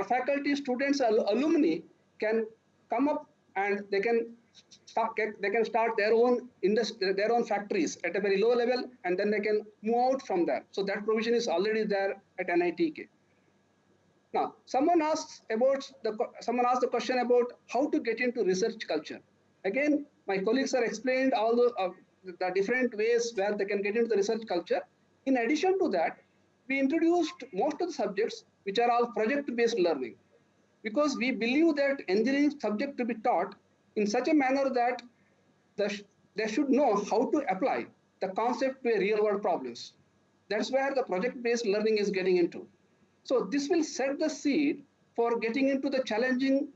faculty, students, alumni can come up and they can start their own industry, their own factories at a very low level, and then they can move out from there. So that provision is already there at NITK. Now, someone asked the question about how to get into research culture. Again, my colleagues have explained all the different ways where they can get into the research culture. In addition to that, we introduced most of the subjects which are all project-based learning, because we believe that engineering subject to be taught in such a manner that they should know how to apply the concept to real-world problems. That's where the project-based learning is getting into. So this will set the seed for getting into the challenging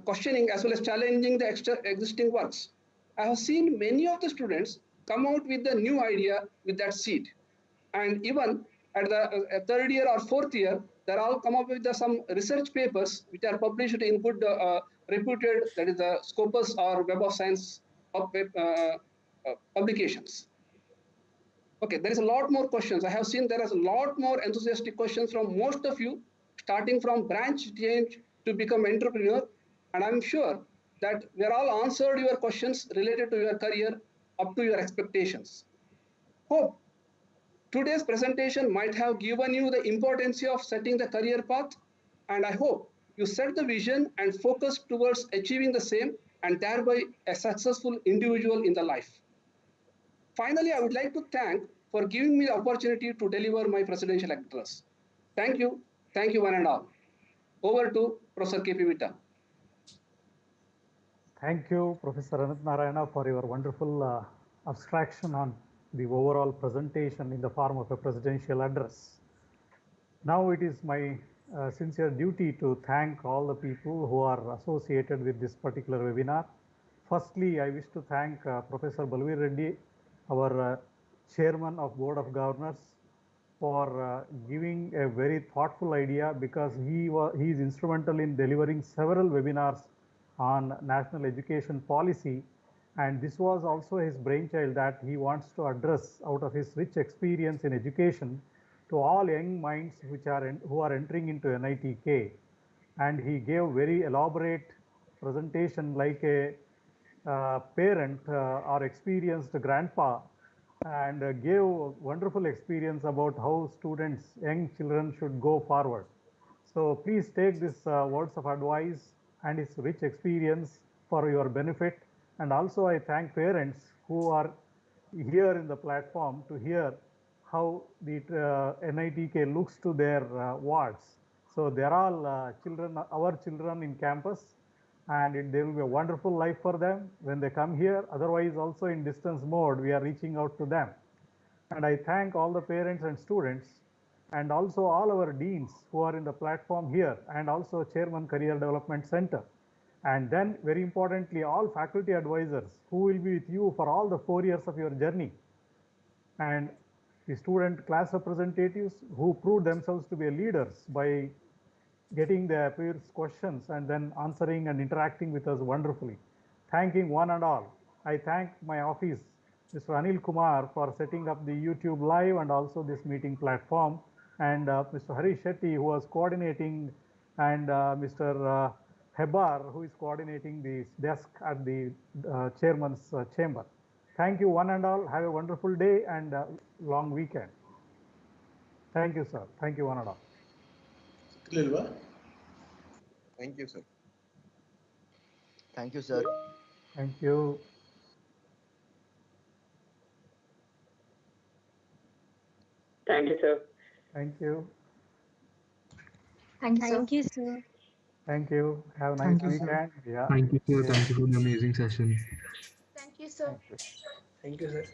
questioning as well as challenging the existing works. I have seen many of the students come out with the new idea with that seed. And even at the 3rd year or 4th year, they're all come up with some research papers which are published in good reputed, that is the Scopus or Web of Science publications. Okay, there is a lot more questions. I have seen there is a lot more enthusiastic questions from most of you, starting from branch change to become entrepreneur. And I'm sure that we are all answered your questions related to your career up to your expectations. Hope today's presentation might have given you the importance of setting the career path. And I hope you set the vision and focus towards achieving the same, and thereby a successful individual in the life. Finally, I would like to thank for giving me the opportunity to deliver my presidential address. Thank you one and all. Over to Professor K.P. Vitta. Thank you, Professor Anant Narayana, for your wonderful abstraction on the overall presentation in the form of a presidential address. Now it is my sincere duty to thank all the people who are associated with this particular webinar. Firstly, I wish to thank Professor Balaveera Reddy, our Chairman of Board of Governors, for giving a very thoughtful idea, because he is instrumental in delivering several webinars on national education policy, and this was also his brainchild that he wants to address out of his rich experience in education to all young minds who are entering into NITK. And he gave very elaborate presentation like a parent or experienced grandpa, and gave wonderful experience about how students, young children, should go forward. So please take these words of advice and his rich experience for your benefit. And also I thank parents who are here in the platform to hear how the NITK looks to their wards. So they're all children, our children in campus, and there will be a wonderful life for them when they come here. Otherwise, also in distance mode, we are reaching out to them. And I thank all the parents and students, and also all our deans who are in the platform here, and also Chairman Career Development Center. And then very importantly, all faculty advisors who will be with you for all the 4 years of your journey, and the student class representatives who proved themselves to be leaders by getting their peers' questions and then answering and interacting with us wonderfully. Thanking one and all. I thank my office, Mr. Anil Kumar, for setting up the YouTube live and also this meeting platform, and Mr. Harish Shetty, who was coordinating, and Mr. Hebar, who is coordinating this desk at the chairman's chamber. Thank you one and all. Have a wonderful day and long weekend. Thank you, sir. Thank you one and all. Thank you, sir. Thank you, sir. Thank you. Thank you, sir. Thank you. Thank you, sir. Thank you, sir. Thank you. Have a nice Thank you, sir. weekend. Yeah. Thank you, sir. Yeah. Thank you for the amazing session. Thank you, sir. Thank you. Thank you, sir.